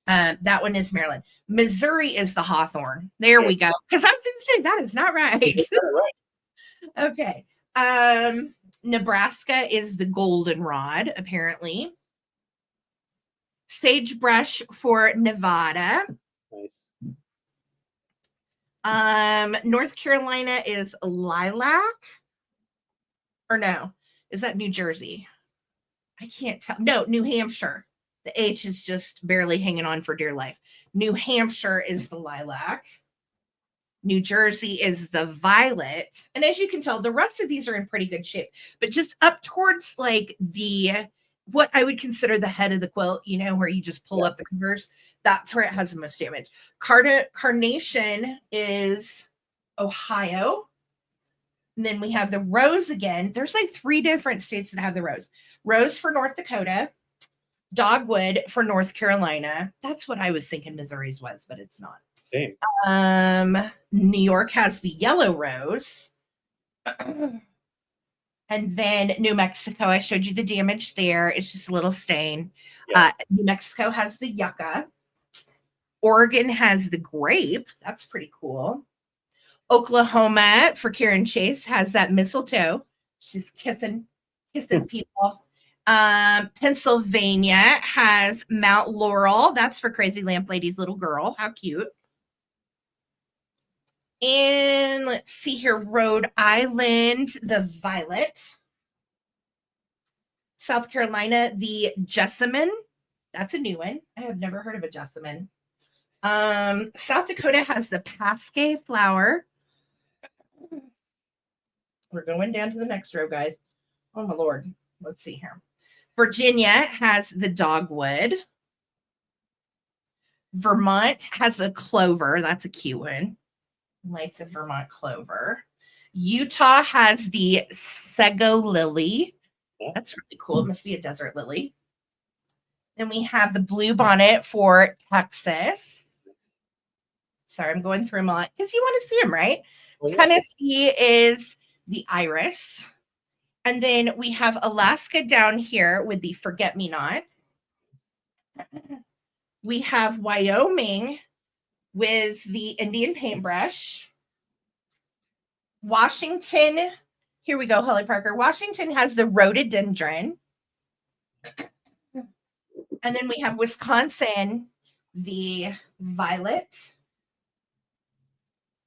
[SPEAKER 2] That one is Maryland. Missouri is the hawthorn. There we go. Because I was going to say that is not right. Right. Okay. Nebraska is the goldenrod, apparently. Sagebrush for Nevada.
[SPEAKER 1] Nice.
[SPEAKER 2] North Carolina is lilac. Or no, is that New Jersey? I can't tell. No, New Hampshire. The H is just barely hanging on for dear life. New Hampshire is the lilac. New Jersey is the violet. And as you can tell, the rest of these are in pretty good shape. But just up towards like what I would consider the head of the quilt, you know, where you just pull up the covers, that's where it has the most damage. Carnation is Ohio. And then we have the rose again. There's like 3 different states that have the rose. Rose for North Dakota. Dogwood for North Carolina. That's what I was thinking Missouri's was, but it's not.
[SPEAKER 1] Same.
[SPEAKER 2] New York has the yellow rose. And then New Mexico, I showed you the damage there. It's just a little stain. Yeah. New Mexico has the yucca. Oregon has the grape. That's pretty cool. Oklahoma, for Karen Chase, has that mistletoe. She's kissing people. Pennsylvania has Mount Laurel. That's for Crazy Lamp Lady's little girl. How cute. And let's see here, Rhode Island, the violet. South Carolina, the jessamine. That's a new one. I have never heard of a jessamine. South Dakota has the pasque flower. We're going down to the next row, guys. Oh, my Lord. Let's see here. Virginia has the dogwood. Vermont has a clover. That's a cute one. I like the Vermont clover. Utah has the Sego lily. That's really cool. It must be a desert lily. Then we have the blue bonnet for Texas. Sorry, I'm going through them a lot because you want to see them, right? Well, yeah. Tennessee is the iris. And then we have Alaska down here with the forget-me-not. We have Wyoming with the Indian paintbrush. Washington, here we go, Holly Parker. Washington has the rhododendron. And then we have Wisconsin, the violet.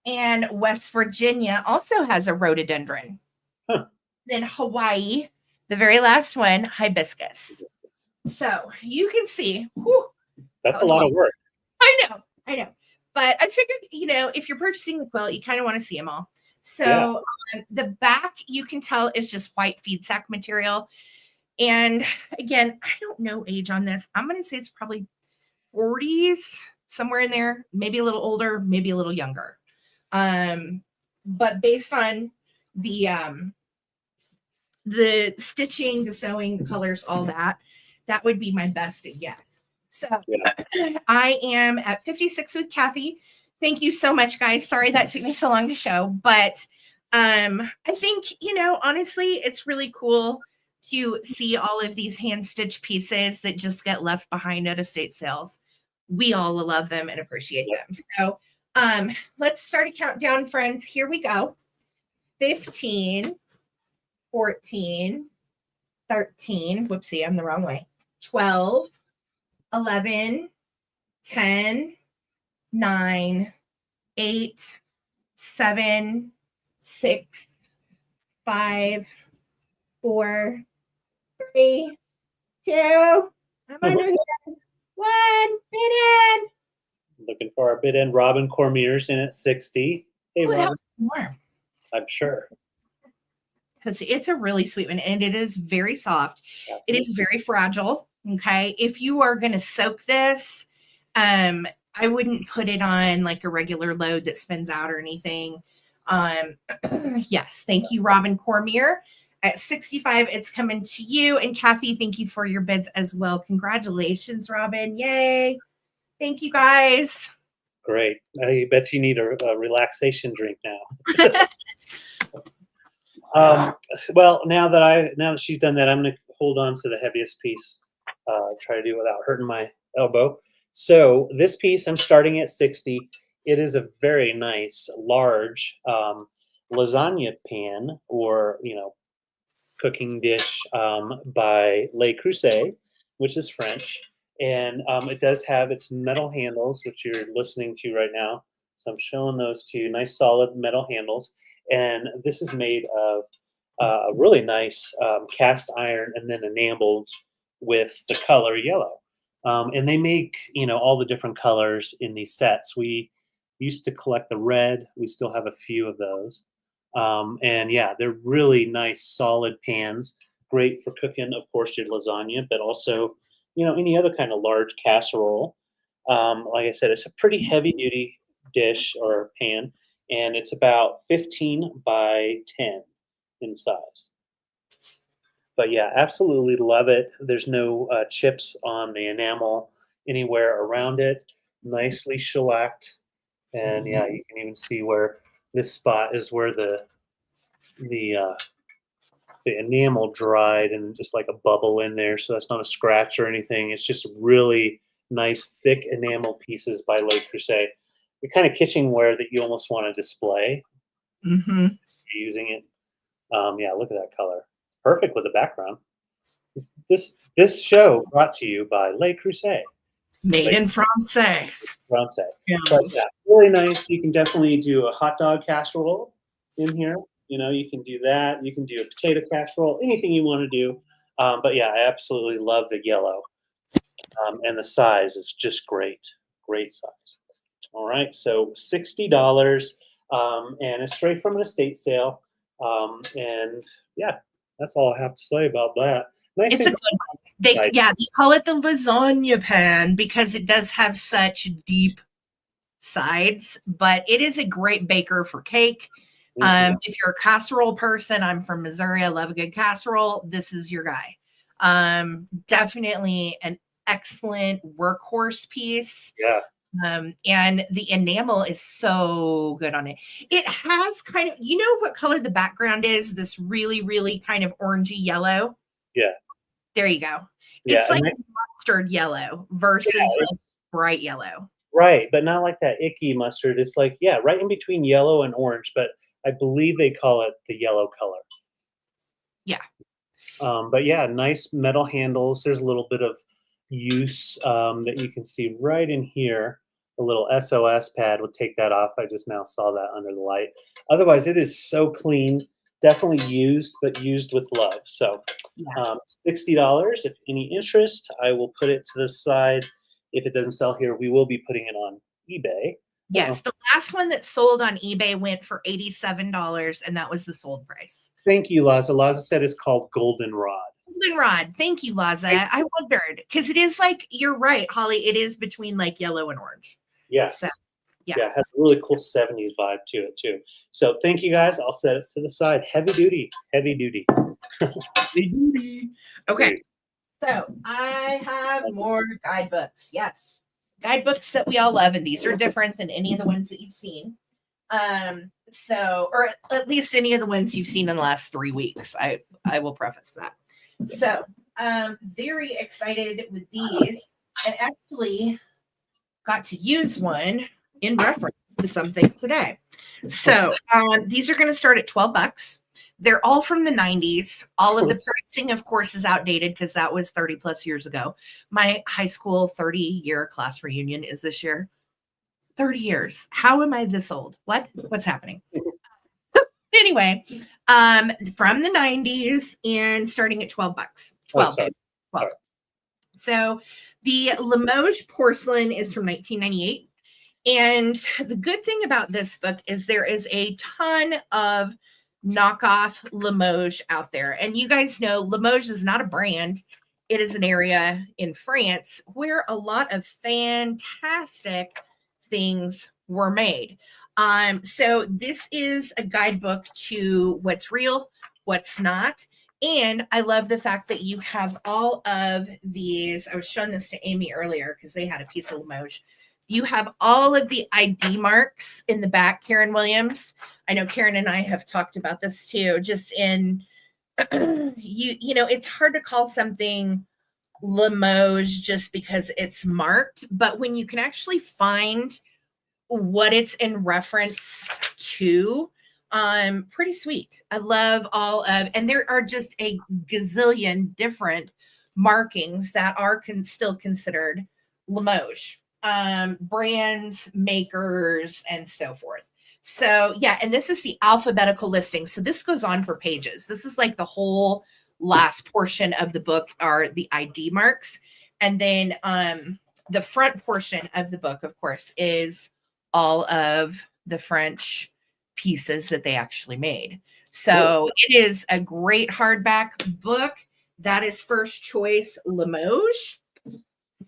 [SPEAKER 2] And West Virginia also has a rhododendron. Huh. Then Hawaii, the very last one, hibiscus. So you can see. Whew,
[SPEAKER 1] that's a lot of work.
[SPEAKER 2] I know. But I figured, if you're purchasing the quilt, you kind of want to see them all. So the back, you can tell, is just white feed sack material. And again, I don't know age on this. I'm going to say it's probably 40s, somewhere in there, maybe a little older, maybe a little younger. But based on the stitching, the sewing, the colors, all that would be my best guess. So I am at 56 with Kathy. Thank you so much, guys. Sorry that took me so long to show, but I think, honestly, it's really cool to see all of these hand stitched pieces that just get left behind at estate sales. We all love them and appreciate them. So let's start a countdown, friends. Here we go. 15, 14, 13. Whoopsie, I'm the wrong way. 12, 11, 10, 9, 8, 7, 6, 5, 4, 3, 2. I'm under here. 1. Bid in.
[SPEAKER 1] Looking for our bid in. Robin Cormier's in at 60. Hey, Robin.
[SPEAKER 2] That was warm.
[SPEAKER 1] I'm sure.
[SPEAKER 2] It's a really sweet one, and it is very soft. It is very fragile. Okay, if you are going to soak this, I wouldn't put it on like a regular load that spins out or anything. Yes, thank you, Robin Cormier. At 65, it's coming to you. And Kathy, thank you for your bids as well. Congratulations, Robin. Yay. Thank you, guys.
[SPEAKER 1] Great. I bet you need a relaxation drink now. Well, now that she's done that, I'm going to hold on to the heaviest piece. Try to do it without hurting my elbow. So this piece, I'm starting at 60. It is a very nice, large lasagna pan, or cooking dish by Le Creuset, which is French, and it does have its metal handles, which you're listening to right now. So I'm showing those to you. Nice, solid metal handles, and this is made of a really nice cast iron and then enameled with the color yellow. And they make, all the different colors in these sets. We used to collect the red. We still have a few of those. And yeah, they're really nice, solid pans. Great for cooking, of course, your lasagna, but also, any other kind of large casserole. Like I said, it's a pretty heavy duty dish or pan, and it's about 15 by 10 in size. But yeah, absolutely love it. There's no chips on the enamel anywhere around it. Nicely shellacked. And yeah, you can even see where this spot is where the enamel dried and just like a bubble in there. So that's not a scratch or anything. It's just really nice, thick enamel pieces by Le Creuset. The kind of kitchenware that you almost want to display.
[SPEAKER 2] Mm-hmm.
[SPEAKER 1] Using it. Yeah, look at that color. Perfect with the background. This show brought to you by Le Creuset.
[SPEAKER 2] Made in France.
[SPEAKER 1] France. Yeah. But yeah, really nice. You can definitely do a hot dog casserole in here. You can do that. You can do a potato casserole, anything you want to do. But yeah, I absolutely love the yellow. And the size is just great. Great size. All right, so $60, and it's straight from an estate sale. And yeah, that's all I have to say about that. Nice.
[SPEAKER 2] It's a good one. They call it the lasagna pan because it does have such deep sides, but it is a great baker for cake. If you're a casserole person, I'm from Missouri. I love a good casserole. This is your guy. Definitely an excellent workhorse piece.
[SPEAKER 1] Yeah.
[SPEAKER 2] And the enamel is so good on it. It has kind of, you know what color the background is? This really, really kind of orangey yellow.
[SPEAKER 1] Yeah.
[SPEAKER 2] There you go.
[SPEAKER 1] Yeah,
[SPEAKER 2] it's like mustard yellow versus like bright yellow.
[SPEAKER 1] Right, but not like that icky mustard. It's like, right in between yellow and orange, but I believe they call it the yellow color.
[SPEAKER 2] Yeah.
[SPEAKER 1] But yeah, nice metal handles. There's a little bit of use that you can see right in here. A little SOS pad. We'll take that off. I just now saw that under the light. Otherwise, it is so clean. Definitely used, but used with love. So $60. If any interest, I will put it to the side. If it doesn't sell here, we will be putting it on eBay.
[SPEAKER 2] Yes, the last one that sold on eBay went for $87, and that was the sold price.
[SPEAKER 1] Thank you, Laza. Laza said it's called Goldenrod.
[SPEAKER 2] Goldenrod. Thank you, Laza. I wondered because it is like, you're right, Holly. It is between like yellow and orange.
[SPEAKER 1] Yeah.
[SPEAKER 2] So,
[SPEAKER 1] yeah, it has a really cool 70s vibe to it too. So thank you guys. I'll set it to the side. Heavy duty. Heavy duty.
[SPEAKER 2] Heavy duty. Okay. So I have more guidebooks. Yes. Guidebooks that we all love, and these are different than any of the ones that you've seen. Or at least any of the ones you've seen in the last 3 weeks. I will preface that. So very excited with these, and actually got to use one in reference to something today. So these are going to start at $12. They're all from the 90s. All of the pricing, of course, is outdated because that was 30 plus years ago. My high school 30-year class reunion is this year. 30 years. How am I this old? What's happening? Anyway, from the 90s and starting at $12. 12. So the Limoges porcelain is from 1998. And the good thing about this book is there is a ton of knockoff Limoges out there. And you guys know Limoges is not a brand. It is an area in France where a lot of fantastic things were made. So this is a guidebook to what's real, what's not. And I love the fact that you have all of these. I was showing this to Amy earlier because they had a piece of Limoges. You have all of the ID marks in the back, Karen Williams. I know Karen and I have talked about this too, just in, you know, it's hard to call something Limoges just because it's marked, but when you can actually find what it's in reference to, pretty sweet. I love all of, and there are just a gazillion different markings that are still considered Limoges. Brands, makers, and so forth. So yeah, and this is the alphabetical listing. So this goes on for pages. This is like the whole last portion of the book are the ID marks. And then the front portion of the book, of course, is all of the French pieces that they actually made. So it is a great hardback book. That is first choice, Limoges.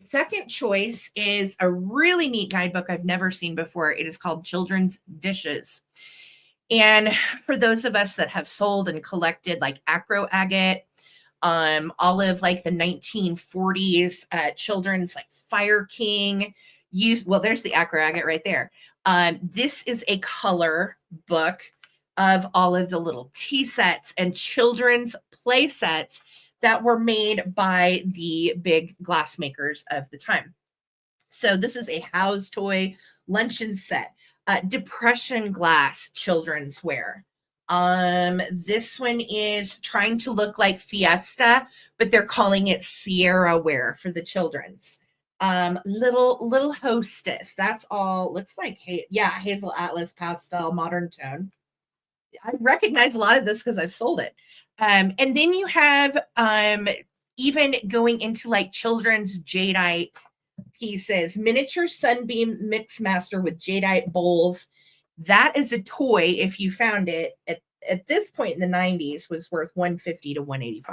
[SPEAKER 2] Second choice is a really neat guidebook I've never seen before. It is called Children's Dishes. And for those of us that have sold and collected like acro agate, all of like the 1940s children's like Fire King, well, there's the acro agate right there. This is a color book of all of the little tea sets and children's play sets that were made by the big glass makers of the time. So this is a House toy luncheon set, depression glass children's wear. This one is trying to look like Fiesta, but they're calling it Sierra wear for the children's. Little hostess. That's all. Looks like Hazel Atlas pastel modern tone. I recognize a lot of this because I've sold it. And then you have even going into like children's jadeite pieces, miniature sunbeam mix master with jadeite bowls. That is a toy. If you found it at this point in the 90s, was worth $150 to $185.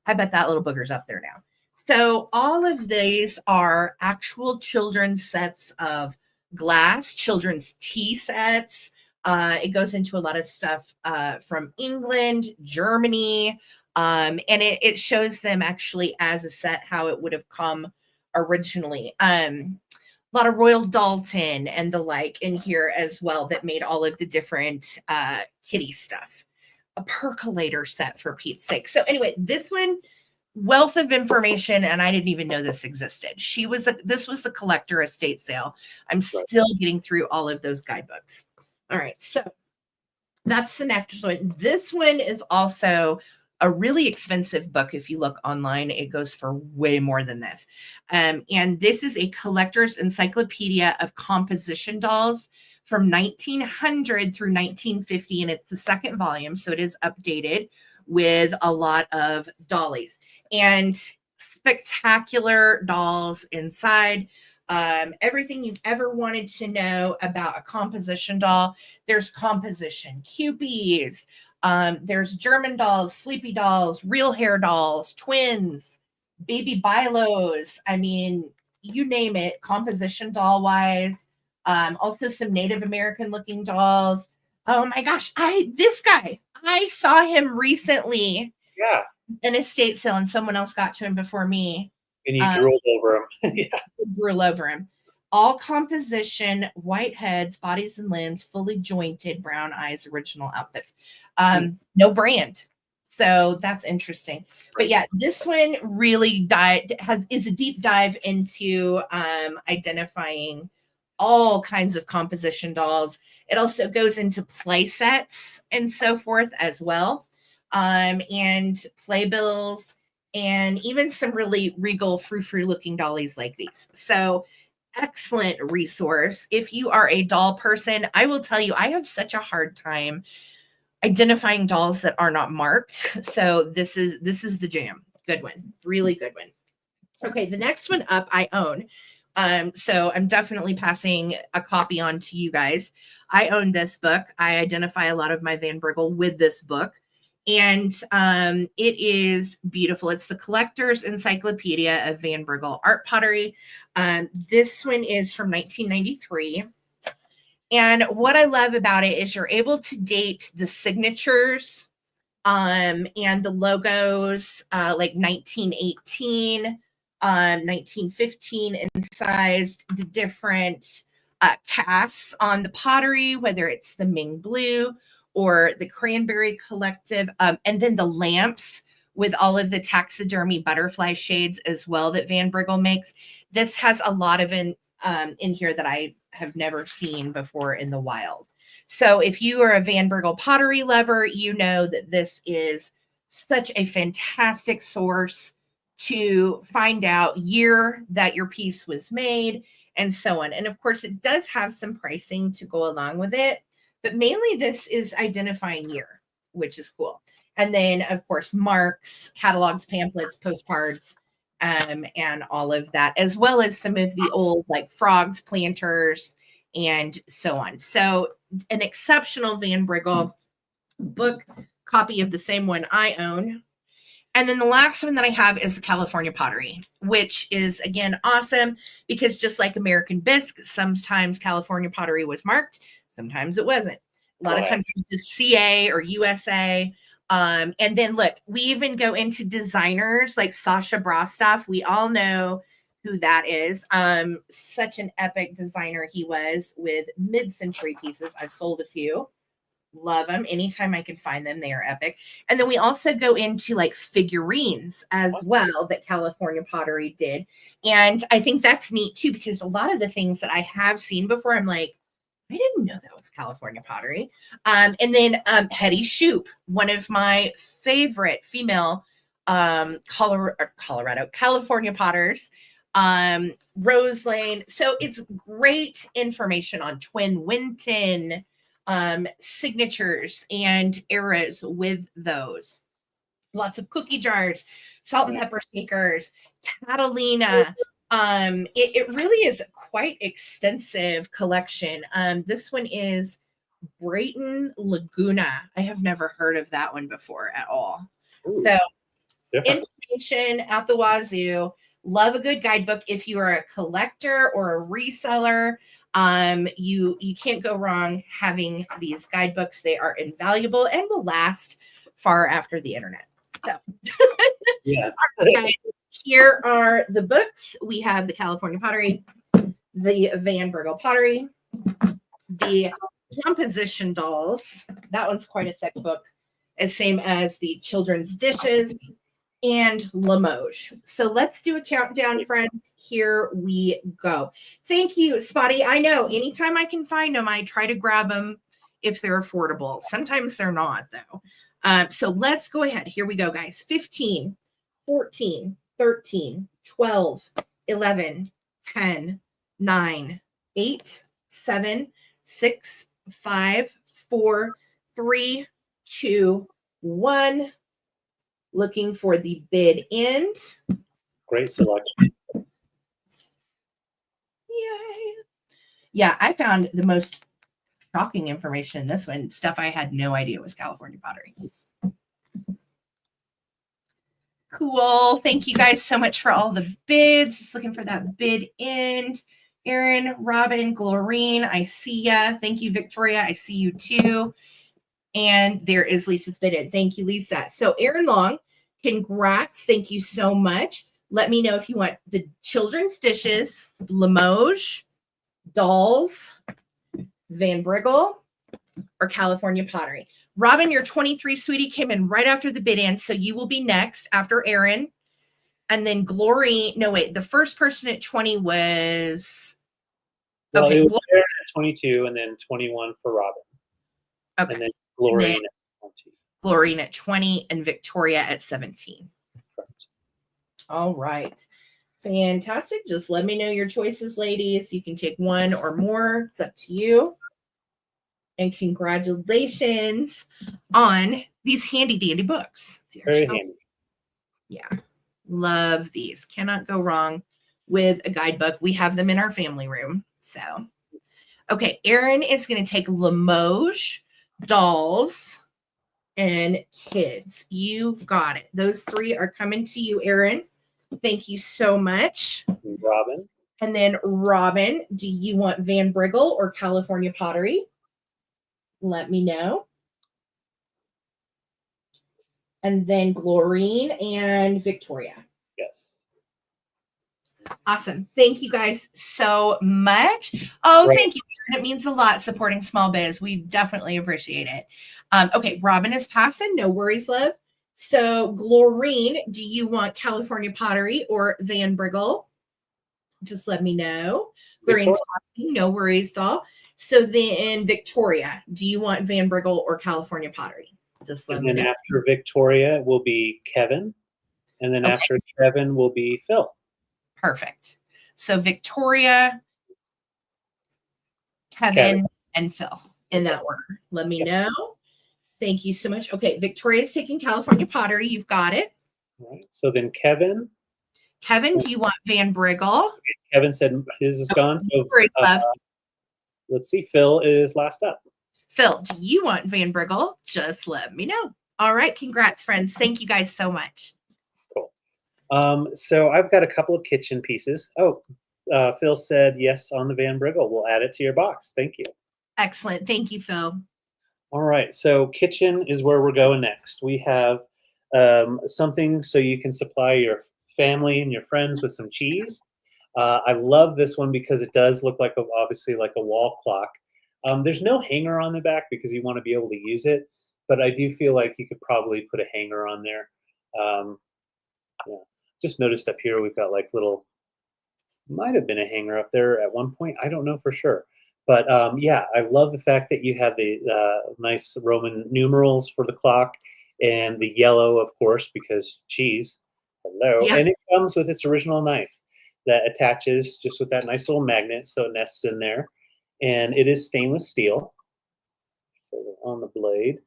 [SPEAKER 2] I bet that little booger's up there now. So all of these are actual children's sets of glass, children's tea sets. It goes into a lot of stuff from England, Germany, and it shows them actually as a set how it would have come originally. A lot of Royal Dalton and the like in here as well that made all of the different kitty stuff. A percolator set for Pete's sake. So anyway, this one, wealth of information, and I didn't even know this existed. This was the collector estate sale. I'm still getting through all of those guidebooks. All right, so that's the next one. This one is also a really expensive book. If you look online, it goes for way more than this. And this is a collector's encyclopedia of composition dolls from 1900 through 1950, and it's the second volume, so it is updated with a lot of dollies and spectacular dolls inside. Everything you've ever wanted to know about a composition doll. There's composition Cupies. There's German dolls, sleepy dolls, real hair dolls, twins, baby Bilos. I mean, you name it, composition doll wise. Also some Native American looking dolls. Oh my gosh, this guy, I saw him recently.
[SPEAKER 1] Yeah.
[SPEAKER 2] An estate sale, and someone else got to him before me.
[SPEAKER 1] And you drooled over him. Yeah.
[SPEAKER 2] Drool over him. All composition, white heads, bodies and limbs, fully jointed, brown eyes, original outfits. No brand. So that's interesting. But yeah, this one really is a deep dive into identifying all kinds of composition dolls. It also goes into play sets and so forth as well. And playbills, and even some really regal frou-frou looking dollies like these. So excellent resource. If you are a doll person, I will tell you, I have such a hard time identifying dolls that are not marked. So this is the jam. Good one. Really good one. Okay, the next one up I own. So I'm definitely passing a copy on to you guys. I own this book. I identify a lot of my Van Briggle with this book. And it is beautiful. It's the Collector's Encyclopedia of Van Briggle Art Pottery. This one is from 1993. And what I love about it is you're able to date the signatures and the logos like 1918, 1915 incised, the different casts on the pottery, whether it's the Ming Blue or the Cranberry Collective, and then the lamps with all of the taxidermy butterfly shades as well that Van Briggle makes. This has a lot of in here that I have never seen before in the wild. So if you are a Van Briggle pottery lover, you know that this is such a fantastic source to find out year that your piece was made and so on. And of course, it does have some pricing to go along with it. But mainly this is identifying year, which is cool. And then, of course, marks, catalogs, pamphlets, postcards, and all of that, as well as some of the old like frogs, planters, and so on. So an exceptional Van Briggle book, copy of the same one I own. And then the last one that I have is the California Pottery, which is, again, awesome because just like American Bisque, sometimes California Pottery was marked. Sometimes it wasn't. A lot of times it's just CA or USA. And then look, we even go into designers like Sasha Brostoff. We all know who that is. Such an epic designer he was with mid-century pieces. I've sold a few. Love them. Anytime I can find them, they are epic. And then we also go into like figurines as well that California Pottery did. And I think that's neat too, because a lot of the things that I have seen before, I'm like, I didn't know that was California Pottery. And then Hetty Shoup, one of my favorite female California potters, Rose Lane. So it's great information on Twin Winton, signatures and eras with those. Lots of cookie jars, salt and pepper shakers, Catalina. It really is quite extensive collection. This one is Brayton Laguna. I have never heard of that one before at all. Ooh. So Information at the wazoo. Love a good guidebook. If you are a collector or a reseller, you can't go wrong having these guidebooks. They are invaluable and will last far after the internet. So,
[SPEAKER 1] yes.
[SPEAKER 2] Guys, here are the books. We have the California Pottery, the Van Bergel Pottery, the Composition Dolls. That one's quite a thick book, as same as the Children's Dishes and Limoges. So let's do a countdown, friends. Here we go. Thank you, Spotty. I know anytime I can find them, I try to grab them if they're affordable. Sometimes they're not, though. So let's go ahead. Here we go, guys. 15, 14, 13, 12, 11, 10, 9, 8, 7, 6, 5, 4, 3, 2, 1. Looking for the bid end.
[SPEAKER 1] Great selection.
[SPEAKER 2] Yay. Yeah, I found the most shocking information in this one. Stuff I had no idea was California Pottery. Cool. Thank you guys so much for all the bids. Just looking for that bid end. Aaron, Robin, Glorine, I see ya. Thank you, Victoria. I see you too. And there is Lisa's bid in. Thank you, Lisa. So Aaron Long, congrats. Thank you so much. Let me know if you want the Children's Dishes, Limoges, Dolls, Van Briggle, or California Pottery. Robin, your 23, sweetie, came in right after the bid in, so you will be next after Aaron. And then Glory, no, wait, the first person at 20 was...
[SPEAKER 1] Well,
[SPEAKER 2] okay,
[SPEAKER 1] it was Aaron at 22, and then 21 for Robin.
[SPEAKER 2] Okay.
[SPEAKER 1] And then Glorine at 20.
[SPEAKER 2] Glorine at 20 and Victoria at 17. Correct. All right. Fantastic. Just let me know your choices, ladies. You can take one or more. It's up to you. And congratulations on these handy dandy books.
[SPEAKER 1] Very handy.
[SPEAKER 2] Yeah. Love these. Cannot go wrong with a guidebook. We have them in our family room. So, okay. Aaron is going to take Limoges, Dolls, and Kids. You've got it. Those three are coming to you, Aaron. Thank you so much.
[SPEAKER 1] Robin.
[SPEAKER 2] And then Robin, do you want Van Briggle or California Pottery? Let me know. And then Glorine and Victoria.
[SPEAKER 1] Yes.
[SPEAKER 2] Awesome. Thank you guys so much. Oh, right. Thank you. It means a lot supporting small biz. We definitely appreciate it. Okay, Robin is passing. No worries, love. So Glorine, do you want California Pottery or Van Briggle? Just let me know. Glorine's passing. No worries, doll. So then Victoria, do you want Van Briggle or California Pottery? Just let me know.
[SPEAKER 1] And then after Victoria will be Kevin. And then after Kevin will be Phil.
[SPEAKER 2] Perfect. So Victoria, Kevin, and Phil in that order. Let me know. Thank you so much. Okay, Victoria's taking California Pottery. You've got it.
[SPEAKER 1] All right. So then Kevin.
[SPEAKER 2] Kevin, do you want Van Briggle?
[SPEAKER 1] Kevin said his is gone. So let's see. Phil is last up.
[SPEAKER 2] Phil, do you want Van Briggle? Just let me know. All right. Congrats, friends. Thank you guys so much.
[SPEAKER 1] Cool. So I've got a couple of kitchen pieces. Oh, Phil said yes on the Van Briggle. We'll add it to your box. Thank you.
[SPEAKER 2] Excellent. Thank you, Phil.
[SPEAKER 1] All right. So kitchen is where we're going next. We have something so you can supply your family and your friends with some cheese. I love this one because it does look like obviously like a wall clock. There's no hanger on the back because you want to be able to use it, but I do feel like you could probably put a hanger on there. Yeah. Just noticed up here we've got like little, might have been a hanger up there at one point. I don't know for sure. But yeah, I love the fact that you have the nice Roman numerals for the clock and the yellow, of course, because cheese. Hello. Yeah. And it comes with its original knife that attaches just with that nice little magnet, so it nests in there. And it is stainless steel. So on the blade,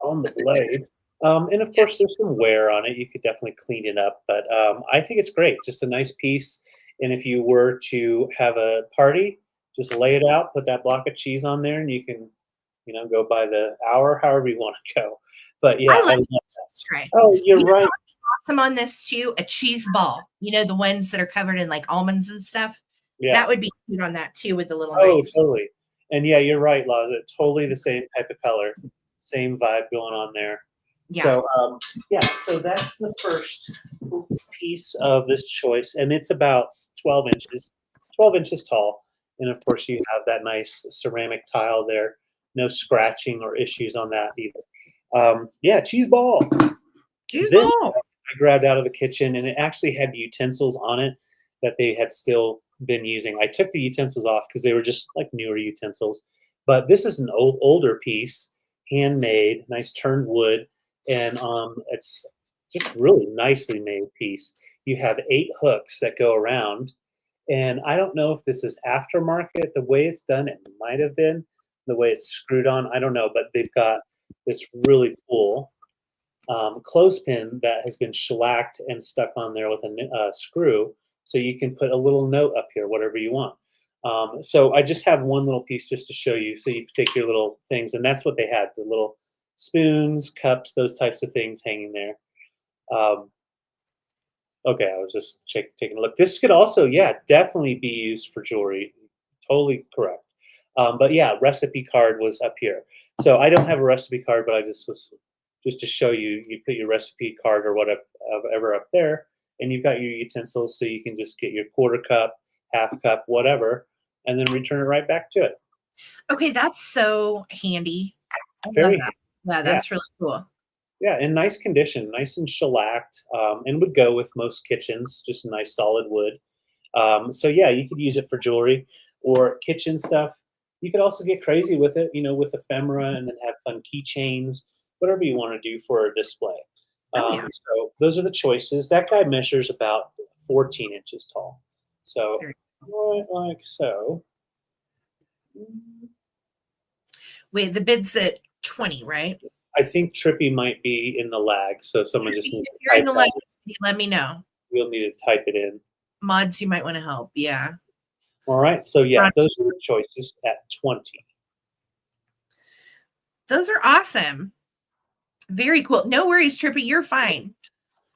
[SPEAKER 1] and of course there's some wear on it. You could definitely clean it up, but I think it's great. Just a nice piece. And if you were to have a party, just lay it out, put that block of cheese on there, and you can, you know, go by the hour, however you want to go. But yeah, I love that.
[SPEAKER 2] Right.
[SPEAKER 1] Oh, you're right.
[SPEAKER 2] some on this too. A cheese ball, you know, the ones that are covered in like almonds and stuff.
[SPEAKER 1] Yeah.
[SPEAKER 2] That would be cute on that too with the little
[SPEAKER 1] Oh,
[SPEAKER 2] knife.
[SPEAKER 1] totally. And yeah, you're right, Laza. Totally the same type of color, same vibe going on there.
[SPEAKER 2] Yeah.
[SPEAKER 1] So yeah, so that's the first piece of this choice, and it's about 12 inches, 12 inches tall. And of course, you have that nice ceramic tile there. No scratching or issues on that either. Yeah, cheese ball.
[SPEAKER 2] Cheese
[SPEAKER 1] This
[SPEAKER 2] ball.
[SPEAKER 1] I grabbed out of the kitchen, and it actually had utensils on it that they had still been using. I took the utensils off because they were just like newer utensils. But this is an older piece, handmade, nice turned wood, and it's just really nicely made piece. You have 8 hooks that go around, and I don't know if this is aftermarket. The way it's done, it might have been. The way it's screwed on, I don't know, but they've got this really cool clothespin that has been shellacked and stuck on there with a screw, so you can put a little note up here, whatever you want. So I just have one little piece just to show you, so you can take your little things, and that's what they had, the little spoons, cups, those types of things hanging there. Okay, I was just taking a look. This could also, yeah, definitely be used for jewelry. Totally correct. But yeah, recipe card was up here. So I don't have a recipe card, but I just was just to show you. You put your recipe card or whatever up there, and you've got your utensils, so you can just get your quarter cup, half cup, whatever, and then return it right back to it.
[SPEAKER 2] Okay, that's so handy. I
[SPEAKER 1] Very
[SPEAKER 2] love that. Yeah, that's really cool.
[SPEAKER 1] Yeah, in nice condition, nice and shellacked, and would go with most kitchens, just a nice solid wood. So yeah, you could use it for jewelry or kitchen stuff. You could also get crazy with it, you know, with ephemera, and then have fun keychains, whatever you want to do for a display.
[SPEAKER 2] Yeah.
[SPEAKER 1] So those are the choices. That guy measures about 14 inches tall. So right like so.
[SPEAKER 2] Wait, the bid's at 20, right?
[SPEAKER 1] I think Trippy might be in the lag, so someone just needs
[SPEAKER 2] If
[SPEAKER 1] to
[SPEAKER 2] you're in
[SPEAKER 1] type
[SPEAKER 2] the lag,
[SPEAKER 1] that.
[SPEAKER 2] let me know.
[SPEAKER 1] We'll need to type it in.
[SPEAKER 2] Mods, you might want to help. Yeah.
[SPEAKER 1] All right, so yeah, those are the choices at 20.
[SPEAKER 2] Those are awesome. Very cool. No worries, Trippy. You're fine.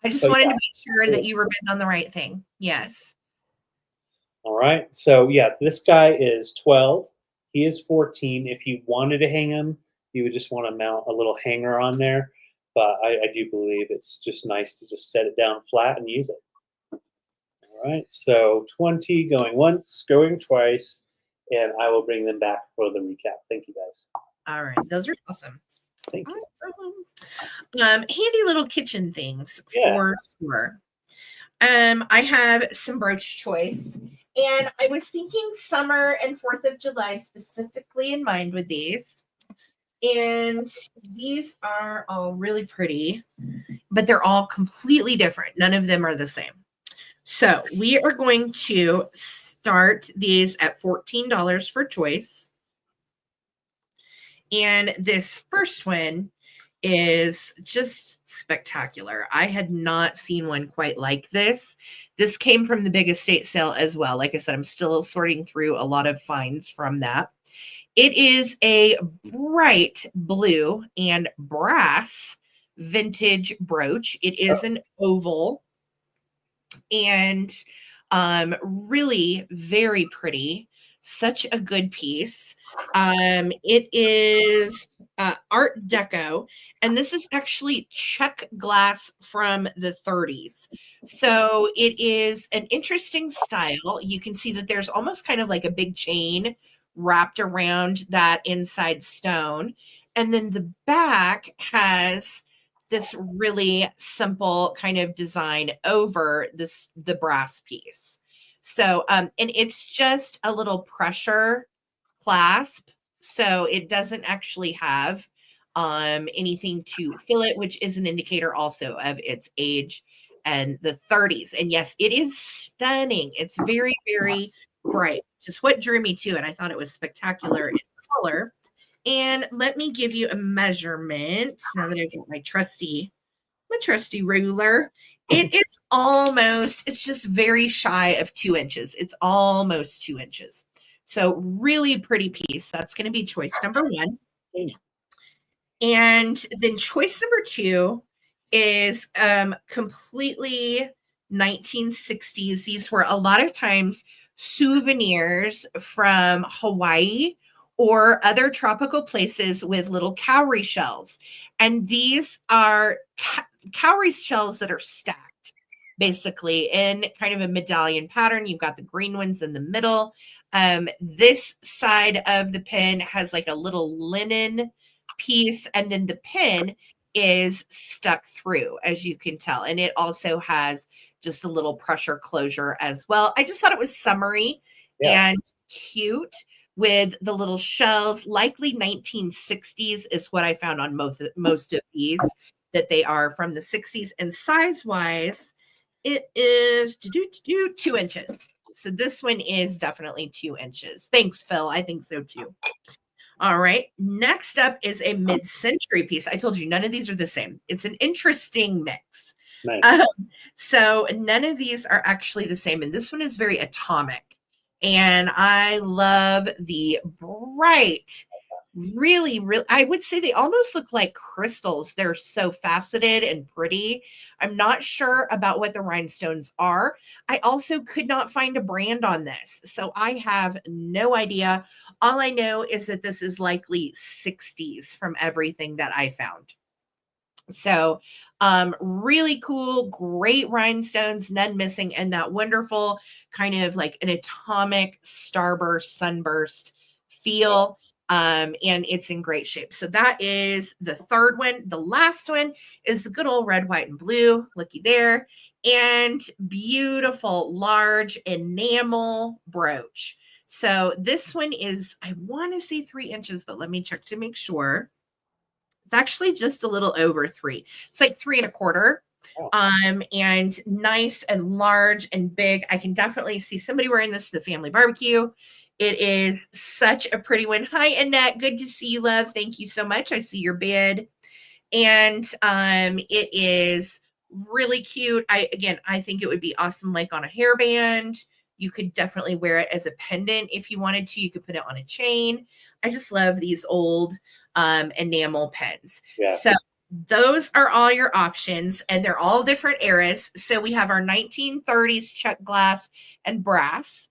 [SPEAKER 2] I just wanted to make sure that you were bidding on the right thing. Yes.
[SPEAKER 1] All right, so yeah, this guy is 12. He is 14. If you wanted to hang him, you would just want to mount a little hanger on there. But I do believe it's just nice to just set it down flat and use it. All right, so 20 going once, going twice, and I will bring them back for the recap. Thank you, guys.
[SPEAKER 2] All right, those are awesome.
[SPEAKER 1] Thank you.
[SPEAKER 2] Handy little kitchen things for sure. I have some brooch choice, and I was thinking summer and 4th of July specifically in mind with these. And these are all really pretty, but they're all completely different. None of them are the same. So we are going to start these at $14 for choice. And this first one is just spectacular. I had not seen one quite like this. This came from the big estate sale as well. Like I said, I'm still sorting through a lot of finds from that. It is a bright blue and brass vintage brooch. It is an oval and really very pretty. Such a good piece. It is Art Deco, and this is actually check glass from the 30s. So it is an interesting style. You can see that there's almost kind of like a big chain wrapped around that inside stone. And then the back has this really simple kind of design over the brass piece. So, and it's just a little pressure clasp. So it doesn't actually have anything to fill it, which is an indicator also of its age and the 30s. And yes, it is stunning. It's very, very bright. Just what drew me to it. I thought it was spectacular in color. And let me give you a measurement now that I've got my trusty ruler. It is almost, it's just very shy of 2 inches. It's almost 2 inches. So really pretty piece. That's going to be choice number 1. And then choice number 2 is completely 1960s. These were a lot of times souvenirs from Hawaii or other tropical places with little cowrie shells. And these are cowrie shells that are stacked, basically, in kind of a medallion pattern. You've got the green ones in the middle. This side of the pin has like a little linen piece, and then the pin is stuck through, as you can tell. And it also has just a little pressure closure as well. I just thought it was summery and cute with the little shells. Likely 1960s is what I found on most of these, that they are from the 60s. And size-wise, it is 2 inches. So this one is definitely 2 inches. Thanks, Phil. I think so too. All right. Next up is a mid-century piece. I told you none of these are the same. It's an interesting mix.
[SPEAKER 1] Nice.
[SPEAKER 2] So none of these are actually the same. And this one is very atomic. And I love the bright, really, I would say they almost look like crystals. They're so faceted and pretty. I'm not sure about what the rhinestones are. I also could not find a brand on this, so I have no idea. All I know is that this is likely 60s from everything that I found. So really cool, great rhinestones, none missing, and that wonderful kind of like an atomic starburst, sunburst feel. And it's in great shape. So that is the third one. The last one is the good old red, white, and blue. Looky there. And beautiful, large enamel brooch. So this one is, I want to say 3 inches, but let me check to make sure. It's actually just a little over 3. It's like 3 1/4. And nice and large and big. I can definitely see somebody wearing this to the family barbecue. It is such a pretty one. Hi, Annette. Good to see you, love. Thank you so much. I see your bid. And it is really cute. I think it would be awesome like on a hairband. You could definitely wear it as a pendant if you wanted to. You could put it on a chain. I just love these old enamel pens.
[SPEAKER 1] Yeah.
[SPEAKER 2] So those are all your options, and they're all different eras. So we have our 1930s check glass and brass.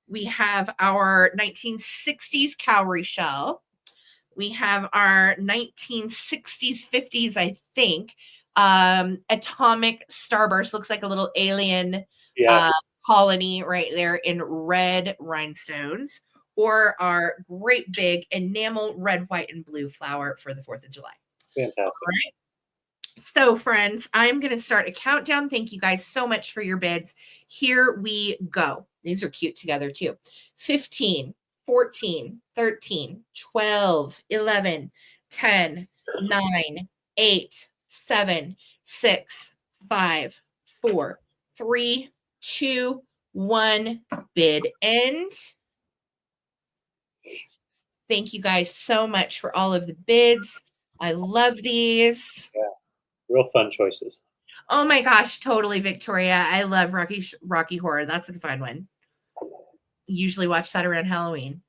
[SPEAKER 2] We have our 1960s cowrie shell. We have our 1960s, 50s, I think, atomic starburst. Looks like a little alien colony right there in red rhinestones, or our great big enamel red, white, and blue flower for the 4th of July.
[SPEAKER 1] Fantastic.
[SPEAKER 2] All right. So, friends, I'm going to start a countdown. Thank you guys so much for your bids. Here we go. These are cute together, too. 15, 14, 13, 12, 11, 10, 9, 8, 7, 6, 5, 4, 3, 2, 1. Bid end. Thank you guys so much for all of the bids. I love these.
[SPEAKER 1] Yeah. Real fun choices.
[SPEAKER 2] Oh my gosh, totally, Victoria. I love Rocky Horror. That's a fun one. Usually watch that around Halloween.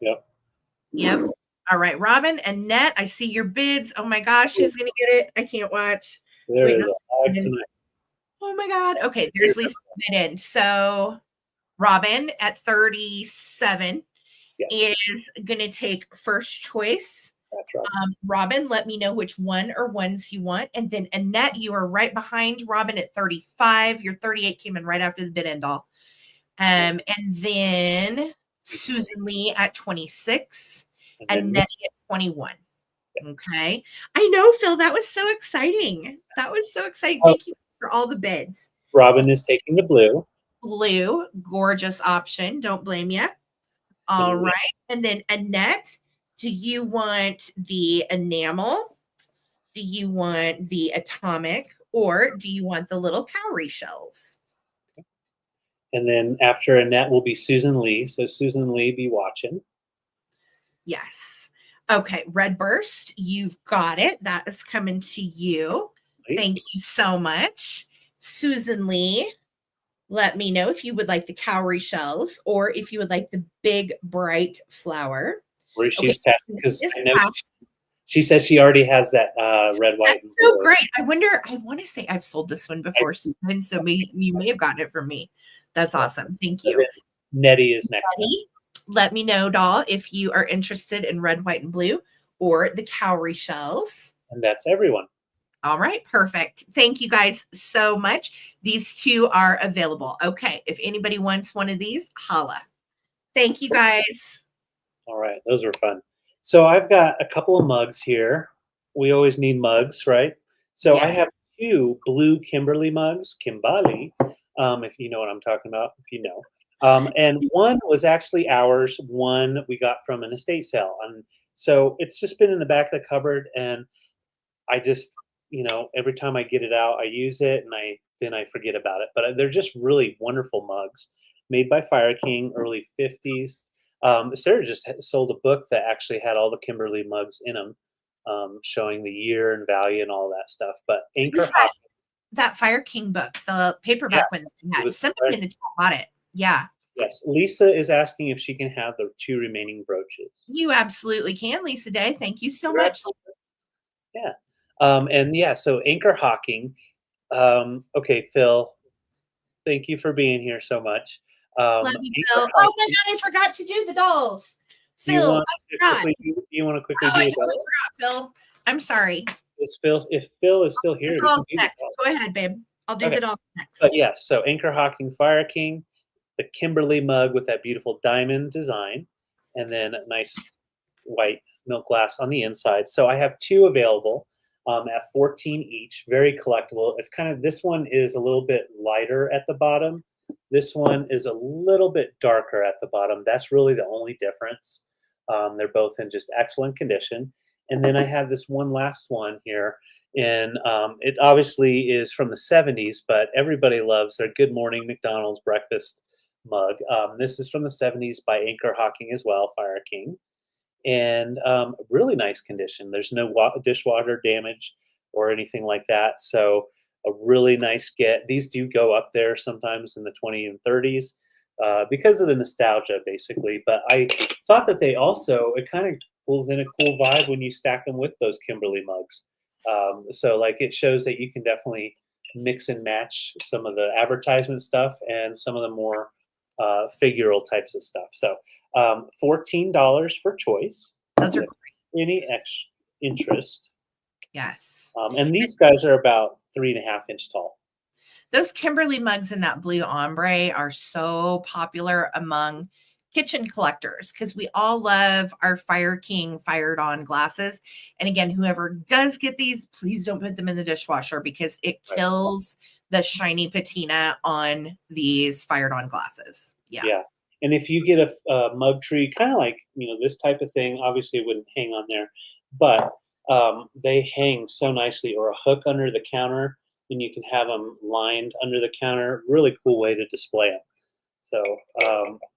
[SPEAKER 2] Yep. All right, Robin, Annette, I see your bids. Oh my gosh, who's gonna get it? I can't watch.
[SPEAKER 1] There is a live tonight.
[SPEAKER 2] Oh my God. Okay, there's Lisa's bid in. So Robin at 37 is gonna take first choice. Robin, let me know which one or ones you want. And then Annette, you are right behind Robin at 35. Your 38 came in right after the bid end all. And then Susan Lee at 26 and Nettie at 21. Okay. I know, Phil, that was so exciting. That was so exciting. Thank you for all the bids.
[SPEAKER 1] Robin is taking the blue.
[SPEAKER 2] Blue, gorgeous option. Don't blame you. All right. And then Annette, do you want the enamel? Do you want the atomic? Or do you want the little cowrie shells?
[SPEAKER 1] And then after Annette will be Susan Lee. So Susan Lee, be watching.
[SPEAKER 2] Yes. Okay. Red Burst, you've got it. That is coming to you. Thank you so much. Susan Lee, let me know if you would like the cowrie shells or if you would like the big bright flower.
[SPEAKER 1] Where she's passing, because I know She says she already has that red, white,
[SPEAKER 2] That's
[SPEAKER 1] and
[SPEAKER 2] so
[SPEAKER 1] blue.
[SPEAKER 2] great. I want to say I've sold this one before, Susan, so you may have gotten it from me. That's awesome. Thank you.
[SPEAKER 1] Nettie is next.
[SPEAKER 2] Nettie, let me know, doll, if you are interested in red, white, and blue or the cowrie shells.
[SPEAKER 1] And that's everyone.
[SPEAKER 2] All right, perfect. Thank you guys so much. These two are available. Okay, if anybody wants one of these, holla. Thank you guys.
[SPEAKER 1] All right, those were fun. So I've got a couple of mugs here. We always need mugs, right? So I have 2 blue Kimberly mugs, Kimbali, if you know what I'm talking about, if you know. And one was actually ours. One we got from an estate sale. And so it's just been in the back of the cupboard, and I just, every time I get it out, I use it, and then I forget about it. But they're just really wonderful mugs, made by Fire King, early 50s. Sarah just sold a book that actually had all the Kimberly mugs in them, showing the year and value and all that stuff. But Anchor Hop,
[SPEAKER 2] that Fire King book, the paperback one that you had. Somebody in the chat bought it. Yeah.
[SPEAKER 1] Yes. Lisa is asking if she can have the 2 remaining brooches.
[SPEAKER 2] You absolutely can, Lisa Day. Thank you so much.
[SPEAKER 1] Yeah. And yeah, so Anchor Hawking. Okay, Phil, thank you for being here so much.
[SPEAKER 2] Love you, Phil. Oh my God, I forgot to do the dolls. Phil, I forgot.
[SPEAKER 1] You want to quickly do
[SPEAKER 2] I totally forgot, Phil. I'm sorry.
[SPEAKER 1] If Phil is still here,
[SPEAKER 2] Go ahead, babe. I'll do the dolls next.
[SPEAKER 1] But yes, so Anchor Hawking Fire King, the Kimberly mug with that beautiful diamond design, and then a nice white milk glass on the inside. So I have 2 available at 14 each, very collectible. It's kind of, this one is a little bit lighter at the bottom. This one is a little bit darker at the bottom. That's really the only difference. They're both in just excellent condition. And then I have this one last one here. And it obviously is from the 70s, but everybody loves their Good Morning McDonald's breakfast mug. This is from the 70s by Anchor Hawking as well, Fire King. And really nice condition. There's no dishwater damage or anything like that. So a really nice get. These do go up there sometimes in the 20 and 30s because of the nostalgia, basically. But I thought that they also, it kind of pulls in a cool vibe when you stack them with those Kimberly mugs. So like it shows that you can definitely mix and match some of the advertisement stuff and some of the more figural types of stuff. So $14 for choice.
[SPEAKER 2] Those are great.
[SPEAKER 1] Any extra interest?
[SPEAKER 2] Yes.
[SPEAKER 1] And these guys are about 3.5 inch tall.
[SPEAKER 2] Those Kimberly mugs in that blue ombre are so popular among kitchen collectors because we all love our Fire King fired on glasses. And again, whoever does get these, please don't put them in the dishwasher because it kills the shiny patina on these fired on glasses. Yeah.
[SPEAKER 1] And if you get a mug tree, kind of like, this type of thing, obviously it wouldn't hang on there, but they hang so nicely, or a hook under the counter, and you can have them lined under the counter. Really cool way to display them. So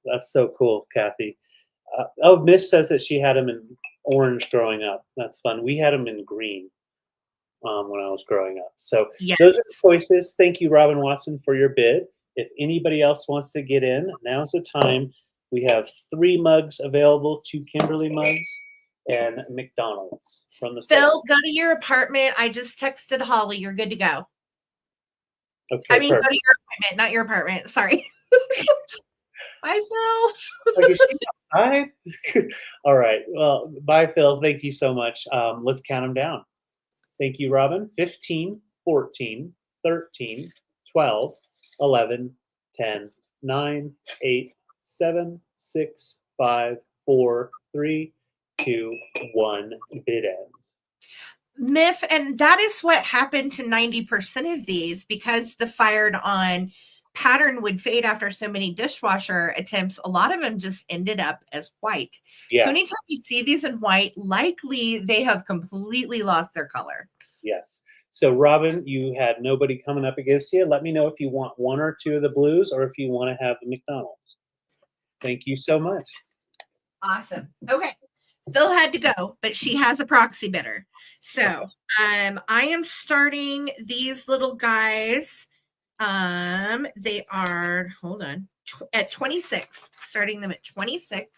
[SPEAKER 1] that's so cool, Kathy. Miss says that she had them in orange growing up. That's fun. We had them in green when I was growing up. So those are the choices. Thank you, Robin Watson, for your bid. If anybody else wants to get in, now's the time. We have 3 mugs available, 2 Kimberly mugs and McDonald's from the
[SPEAKER 2] Phil, go to your apartment. I just texted Holly. You're good to go.
[SPEAKER 1] Okay,
[SPEAKER 2] I mean, go to your appointment, not your apartment. Sorry. Bye, Phil.
[SPEAKER 1] Like, is she outside? All right. Well, bye, Phil. Thank you so much. Let's count them down. Thank you, Robin. 15, 14, 13, 12, 11, 10, 9, 8, 7, 6, 5, 4, 3, 2, 1. Bid end.
[SPEAKER 2] Myth, and that is what happened to 90% of these because the fired on pattern would fade after so many dishwasher attempts. A lot of them just ended up as white. So anytime you see these in white, likely they have completely lost their color.
[SPEAKER 1] Yes. So Robin, you had nobody coming up against you. Let me know if you want 1 or 2 of the blues or if you want to have the McDonald's. Thank you so much.
[SPEAKER 2] Awesome. Okay. Phil had to go, but she has a proxy bidder. So I am starting these little guys. They are, at 26, starting them at 26,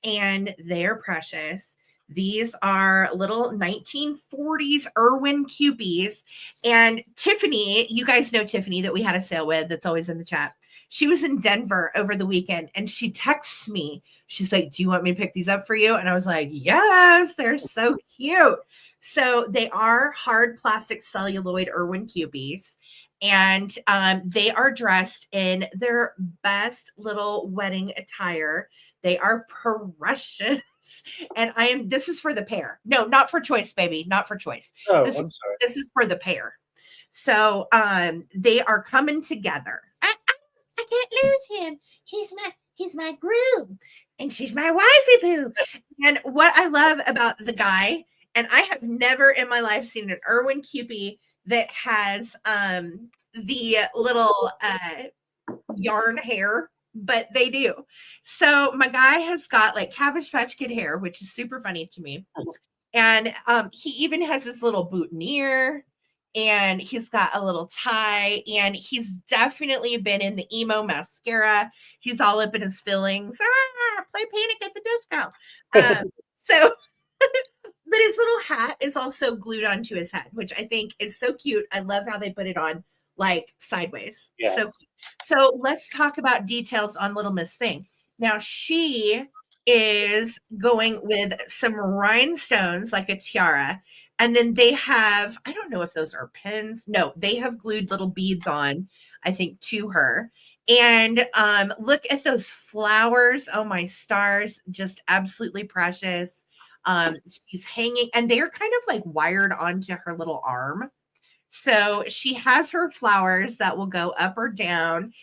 [SPEAKER 2] and they're precious. These are little 1940s Irwin cupies. And Tiffany, you guys know Tiffany that we had a sale with, that's always in the chat. She was in Denver over the weekend and she texts me. She's like, do you want me to pick these up for you? And I was like, yes, they're so cute. So they are hard plastic celluloid Irwin cupies. And they are dressed in their best little wedding attire. They are precious. And this is for the pair. No, not for choice, baby. Not for choice.
[SPEAKER 1] Oh,
[SPEAKER 2] This
[SPEAKER 1] I'm
[SPEAKER 2] is
[SPEAKER 1] sorry.
[SPEAKER 2] this is for the pair. So they are coming together. I can't lose him. He's my groom. And she's my wifey boo. And what I love about the guy, and I have never in my life seen an Irwin Cupie that has the little yarn hair, but they do. So my guy has got like Cabbage Patch Kid hair, which is super funny to me. And he even has this little boutonniere, and he's got a little tie, and he's definitely been in the emo mascara. He's all up in his fillings. Play Panic at the Disco. So but his little hat is also glued onto his head, which I think is so cute. I love how they put it on like sideways.
[SPEAKER 1] Yeah.
[SPEAKER 2] So cute. So let's talk about details on Little Miss Thing. Now she is going with some rhinestones like a tiara. And then they have, I don't know if those are pins. No, they have glued little beads on, I think, to her. And look at those flowers. Oh, my stars. Just absolutely precious. She's hanging, and they're kind of like wired onto her little arm. So she has her flowers that will go up or down.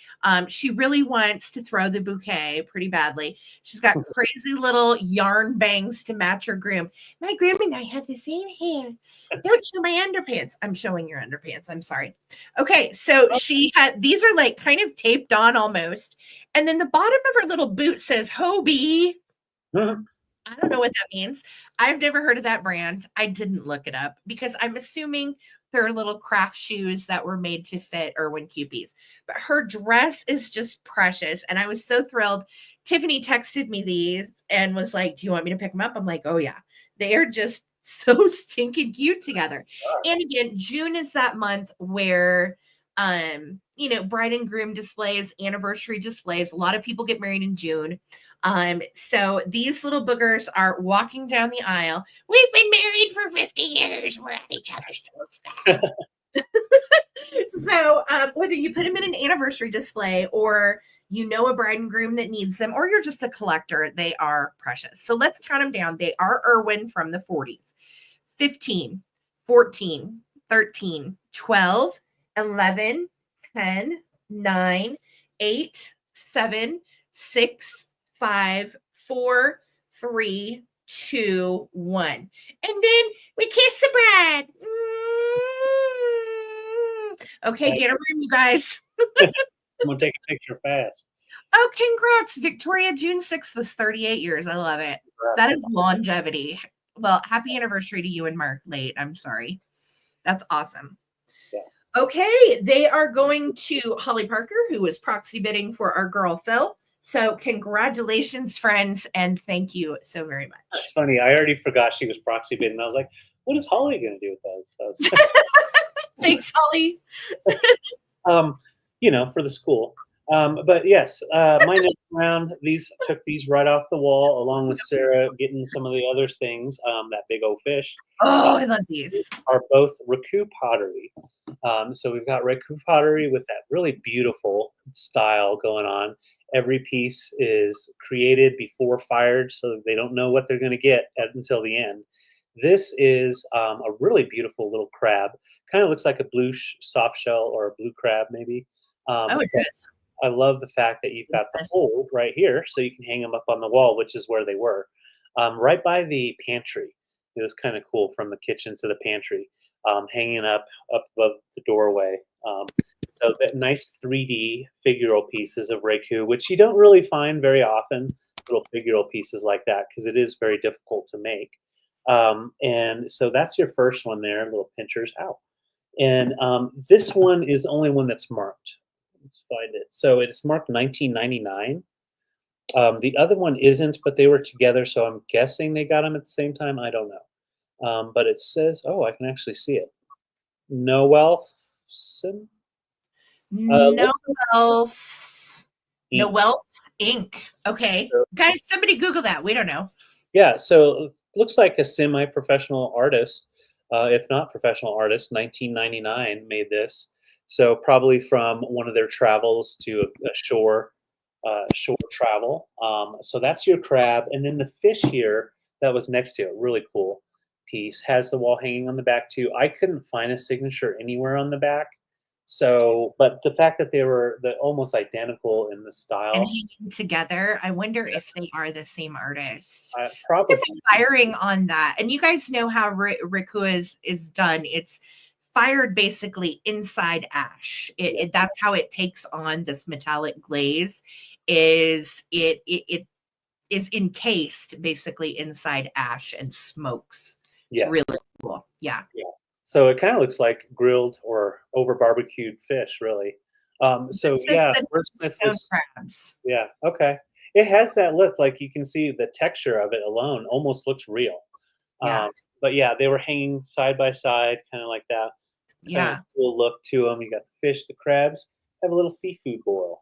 [SPEAKER 2] She really wants to throw the bouquet pretty badly. She's got crazy little yarn bangs to match her groom. My groom and I have the same hair. Don't show my underpants. I'm showing your underpants. I'm sorry. Okay, so she had, these are like kind of taped on almost. And then the bottom of her little boot says Hobie. I don't know what that means. I've never heard of that brand. I didn't look it up because I'm assuming they're little craft shoes that were made to fit Irwin Cupies. But her dress is just precious. And I was so thrilled. Tiffany texted me these and was like, do you want me to pick them up? I'm like, oh, yeah. They are just so stinking cute together. And again, June is that month where bride and groom displays, anniversary displays. A lot of people get married in June. So these little boogers are walking down the aisle. We've been married for 50 years. We're at each other's throats. So whether you put them in an anniversary display or you know a bride and groom that needs them, or you're just a collector, they are precious. So let's count them down. They are Irwin from the 40s. 15, 14, 13, 12, 11, 10, 9, 8, 7, 6, 5, 4, 3, 2, 1. And then we kiss the bride. Okay, get a room, you guys.
[SPEAKER 1] I'm going to take a picture fast.
[SPEAKER 2] Oh, congrats. Victoria, June 6th was 38 years. I love it. That is longevity. Well, happy anniversary to you and Mark late. I'm sorry. That's awesome.
[SPEAKER 1] Yes.
[SPEAKER 2] Okay, they are going to Holly Parker, who was proxy bidding for our girl Phil. So congratulations, friends, and thank you so very much.
[SPEAKER 1] That's funny. I already forgot she was proxy bidding. I was like, what is Holly going to do with those?
[SPEAKER 2] Thanks, Holly.
[SPEAKER 1] For the school. But yes, my next round, took these right off the wall, along with Sarah getting some of the other things. That big old fish.
[SPEAKER 2] Oh, I love these.
[SPEAKER 1] Are both Raku pottery. So we've got Raku pottery with that really beautiful style going on. Every piece is created before fired, so they don't know what they're going to get until the end. This is a really beautiful little crab. Kind of looks like a blue soft shell or a blue crab, maybe.
[SPEAKER 2] Oh, it does.
[SPEAKER 1] I love the fact that you've got the hole right here, so you can hang them up on the wall, which is where they were, right by the pantry. It was kind of cool from the kitchen to the pantry, hanging up above the doorway. So that nice 3D figural pieces of Raku, which you don't really find very often, little figural pieces like that, because it is very difficult to make. And so that's your first one there, little pinchers out. And this one is the only one that's marked. Let's find it. So it's marked 1999. The other one isn't, but they were together, so I'm guessing they got them at the same time. I don't know. But it says, oh, I can actually see it. Noelson.
[SPEAKER 2] No
[SPEAKER 1] Looks like
[SPEAKER 2] elves. No
[SPEAKER 1] ink.
[SPEAKER 2] Welf's ink. Okay.
[SPEAKER 1] So,
[SPEAKER 2] Guys, somebody Google that. We don't know.
[SPEAKER 1] yeah, so looks like a semi-professional artist, if not professional artist. 1999 made this, so probably from one of their travels to a shore travel. So that's your crab, and then the fish here that was next to it, really cool piece, has the wall hanging on the back too. I couldn't find a signature anywhere on the back, so but the fact that they were almost identical in the
[SPEAKER 2] And
[SPEAKER 1] style,
[SPEAKER 2] hanging together. I wonder if they are the same artist. Look
[SPEAKER 1] probably.
[SPEAKER 2] at the firing on that. And you guys know how Raku is done. It's fired basically inside ash. That's how it takes on this metallic glaze. It is encased basically inside ash and smokes. It's
[SPEAKER 1] Yes.
[SPEAKER 2] really cool. Yeah.
[SPEAKER 1] Yeah. So it kind of looks like grilled or over barbecued fish, really. So yeah, Smith
[SPEAKER 2] Stone
[SPEAKER 1] was,
[SPEAKER 2] crabs.
[SPEAKER 1] yeah, okay. It has that look, like you can see the texture of it alone almost looks real.
[SPEAKER 2] Yeah.
[SPEAKER 1] But yeah, they were hanging side by side, kind of like that. Kind of
[SPEAKER 2] Yeah.
[SPEAKER 1] cool look to them. You got the fish, the crabs, have a little seafood boil.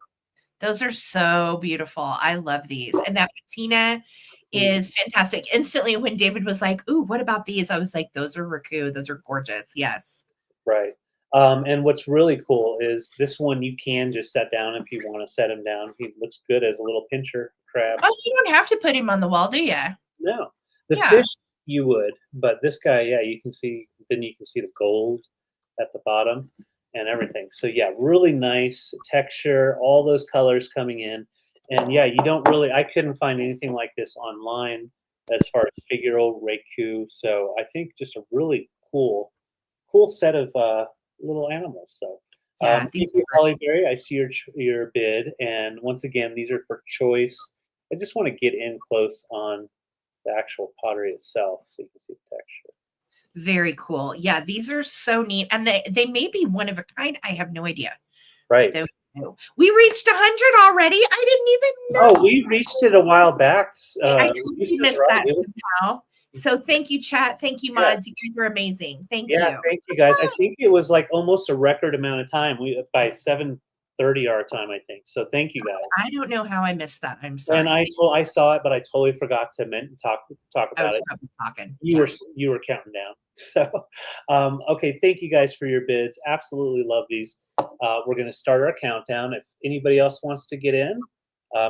[SPEAKER 2] Those are so beautiful. I love these. And that patina
[SPEAKER 1] Mm,
[SPEAKER 2] is fantastic. Instantly, when David was like, "Ooh, what about these?" I was like, "Those are Raku. Those are gorgeous." Yes.
[SPEAKER 1] right. And what's really cool is this one you can just set down if you want to set him down. He looks good as a little pincher crab.
[SPEAKER 2] Oh, you don't have to put him on the wall, do you?
[SPEAKER 1] No, the
[SPEAKER 2] Yeah.
[SPEAKER 1] fish you would, but this guy, yeah, you can see. Then you can see the gold at the bottom and everything. So yeah, really nice texture. All those colors coming in, and yeah, you don't really. I couldn't find anything like this online as far as figural Raku. So I think just a really cool set of little animals. So.
[SPEAKER 2] Yeah, these
[SPEAKER 1] Thank
[SPEAKER 2] are
[SPEAKER 1] you,
[SPEAKER 2] great.
[SPEAKER 1] Holly Berry. I see your bid, and once again, these are for choice. I just want to get in close on the actual pottery itself so you can see the texture.
[SPEAKER 2] Very cool. Yeah, these are so neat. And they may be one of a kind. I have no idea.
[SPEAKER 1] Right.
[SPEAKER 2] We reached 100 already. I didn't even know.
[SPEAKER 1] Oh, we reached it a while back.
[SPEAKER 2] I totally missed
[SPEAKER 1] right.
[SPEAKER 2] that somehow. So thank you, chat. Thank you,
[SPEAKER 1] Yeah.
[SPEAKER 2] mods. You guys are amazing. Thank
[SPEAKER 1] Yeah,
[SPEAKER 2] you.
[SPEAKER 1] thank you guys. I think it was like almost a record amount of time. We by 7:30 our time, I think. So thank you guys.
[SPEAKER 2] I don't know how I missed that. I'm sorry.
[SPEAKER 1] And I saw it, but I totally forgot to talk
[SPEAKER 2] I
[SPEAKER 1] about
[SPEAKER 2] was
[SPEAKER 1] it.
[SPEAKER 2] probably talking.
[SPEAKER 1] You were counting down. So, okay, thank you guys for your bids. Absolutely love these. We're going to start our countdown. If anybody else wants to get in,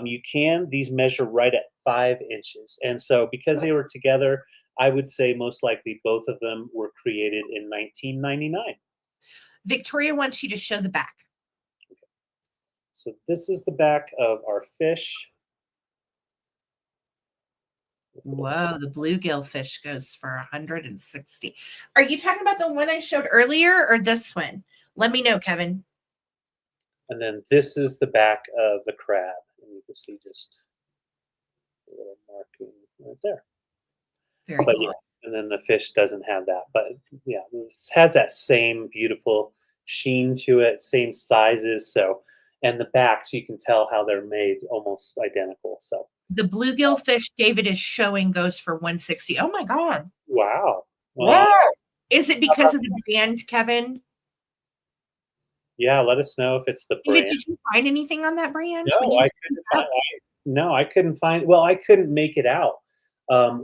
[SPEAKER 1] you can. These measure right at 5 inches, and so because they were together, I would say most likely both of them were created in 1999.
[SPEAKER 2] Victoria wants you to show the back.
[SPEAKER 1] So this is the back of our fish.
[SPEAKER 2] Whoa, the bluegill fish goes for 160. Are you talking about the one I showed earlier or this one? Let me know, Kevin.
[SPEAKER 1] And then this is the back of the crab. And you can see just a little marking right there.
[SPEAKER 2] Very
[SPEAKER 1] But
[SPEAKER 2] cool.
[SPEAKER 1] yeah, and then the fish doesn't have that. But yeah, it has that same beautiful sheen to it, same sizes. So, and the backs, you can tell how they're made almost identical. So,
[SPEAKER 2] The bluegill fish David is showing goes for 160. Oh my God.
[SPEAKER 1] wow.
[SPEAKER 2] Wow. Is it because of the brand, Kevin?
[SPEAKER 1] Yeah, let us know if it's the
[SPEAKER 2] David,
[SPEAKER 1] brand.
[SPEAKER 2] did you find anything on that brand?
[SPEAKER 1] No, I couldn't find. No, I couldn't find. Well, I couldn't make it out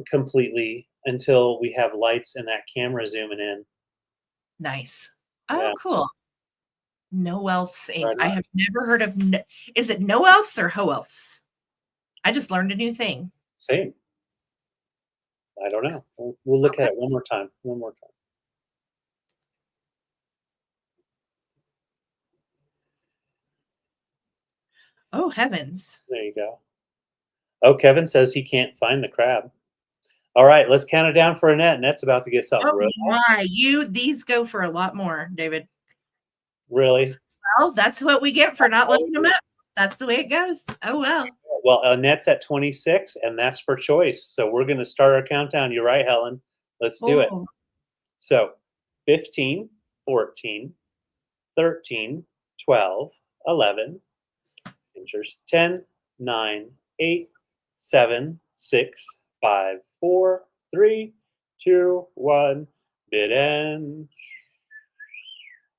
[SPEAKER 1] completely until we have lights and that camera zooming in.
[SPEAKER 2] Nice. Oh,
[SPEAKER 1] Yeah,
[SPEAKER 2] cool. No Elf's ink.
[SPEAKER 1] right
[SPEAKER 2] I
[SPEAKER 1] on.
[SPEAKER 2] have never heard of. Is it No Elf's or Ho Elf's? I just learned a new thing.
[SPEAKER 1] Same. I don't know. We'll look
[SPEAKER 2] Okay.
[SPEAKER 1] at it one more time. One more time.
[SPEAKER 2] Oh heavens.
[SPEAKER 1] There you go. Oh, Kevin says he can't find the crab. All right, let's count it down for Annette. Annette's about to get something
[SPEAKER 2] Oh my! These go for a lot more, David.
[SPEAKER 1] really.
[SPEAKER 2] Well, that's what we get for not looking them up. That's the way it goes. Oh well.
[SPEAKER 1] Well, Annette's at 26, and that's for choice. So we're going to start our countdown. You're right, Helen. Let's do it. So 15, 14, 13, 12, 11, pinchers, 10, 9, 8, 7, 6, 5, 4, 3, 2, 1. Bid end.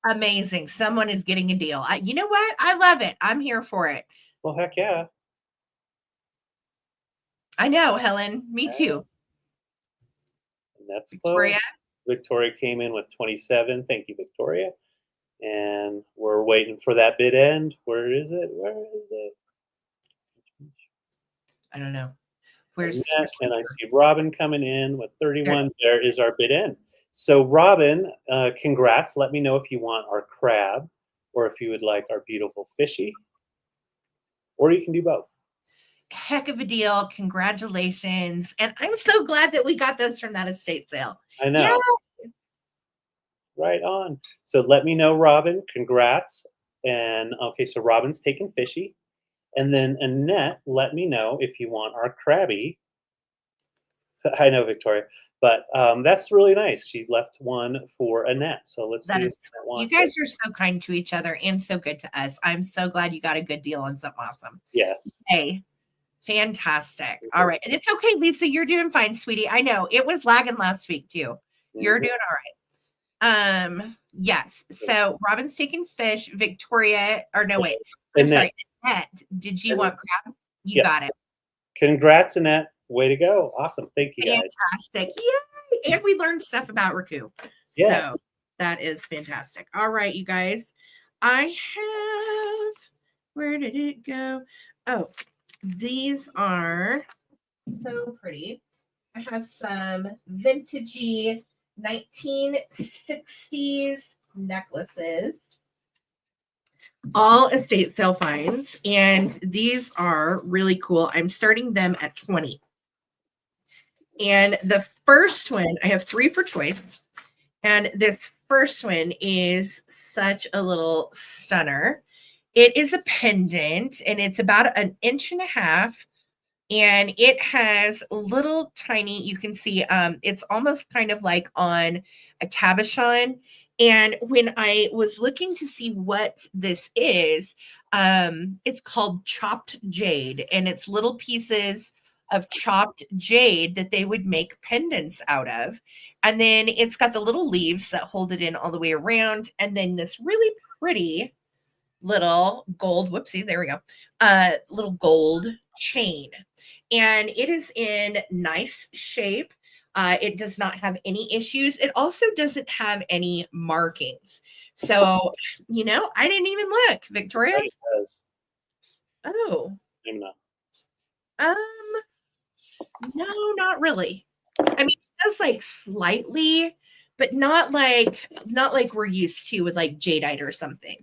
[SPEAKER 2] Amazing. Someone is getting a deal. You know what? I love it. I'm here for it.
[SPEAKER 1] Well, heck yeah.
[SPEAKER 2] I know, Helen. Me too.
[SPEAKER 1] And that's
[SPEAKER 2] Victoria.
[SPEAKER 1] Victoria came in with 27. Thank you, Victoria. And we're waiting for that bid end. Where is it? Where is it?
[SPEAKER 2] I don't know.
[SPEAKER 1] And I see Robin coming in with 31. There is our bid end. So Robin, congrats. Let me know if you want our crab or if you would like our beautiful fishy. Or you can do both.
[SPEAKER 2] Heck of a deal. Congratulations. And I'm so glad that we got those from that estate sale.
[SPEAKER 1] I know. Yeah. Right on. So let me know, Robin. Congrats. And okay, so Robin's taking fishy. And then Annette, let me know if you want our crabby. I know, Victoria. But that's really nice. She left one for Annette. So let's see.
[SPEAKER 2] You guys are so kind to each other and so good to us. I'm so glad you got a good deal on something awesome.
[SPEAKER 1] Yes.
[SPEAKER 2] Hey, fantastic. All right. And it's okay, Lisa. You're doing fine, sweetie. I know it was lagging last week too. You're doing all right. Yes. So Robin's taking fish. Victoria, or no, wait. I'm sorry. Annette, did you want crab? You got it.
[SPEAKER 1] Congrats, Annette. Way to go. Awesome. Thank you, guys.
[SPEAKER 2] Fantastic. Yay. And we learned stuff about Raku.
[SPEAKER 1] Yes.
[SPEAKER 2] So that is fantastic. All right, you guys. I have, where did it go? Oh, these are so pretty. I have some vintagey 1960s necklaces. All estate sale finds. And these are really cool. I'm starting them at 20. And the first one, I have 3 for choice. And this first one is such a little stunner. It is a pendant, and it's about 1.5 inches. And it has little tiny, you can see, it's almost kind of like on a cabochon. And when I was looking to see what this is, it's called chopped jade. And it's little pieces of chopped jade that they would make pendants out of. And then it's got the little leaves that hold it in all the way around. And then this really pretty little gold, whoopsie, there we go, little gold chain. And it is in nice shape. It does not have any issues. It also doesn't have any markings. So, you know, I didn't even look, Victoria.
[SPEAKER 1] It does.
[SPEAKER 2] Oh.
[SPEAKER 1] Maybe not.
[SPEAKER 2] No, not really. I mean, it does like slightly, but not like we're used to with like jadeite or something.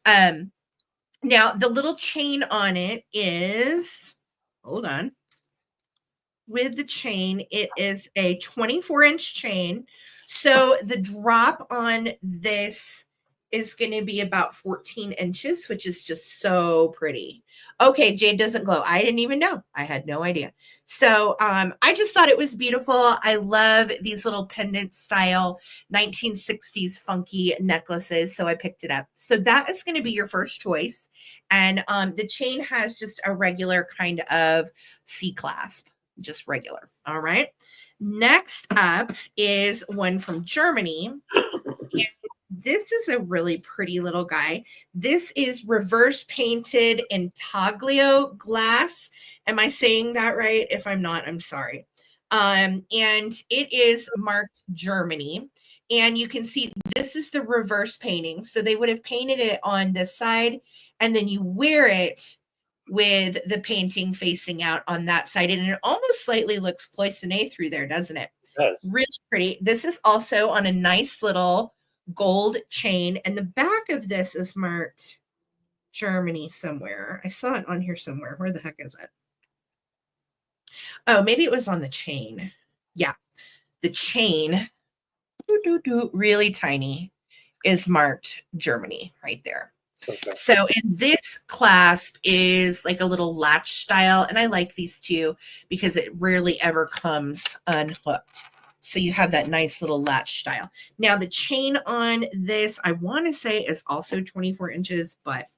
[SPEAKER 2] Now the little chain on it is, hold on. With the chain, it is a 24-inch chain. So the drop on this is going to be about 14 inches, which is just so pretty. Okay, jade doesn't glow. I didn't even know. I had no idea. So I just thought it was beautiful. I love these little pendant style 1960s funky necklaces. So I picked it up. So that is going to be your first choice. And the chain has just a regular kind of C-clasp, just regular. All right. Next up is one from Germany. This is a really pretty little guy. This is reverse painted intaglio glass. Am I saying that right? If I'm not, I'm sorry. And it is marked Germany. And you can see this is the reverse painting. So they would have painted it on this side, and then you wear it with the painting facing out on that side. And it almost slightly looks cloisonné through there, doesn't it?
[SPEAKER 1] Yes.
[SPEAKER 2] Really pretty. This is also on a nice little gold chain, and the back of this is marked Germany somewhere. I saw it on here somewhere. Where the heck is it? Oh, maybe it was on the chain. Yeah, the chain, really tiny, is marked Germany right there. Okay. So, and this clasp is like a little latch style, and I like these too because it rarely ever comes unhooked. So you have that nice little latch style. Now the chain on this, I want to say is also 24 inches, but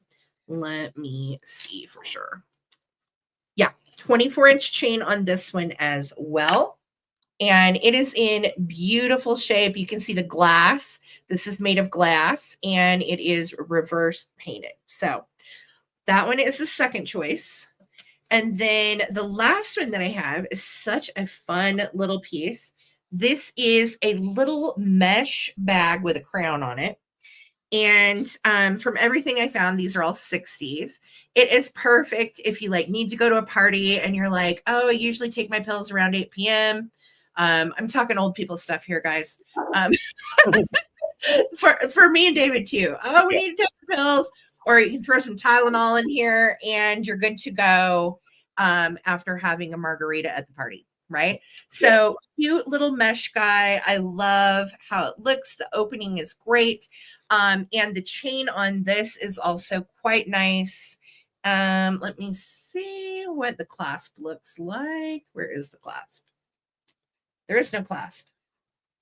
[SPEAKER 2] let me see for sure. Yeah, 24-inch chain on this one as well. And it is in beautiful shape. You can see the glass. This is made of glass and it is reverse painted. So that one is the second choice. And then the last one that I have is such a fun little piece. This is a little mesh bag with a crown on it. And from everything I found, these are all 60s. It is perfect if you like need to go to a party and you're like, oh, I usually take my pills around 8 p.m. I'm talking old people stuff here, guys. For me and David too. Oh, we need to take the pills, or you can throw some Tylenol in here and you're good to go after having a margarita at the party, right? So cute little mesh guy. I love how it looks. The opening is great. And the chain on this is also quite nice. Let me see what the clasp looks like. Where is the clasp? There is no clasp.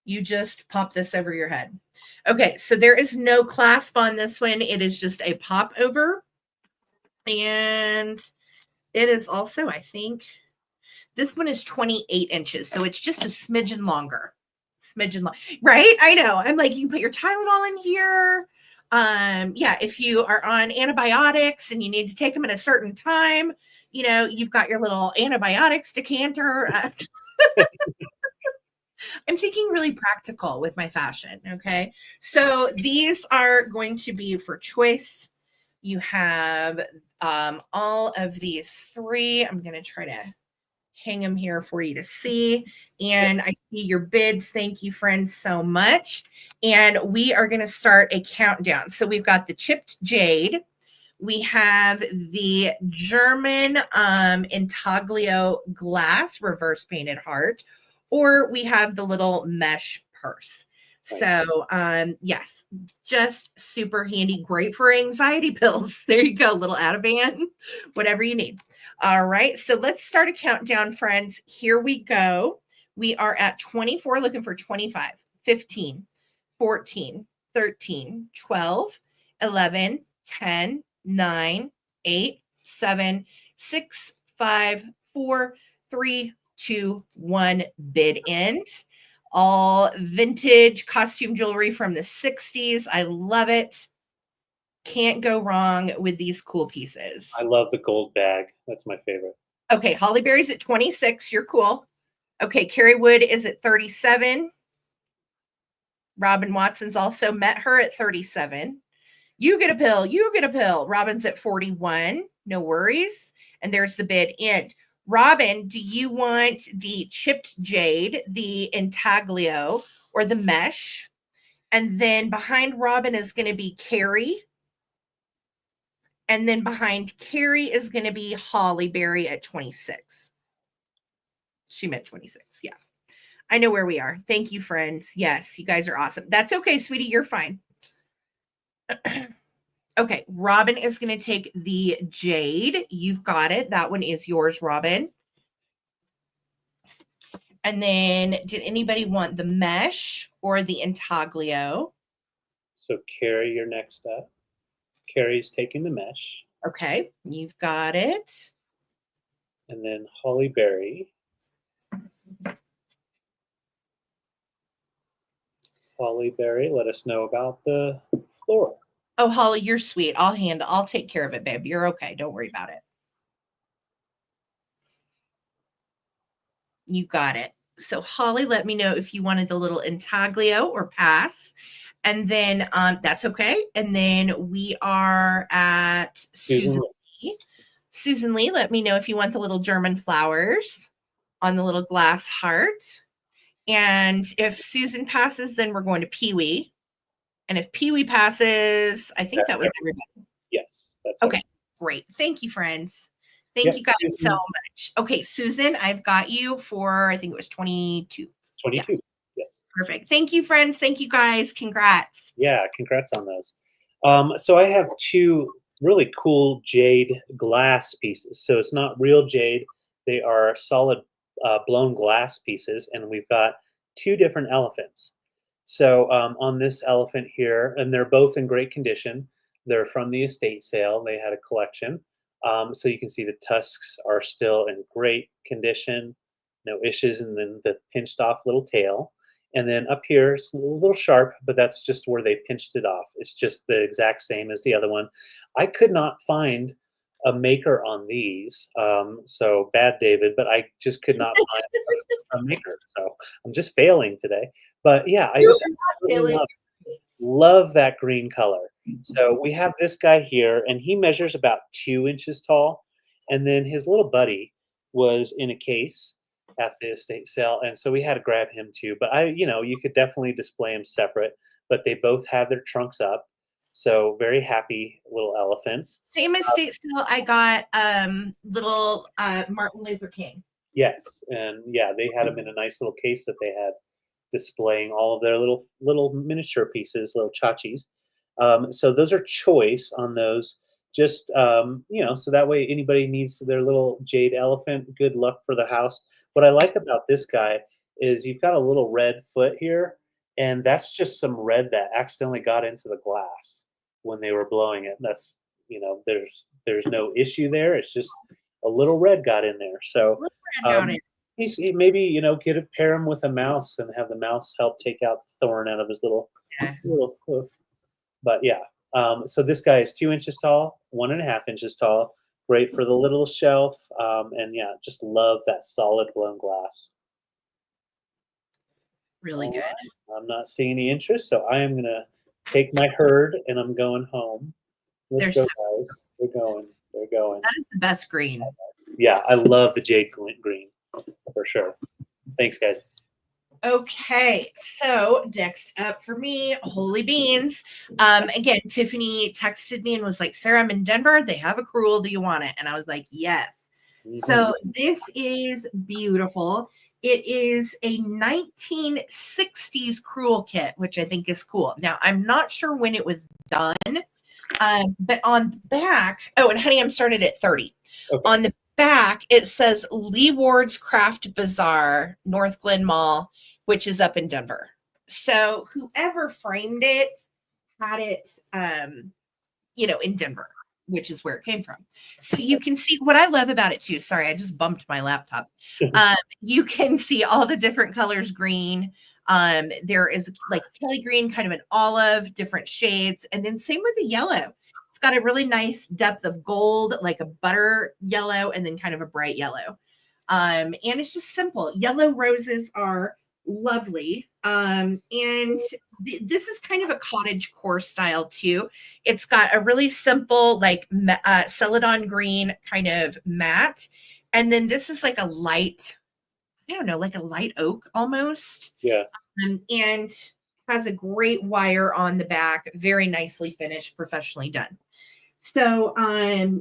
[SPEAKER 2] You just pop this over your head. Okay, so there is no clasp on this one. It is just a pop over. And it is also, I think, this one is 28 inches. So it's just a smidgen longer. Right? I know. I'm like, you can put your Tylenol in here. Yeah, if you are on antibiotics and you need to take them at a certain time, you know, you've got your little antibiotics decanter. I'm thinking really practical with my fashion. Okay. So these are going to be for choice. You have all of these three. I'm going to try to hang them here for you to see. And I see your bids. Thank you, friends, so much. And we are going to start a countdown. So we've got the chipped jade. We have the German intaglio glass reverse painted heart, or we have the little mesh purse. So yes, just super handy, great for anxiety pills. There you go, little Ativan, whatever you need. All right, so let's start a countdown, friends. Here we go. We are at 24, looking for 25, 15, 14, 13, 12, 11, 10, 9, 8, 7, 6, 5, 4, 3, 2, 1. Bid end. All vintage costume jewelry from the 60s. I love it. Can't go wrong with these cool pieces.
[SPEAKER 1] I love the gold bag. That's my favorite.
[SPEAKER 2] Okay, Holly Berry's at 26. You're cool. Okay, Carrie Wood is at 37. Robin Watson's also met her at 37. You get a pill. You get a pill. Robin's at 41. No worries. And there's the bid end. Robin, do you want the chipped jade, the intaglio, or the mesh? And then behind Robin is going to be Carrie. And then behind Carrie is going to be Holly Berry at 26. She meant 26. Yeah. I know where we are. Thank you, friends. Yes, you guys are awesome. That's okay, sweetie. You're fine. Okay, Robin is going to take the jade. You've got it. That one is yours, Robin. And then did anybody want the mesh or the intaglio?
[SPEAKER 1] So Carrie, you're next up. Carrie's taking the mesh.
[SPEAKER 2] Okay, you've got it.
[SPEAKER 1] And then Holly Berry. Holly Berry, let us know about the floral.
[SPEAKER 2] Oh, Holly, you're sweet. I'll take care of it, babe. You're okay. Don't worry about it. You got it. So Holly, let me know if you wanted the little intaglio or pass. And then that's okay. And then we are at Susan Lee. Susan Lee, let me know if you want the little German flowers on the little glass heart. And if Susan passes, then we're going to Pee-wee. And if Pee-wee passes, I think that was everybody.
[SPEAKER 1] Yes. That's
[SPEAKER 2] okay. Great. Thank you, friends. Thank you guys so much. Okay, Susan, I've got you for, I think it was 22.
[SPEAKER 1] 22. Yes.
[SPEAKER 2] Perfect. Thank you, friends. Thank you, guys. Congrats.
[SPEAKER 1] Yeah, congrats on those. So I have two really cool jade glass pieces. So it's not real jade. They are solid blown glass pieces. And we've got two different elephants. So on this elephant here, and they're both in great condition. They're from the estate sale. They had a collection. So you can see the tusks are still in great condition, no issues, and then the pinched off little tail. And then up here, it's a little sharp, but that's just where they pinched it off. It's just the exact same as the other one. I could not find a maker on these, so bad, David, but I just could not find a maker. So I'm just failing today. But yeah, I
[SPEAKER 2] You're
[SPEAKER 1] just
[SPEAKER 2] not
[SPEAKER 1] really
[SPEAKER 2] failing.
[SPEAKER 1] love that green color. So we have this guy here, and he measures about 2 inches tall. And then his little buddy was in a case at the estate sale, and so we had to grab him too. But you could definitely display them separate, but they both have their trunks up. So very happy little elephants.
[SPEAKER 2] Same estate sale. I got little Martin Luther King.
[SPEAKER 1] Yes, and yeah, they had them in a nice little case that they had displaying all of their little miniature pieces, little chachis. So those are choice on those. Just so that way anybody needs their little jade elephant, good luck for the house. What I like about this guy is you've got a little red foot here, and that's just some red that accidentally got into the glass when they were blowing it. That's there's no issue there. It's just a little red got in there. So maybe pair him with a mouse and have the mouse help take out the thorn out of his little hoof. But yeah, so this guy is 2 inches tall, 1.5 inches tall. Great for the little shelf, and yeah, just love that solid blown glass.
[SPEAKER 2] Really good.
[SPEAKER 1] I'm not seeing any interest, so I am gonna take my herd and I'm going home. Let's go, guys. They're going.
[SPEAKER 2] That is the best green.
[SPEAKER 1] Yeah, I love the jade green for sure. Thanks, guys.
[SPEAKER 2] Okay, so next up for me, Holy Beans. Again, Tiffany texted me and was like, Sarah, I'm in Denver. They have a crewel. Do you want it? And I was like, yes. Mm-hmm. So this is beautiful. It is a 1960s crewel kit, which I think is cool. Now, I'm not sure when it was done, but on the back, and honey, I'm started at 30. Okay. On the back, it says Lee Ward's Craft Bazaar, North Glen Mall, which is up in Denver. So whoever framed it had it, in Denver, which is where it came from. So you can see what I love about it too. Sorry, I just bumped my laptop. You can see all the different colors green. There is like Kelly green, kind of an olive, different shades. And then same with the yellow. It's got a really nice depth of gold, like a butter yellow, and then kind of a bright yellow. And it's just simple. Yellow roses are lovely. And this is kind of a cottage core style too. It's got a really simple, like celadon green kind of matte. And then this is like a light, I don't know, like a light oak almost.
[SPEAKER 1] Yeah.
[SPEAKER 2] And has a great wire on the back, very nicely finished, professionally done. So I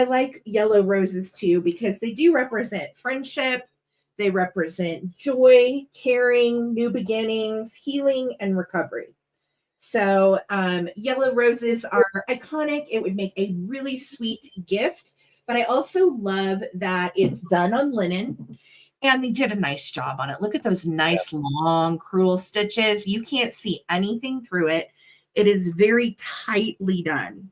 [SPEAKER 2] like yellow roses too, because they do represent friendship. They represent joy, caring, new beginnings, healing, and recovery. So yellow roses are iconic. It would make a really sweet gift. But I also love that it's done on linen. And they did a nice job on it. Look at those nice long crewel stitches. You can't see anything through it. It is very tightly done.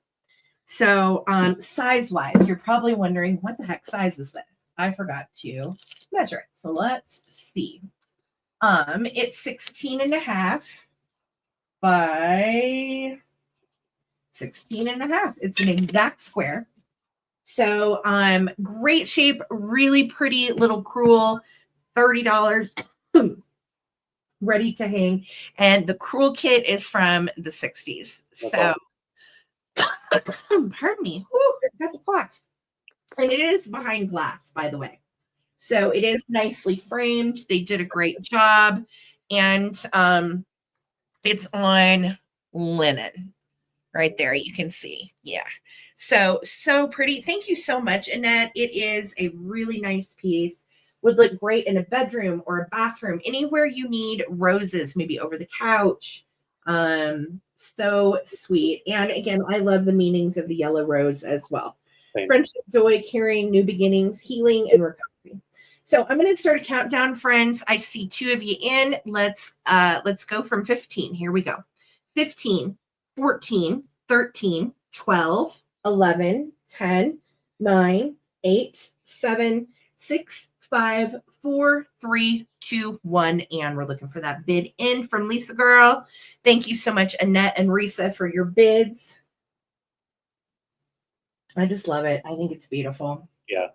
[SPEAKER 2] So size-wise, you're probably wondering, what the heck size is this? I forgot to measure it. So let's see. It's 16.5 by 16.5. It's an exact square. So great shape, really pretty little crewel, $30, ready to hang. And the crewel kit is from the 60s. So, pardon me, got the clocks. And it is behind glass, by the way. So it is nicely framed. They did a great job. And it's on linen. Right there, you can see. Yeah. So pretty. Thank you so much, Annette. It is a really nice piece. Would look great in a bedroom or a bathroom, anywhere you need roses, maybe over the couch. So sweet. And again, I love the meanings of the yellow rose as well. Same. Friendship, joy, caring, new beginnings, healing, and recovery. So I'm going to start a countdown, friends. I see 2 of you in. Let's go from 15. Here we go. 15. 14, 13, 12, 11, 10, 9, 8, 7, 6, 5, 4, 3, 2, 1. And we're looking for that bid in from Lisa Girl. Thank you so much, Annette and Risa, for your bids. I just love it. I think it's beautiful.
[SPEAKER 1] Yeah.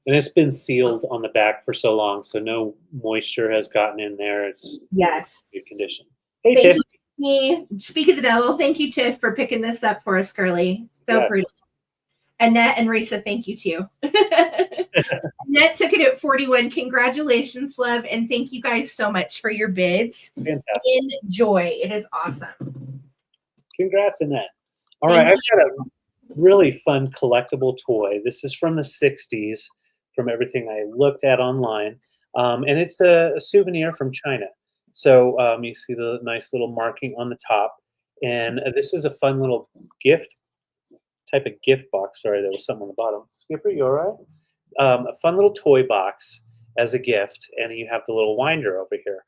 [SPEAKER 1] And it's been sealed on the back for so long, so no moisture has gotten in there. It's good condition. Hey,
[SPEAKER 2] Thank
[SPEAKER 1] Tiff.
[SPEAKER 2] you. Speak of the devil. Thank you, Tiff, for picking this up for us, Curly. So pretty. Annette and Risa, thank you too. Annette took it at 41. Congratulations, love, and thank you guys so much for your bids.
[SPEAKER 1] Fantastic.
[SPEAKER 2] Enjoy. It is awesome.
[SPEAKER 1] Congrats, Annette. All right, I've got a really fun collectible toy. This is from the 60s, from everything I looked at online. And it's a souvenir from China. So you see the nice little marking on the top. And this is a fun little gift, type of gift box. Sorry, there was something on the bottom. Skipper, you all right? A fun little toy box as a gift. And you have the little winder over here.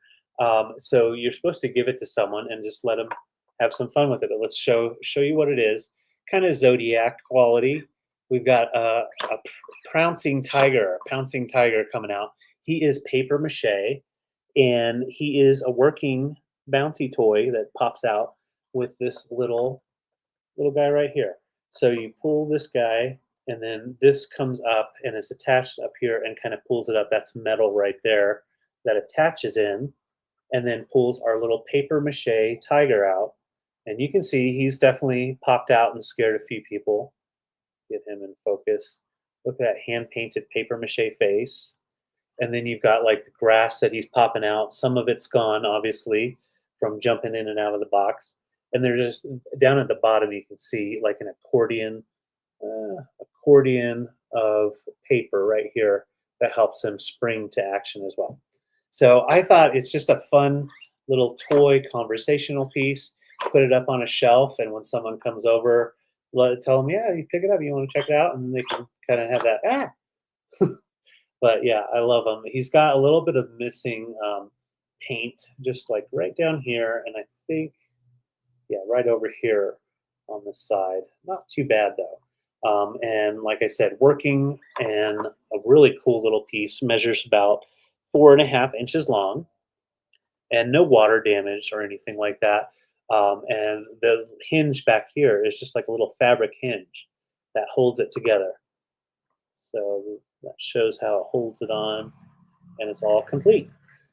[SPEAKER 1] So you're supposed to give it to someone and just let them have some fun with it. But let's show you what it is. Kind of Zodiac quality. We've got a pouncing tiger coming out. He is paper mache, and he is a working bouncy toy that pops out with this little guy right here. So you pull this guy, and then this comes up and is attached up here and kind of pulls it up. That's metal right there that attaches in, and then pulls our little paper mache tiger out. And you can see he's definitely popped out and scared a few people. Get him in focus. Look at that hand-painted paper mache face. And then you've got like the grass that he's popping out. Some of it's gone, obviously, from jumping in and out of the box. And they're just down at the bottom, you can see like an accordion of paper right here that helps him spring to action as well. So I thought it's just a fun little toy conversational piece. Put it up on a shelf, and when someone comes over, tell them, yeah, you pick it up, you want to check it out, and they can kind of have that, But yeah, I love him. He's got a little bit of missing paint, just like right down here, and I think, yeah, right over here on the side. Not too bad, though. And like I said, working, and a really cool little piece. Measures about 4.5 inches long, and no water damage or anything like that. And the hinge back here is just like a little fabric hinge that holds it together. So that shows how it holds it on, and it's all complete.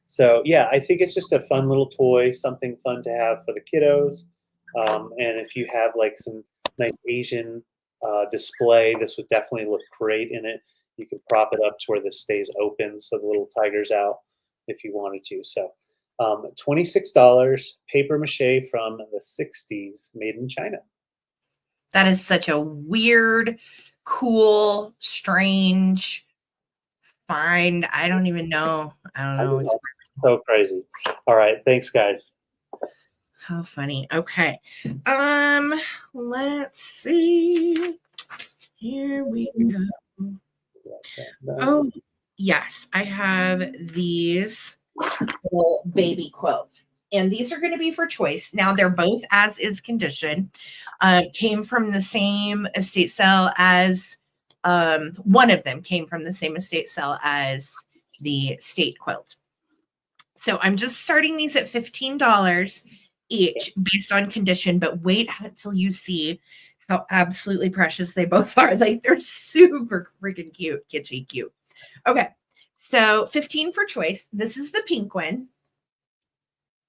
[SPEAKER 1] So yeah, I think it's just a fun little toy, something fun to have for the kiddos. And if you have like some nice Asian display, this would definitely look great in it. You can prop it up to where this stays open so the little tiger's out if you wanted to. So $26, paper mache from the 60s, made in China.
[SPEAKER 2] That is such a weird, cool, strange find. I don't even know. I don't know. It's
[SPEAKER 1] so crazy. All right. Thanks, guys.
[SPEAKER 2] How funny. Okay. Let's see. Here we go. Oh, yes. I have these little baby quilts, and these are going to be for choice. Now they're both as is condition. Came from the same estate sale as one of them came from the same estate sale as the state quilt. So I'm just starting these at $15 each based on condition, but wait until you see how absolutely precious they both are. Like, they're super freaking cute, kitschy cute. Okay. So 15 for choice. This is the pink one.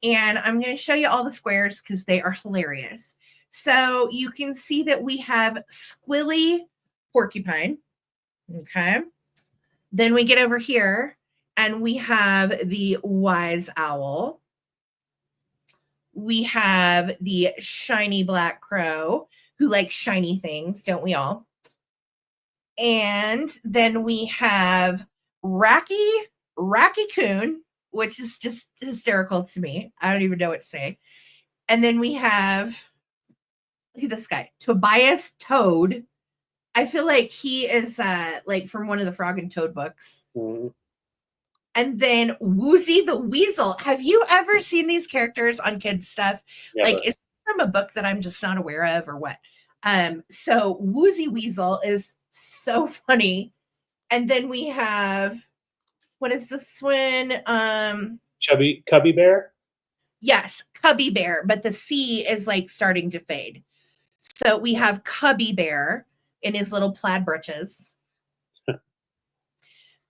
[SPEAKER 2] And I'm going to show you all the squares because they are hilarious. So you can see that we have squilly porcupine. Okay. Then we get over here and we have the wise owl. We have the shiny black crow, who likes shiny things, don't we all? And then we have Raku Coon, which is just hysterical to me. I don't even know what to say. And then we have, look at this guy, Tobias Toad. I feel like he is like from one of the Frog and Toad books. Mm-hmm. And then Woozy the Weasel. Have you ever seen these characters on kids' stuff? Never. Like, is it from a book that I'm just not aware of, or what? So Woozy Weasel is so funny. And then we have, what is this one?
[SPEAKER 1] Chubby Cubby Bear.
[SPEAKER 2] Yes, Cubby Bear, but the C is like starting to fade. So we have Cubby Bear in his little plaid breeches.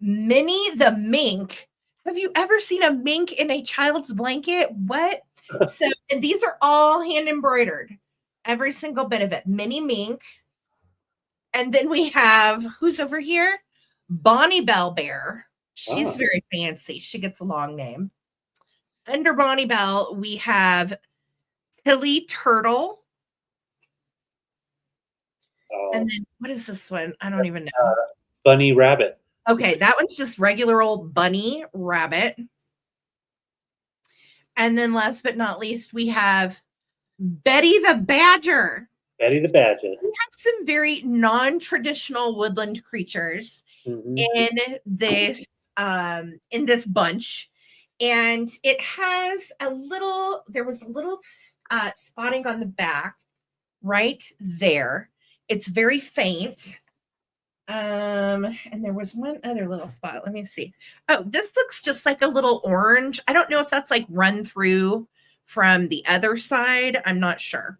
[SPEAKER 2] Minnie the Mink. Have you ever seen a mink in a child's blanket? What? So, and these are all hand embroidered. Every single bit of it. Minnie Mink. And then we have, who's over here? Bonnie Bell Bear. She's very fancy. She gets a long name. Under Bonnie Bell, we have Tilly Turtle. And then what is this one? I don't even know.
[SPEAKER 1] Bunny Rabbit.
[SPEAKER 2] Okay, that one's just regular old Bunny Rabbit. And then last but not least, we have Betty the Badger.
[SPEAKER 1] Betty the Badger.
[SPEAKER 2] We have some very non-traditional woodland creatures in this bunch. And it has there was a little spotting on the back right there. It's very faint. And there was one other little spot. Let me see. Oh, this looks just like a little orange. I don't know if that's like run through from the other side. I'm not sure.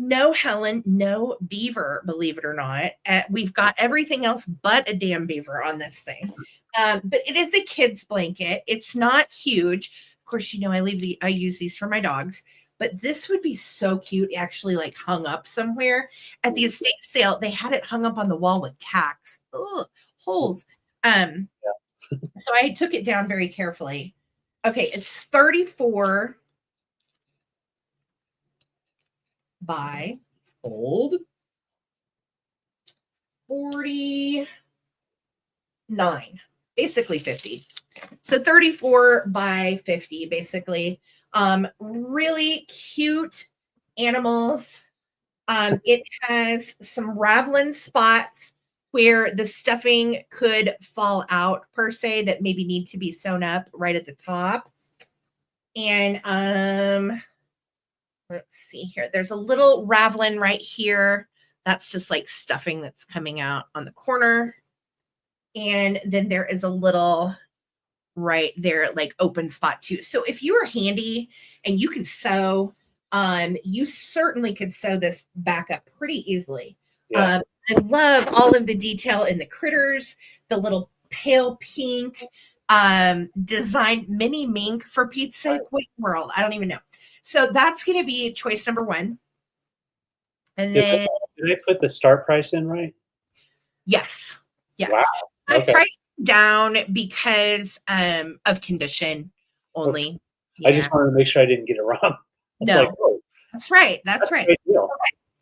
[SPEAKER 2] No, Helen, no beaver, believe it or not. We've got everything else but a damn beaver on this thing. But it is a kid's blanket. It's not huge. Of course, you know, I use these for my dogs. But this would be so cute, actually, like hung up somewhere. At the estate sale, they had it hung up on the wall with tacks. Ugh, holes. So I took it down very carefully. Okay, it's 34 by 49, basically 50. So 34 by 50, basically. Really cute animals. It has some raveling spots where the stuffing could fall out per se that maybe need to be sewn up right at the top. And let's see here. There's a little raveling right here. That's just like stuffing that's coming out on the corner. And then there is a little right there, like open spot too. So if you are handy and you can sew, you certainly could sew this back up pretty easily. I love all of the detail in the critters, the little pale pink design mini mink, for Pete's sake. What world? I don't even know. So that's going to be choice number one. And then
[SPEAKER 1] did I put the start price in right?
[SPEAKER 2] Yes.
[SPEAKER 1] Wow.
[SPEAKER 2] Okay. I priced down because of condition only.
[SPEAKER 1] Okay. Yeah. I just wanted to make sure I didn't get it wrong.
[SPEAKER 2] No, like, oh, that's right. That's right. Okay.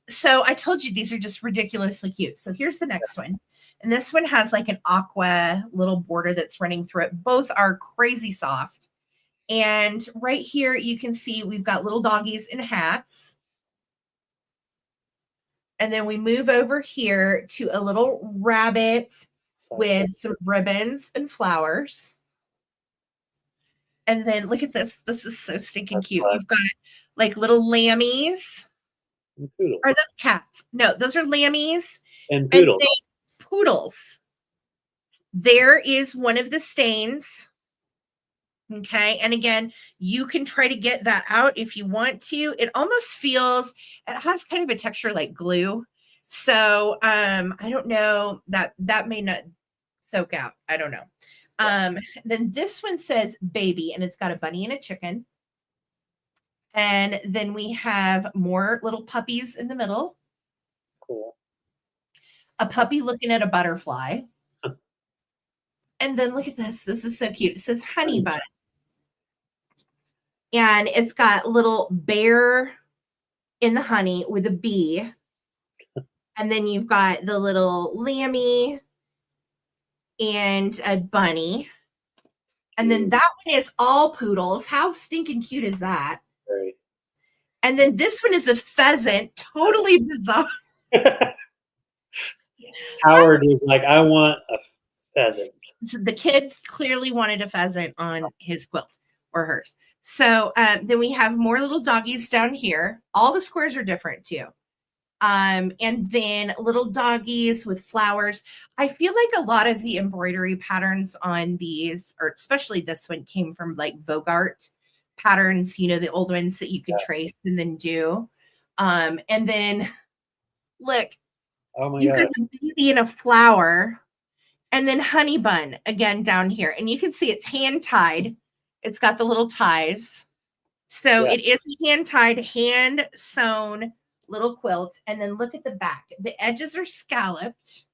[SPEAKER 2] So I told you these are just ridiculously cute. So here's the next one. And this one has like an aqua little border that's running through it. Both are crazy soft. And right here, you can see we've got little doggies in hats. And then we move over here to a little rabbit with some ribbons and flowers. And then look at this. This is so stinking cute. We've got like little lammies. Are those cats? No, those are lammies.
[SPEAKER 1] And poodles.
[SPEAKER 2] Poodles. There is one of the stains. Okay. And again, you can try to get that out if you want to. It almost feels, it has kind of a texture like glue. So I don't know, that may not soak out. I don't know. Then this one says baby, and it's got a bunny and a chicken. And then we have more little puppies in the middle.
[SPEAKER 1] Cool.
[SPEAKER 2] A puppy looking at a butterfly. And then look at this. This is so cute. It says honey bun. And it's got little bear in the honey with a bee. And then you've got the little lammy and a bunny. And then that one is all poodles. How stinking cute is that?
[SPEAKER 1] Right.
[SPEAKER 2] And then this one is a pheasant. Totally bizarre.
[SPEAKER 1] Howard is like, I want a pheasant.
[SPEAKER 2] The kid clearly wanted a pheasant on his quilt or hers. So then we have more little doggies down here. All the squares are different too. And then little doggies with flowers. I feel like a lot of the embroidery patterns on these, or especially this one, came from like Bogart patterns, you know, the old ones that you could trace and then do. And then look,
[SPEAKER 1] Oh my
[SPEAKER 2] you
[SPEAKER 1] gosh.
[SPEAKER 2] got the baby in a flower, and then honey bun again down here. And you can see it's hand tied. It's got the little ties. So
[SPEAKER 1] Yeah.
[SPEAKER 2] it is hand tied, hand sewn little quilt. And then look at the back. The edges are scalloped.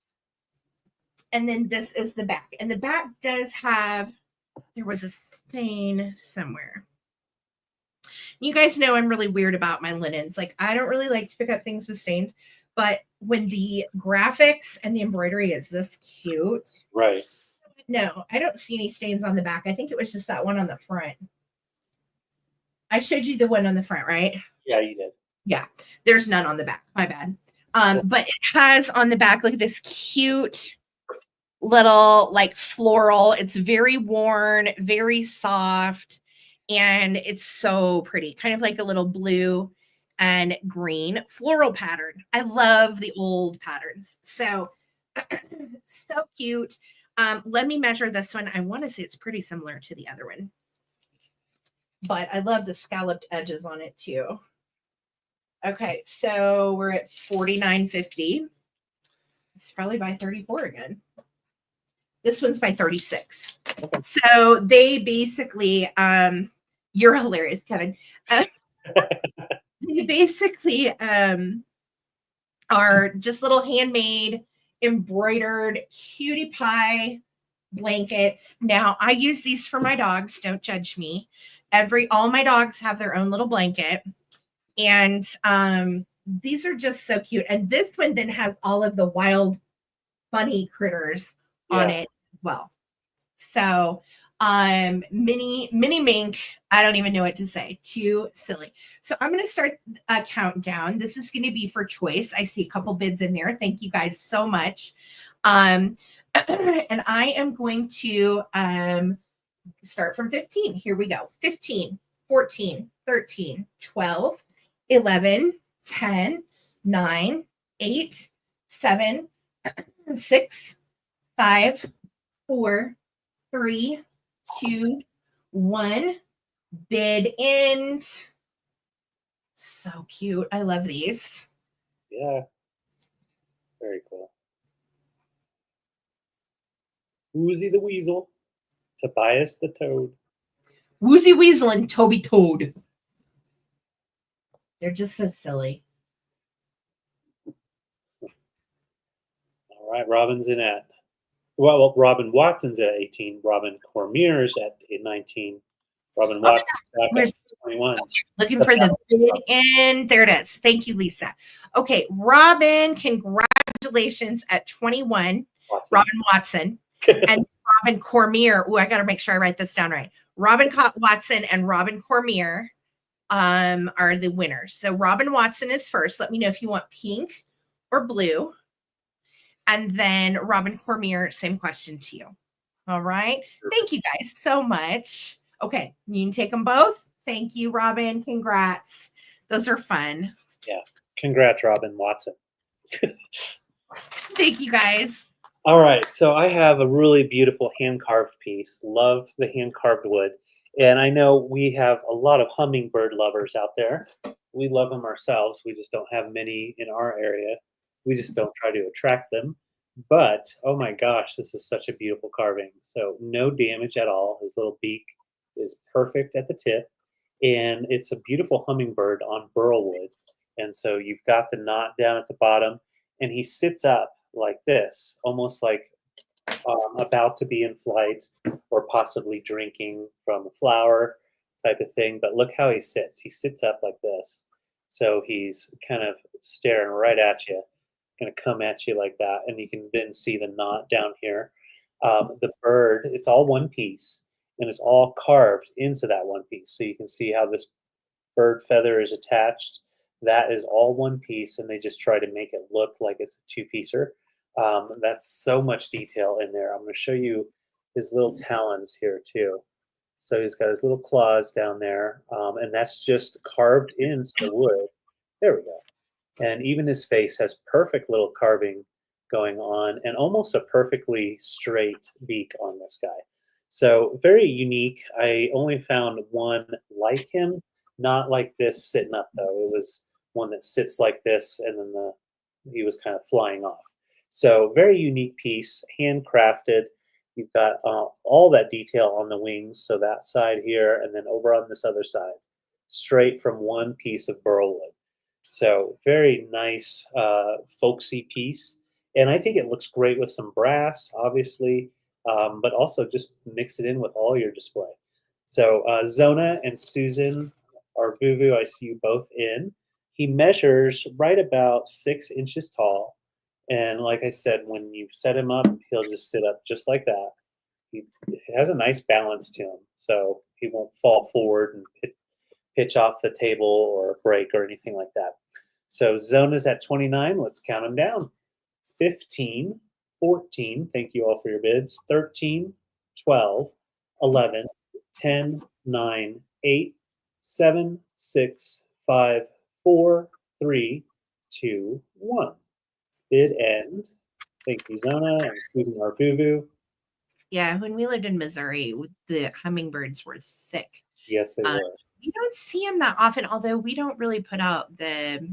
[SPEAKER 2] And then this is the back. And the back does have, there was a stain somewhere. You guys know I'm really weird about my linens. Like, I don't really like to pick up things with stains. But when the graphics and the embroidery is this cute.
[SPEAKER 1] Right.
[SPEAKER 2] No, I don't see any stains on the back. I think it was just that one on the front. I showed you the one on the front, right?
[SPEAKER 1] Yeah, you did.
[SPEAKER 2] Yeah, there's none on the back. My bad. But it has on the back, look at this cute little like floral. It's very worn, very soft, and it's so pretty. Kind of like a little blue and green floral pattern. I love the old patterns. So, so cute. Let me measure this one. I want to say it's pretty similar to the other one, but I love the scalloped edges on it too. Okay, so we're at 49.50. It's probably by 34 again. This one's by 36. Okay. So they basically, you're hilarious, Kevin. They basically are just little handmade, embroidered cutie pie blankets. Now I use these for my dogs. Don't judge me. All my dogs have their own little blanket. And these are just so cute. And this one then has all of the wild, funny critters on it as well. So mini mink, I don't even know what to say. Too silly. So I'm going to start a countdown. This is going to be for choice. I see a couple bids in there. Thank you guys so much. And I am going to start from 15. Here we go. 15, 14, 13, 12, 11, 10, 9, 8, 7, 6, 5, 4, 3, 2, 1. Bid end. So cute. I love these.
[SPEAKER 1] Yeah. Very cool. Woozy the Weasel. Tobias the Toad.
[SPEAKER 2] Woozy Weasel and Toby Toad. They're just so silly.
[SPEAKER 1] All right, Robin's in at, well, Robin Watson's at 18. Robin Cormier's at 19. Robin Watson's back at 21.
[SPEAKER 2] Looking for the bid end. There it is. Thank you, Lisa. Okay, Robin, congratulations at 21. Watson. Robin Watson. And Robin Cormier. Oh, I got to make sure I write this down right. Robin Watson and Robin Cormier are the winners. So Robin Watson is first. Let me know if you want pink or blue. And then Robin Cormier, same question to you. All right. Sure. Thank you guys so much. Okay, you can take them both. Thank you, Robin. Congrats. Those are fun.
[SPEAKER 1] Yeah. Congrats, Robin Watson.
[SPEAKER 2] Thank you, guys.
[SPEAKER 1] All right. So I have a really beautiful hand-carved piece. Love the hand-carved wood. And I know we have a lot of hummingbird lovers out there. We love them ourselves. We just don't have many in our area. We just don't try to attract them. But, oh my gosh, this is such a beautiful carving. So no damage at all. His little beak is perfect at the tip. And it's a beautiful hummingbird on burl wood. And so you've got the knot down at the bottom. And he sits up like this, almost like about to be in flight or possibly drinking from a flower type of thing. But look how he sits. He sits up like this. So he's kind of staring right at you, going to come at you like that. And you can then see the knot down here. The bird, it's all one piece, and it's all carved into that one piece. So you can see how this bird feather is attached. That is all one piece, and they just try to make it look like it's a two-piecer. That's so much detail in there. I'm going to show you his little talons here too. So he's got his little claws down there, and that's just carved into the wood. There we go. And even his face has perfect little carving going on and almost a perfectly straight beak on this guy. So very unique. I only found one like him, not like this sitting up though. It was one that sits like this and then he was kind of flying off. So very unique piece, handcrafted. You've got all that detail on the wings, so that side here, and then over on this other side, straight from one piece of burl wood. So very nice, folksy piece, and I think it looks great with some brass, obviously, but also just mix it in with all your display. So Zona and Susan are Vuvu. I see you both in. He measures right about 6 inches tall, and like I said, when you set him up, he'll just sit up just like that. He has a nice balance to him, so he won't fall forward and pitch off the table or break or anything like that. So Zona's at 29. Let's count them down. 15, 14. Thank you all for your bids. 13, 12, 11, 10, 9, 8, 7, 6, 5, 4, 3, 2, 1. Bid end. Thank you, Zona and Susan Arbuvu.
[SPEAKER 2] Yeah, when we lived in Missouri, the hummingbirds were thick.
[SPEAKER 1] Yes, they were.
[SPEAKER 2] You don't see them that often, although we don't really put out the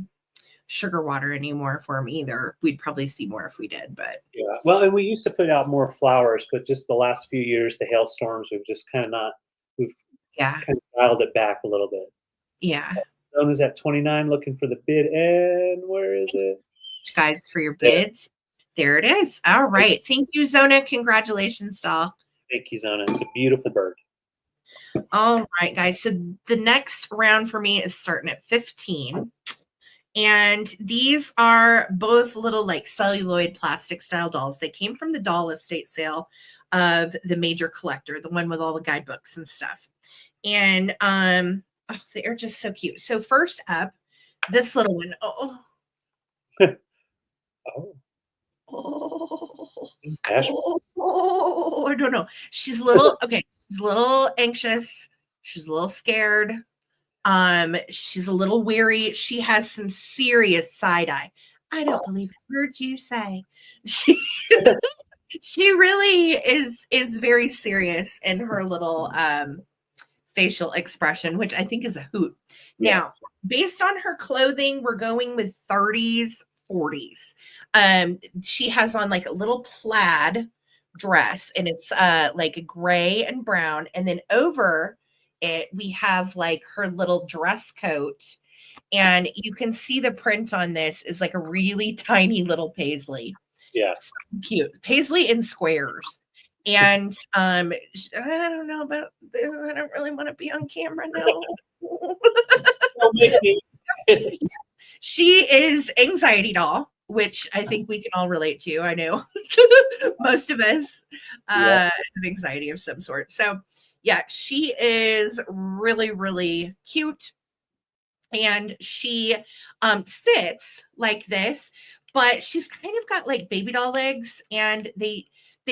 [SPEAKER 2] sugar water anymore for them either. We'd probably see more if we did, but
[SPEAKER 1] yeah. Well, and we used to put out more flowers, but just the last few years, the hailstorms, we've just kind of not. We've kind of dialed it back a little bit.
[SPEAKER 2] Yeah.
[SPEAKER 1] So Zona's at 29, looking for the bid, and where is it?
[SPEAKER 2] Guys, for your bids. There it is. All right. Thank you, Zona. Congratulations, doll.
[SPEAKER 1] Thank you, Zona. It's a beautiful bird.
[SPEAKER 2] All right, guys. So the next round for me is starting at 15. And these are both little like celluloid plastic style dolls. They came from the doll estate sale of the major collector, the one with all the guidebooks and stuff. And they are just so cute. So first up, this little one. Oh. I don't know. She's a little okay. She's a little anxious. She's a little scared. She's a little weary. She has some serious side eye. I don't believe I heard you say. She really is very serious in her little facial expression, which I think is a hoot. Yeah. Now, based on her clothing, we're going with 30s, 40s. She has on like a little plaid dress, and it's like gray and brown, and then over it we have like her little dress coat, and you can see the print on this is like a really tiny little paisley.
[SPEAKER 1] Yeah,
[SPEAKER 2] so cute paisley in squares. And I don't know about this. I don't really want to be on camera now. She is anxiety doll, which I think we can all relate to. I know most of us have anxiety of some sort. So yeah, she is really, really cute. And she sits like this, but she's kind of got like baby doll legs, and they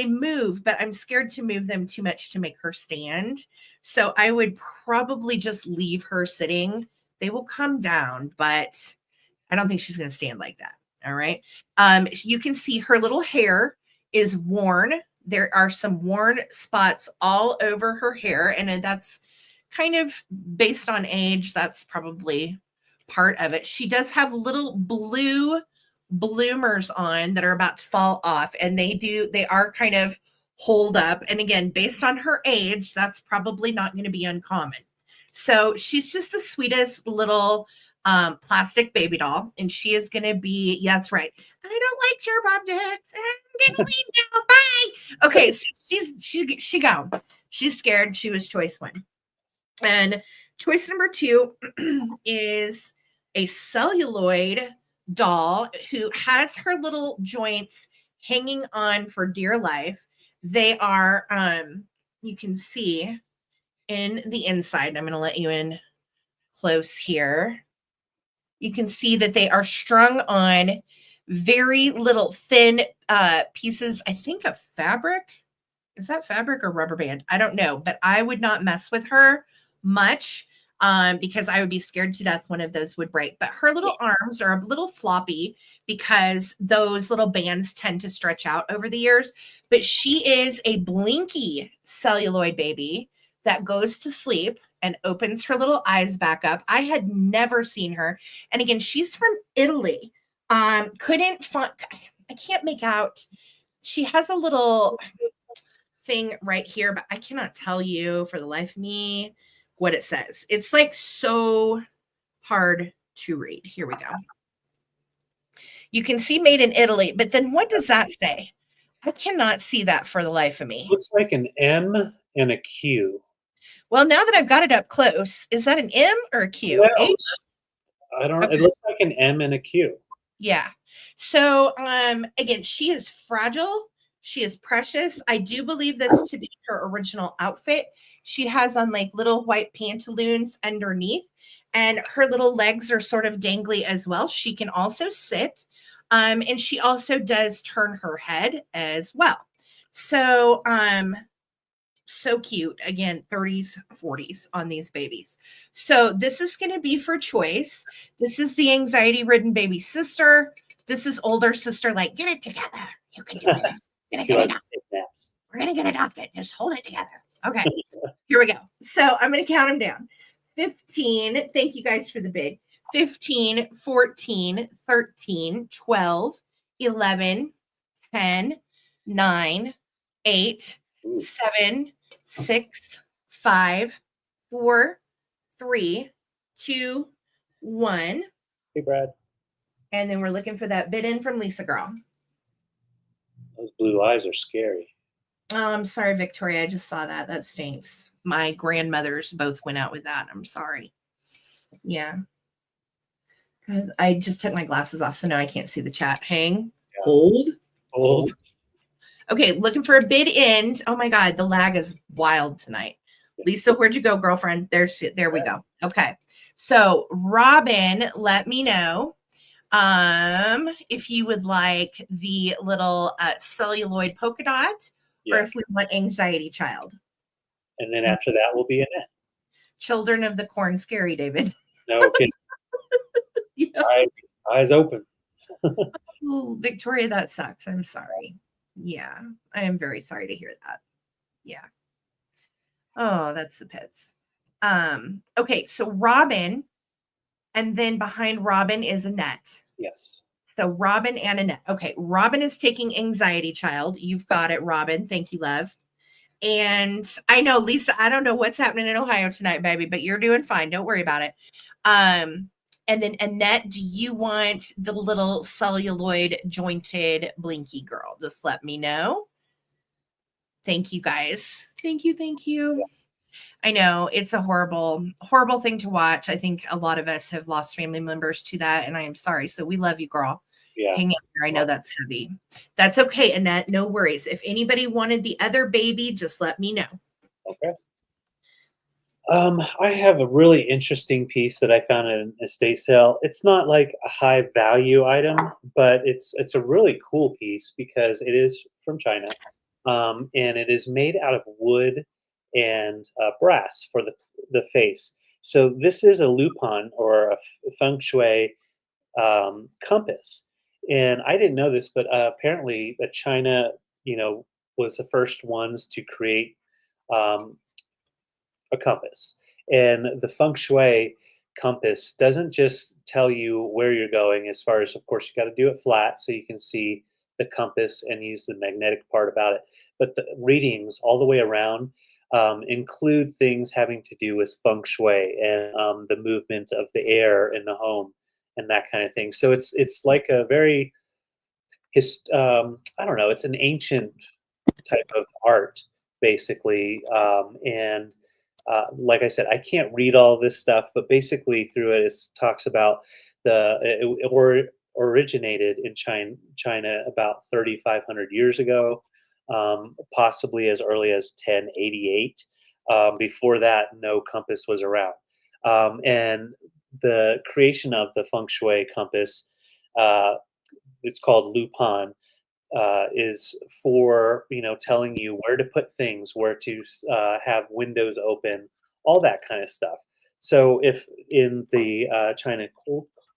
[SPEAKER 2] move, but I'm scared to move them too much to make her stand. So I would probably just leave her sitting. They will come down, but I don't think she's going to stand like that. All right. You can see her little hair is worn. There are some worn spots all over her hair, and that's kind of based on age. That's probably part of it. She does have little blue bloomers on that are about to fall off, and they are kind of hold up. And again, based on her age, that's probably not going to be uncommon. So she's just the sweetest little plastic baby doll, and she is going to be, yeah, that's right. I don't like sharp objects. I'm going to leave now. Bye. Okay, so she gone. She's scared. She was choice one. And choice number 2 is a celluloid doll who has her little joints hanging on for dear life. They are, you can see in the inside. I'm going to let you in close here. You can see that they are strung on very little thin pieces, I think of fabric. Is that fabric or rubber band? I don't know, but I would not mess with her much. because I would be scared to death one of those would break. But her little arms are a little floppy because those little bands tend to stretch out over the years. But she is a blinky celluloid baby that goes to sleep and opens her little eyes back up. I had never seen her. And again, she's from Italy. Couldn't find, I can't make out. She has a little thing right here, but I cannot tell you for the life of me what it says. It's like so hard to read. Here we go. You can see made in Italy, but then what does that say? I cannot see that for the life of me.
[SPEAKER 1] Looks like an M and a Q.
[SPEAKER 2] Well, now that I've got it up close, is that an M or a Q?
[SPEAKER 1] Well,
[SPEAKER 2] H?
[SPEAKER 1] I don't know.
[SPEAKER 2] Okay.
[SPEAKER 1] It looks like an M and a Q.
[SPEAKER 2] Yeah. So, again, she is fragile. She is precious. I do believe this to be her original outfit. She has on like little white pantaloons underneath, and her little legs are sort of dangly as well. She can also sit, and she also does turn her head as well. So, so cute. Again, 30s, 40s on these babies. So this is going to be for choice. This is the anxiety-ridden baby sister. This is older sister, like, get it together. You can do this. We're going to get adopted. Just hold it together. Okay, here we go. So I'm going to count them down. 15. Thank you guys for the bid. 15, 14, 13, 12, 11, 10, 9, 8, 7, 6, 5, 4, 3, 2, 1.
[SPEAKER 1] Hey, Brad.
[SPEAKER 2] And then we're looking for that bid in from Lisa Girl.
[SPEAKER 1] Those blue eyes are scary.
[SPEAKER 2] Oh, I'm sorry, Victoria. I just saw that. That stinks. My grandmothers both went out with that. I'm sorry. Yeah. Because I just took my glasses off, so now I can't see the chat. Hang. Yeah. Hold. Okay, looking for a bid end. Oh my God, the lag is wild tonight. Lisa, where'd you go, girlfriend? There we go. Okay. So Robin, let me know if you would like the little celluloid polka dot, or if we want anxiety child.
[SPEAKER 1] And then after that will be Annette.
[SPEAKER 2] Children of the Corn, scary, David.
[SPEAKER 1] No kidding. Yeah. Eyes open.
[SPEAKER 2] Ooh, Victoria, that sucks. I'm sorry. Yeah, I am very sorry to hear that. Yeah. Oh, that's the pits. Okay, so Robin, and then behind Robin is Annette.
[SPEAKER 1] Yes.
[SPEAKER 2] So Robin and Annette. Okay, Robin is taking anxiety child. You've got it, Robin. Thank you, love. And I know, Lisa, I don't know what's happening in Ohio tonight, baby, but you're doing fine. Don't worry about it. And then Annette, do you want the little celluloid jointed blinky girl? Just let me know. Thank you, guys. Thank you. Thank you. I know it's a horrible, horrible thing to watch. I think a lot of us have lost family members to that, and I am sorry. So we love you, girl. Yeah. Hang in there. I know that's heavy. That's okay, Annette. No worries. If anybody wanted the other baby, just let me know.
[SPEAKER 1] Okay. I have a really interesting piece that I found at an estate sale. It's not like a high value item, but it's a really cool piece because it is from China, and it is made out of wood and brass for the face. So this is a lupin or a feng shui compass, and I didn't know this, but apparently China, was the first ones to create a compass. And the feng shui compass doesn't just tell you where you're going, as far as, of course, you got to do it flat so you can see the compass and use the magnetic part about it. But the readings all the way around include things having to do with feng shui and the movement of the air in the home and that kind of thing. So it's like a very, I don't know, it's an ancient type of art, basically. And like I said, I can't read all this stuff, but basically through it talks about it originated in China about 3,500 years ago, possibly as early as 1088. Before that, no compass was around. And the creation of the feng shui compass, it's called lupin, is for telling you where to put things, where to have windows open, all that kind of stuff. So if in the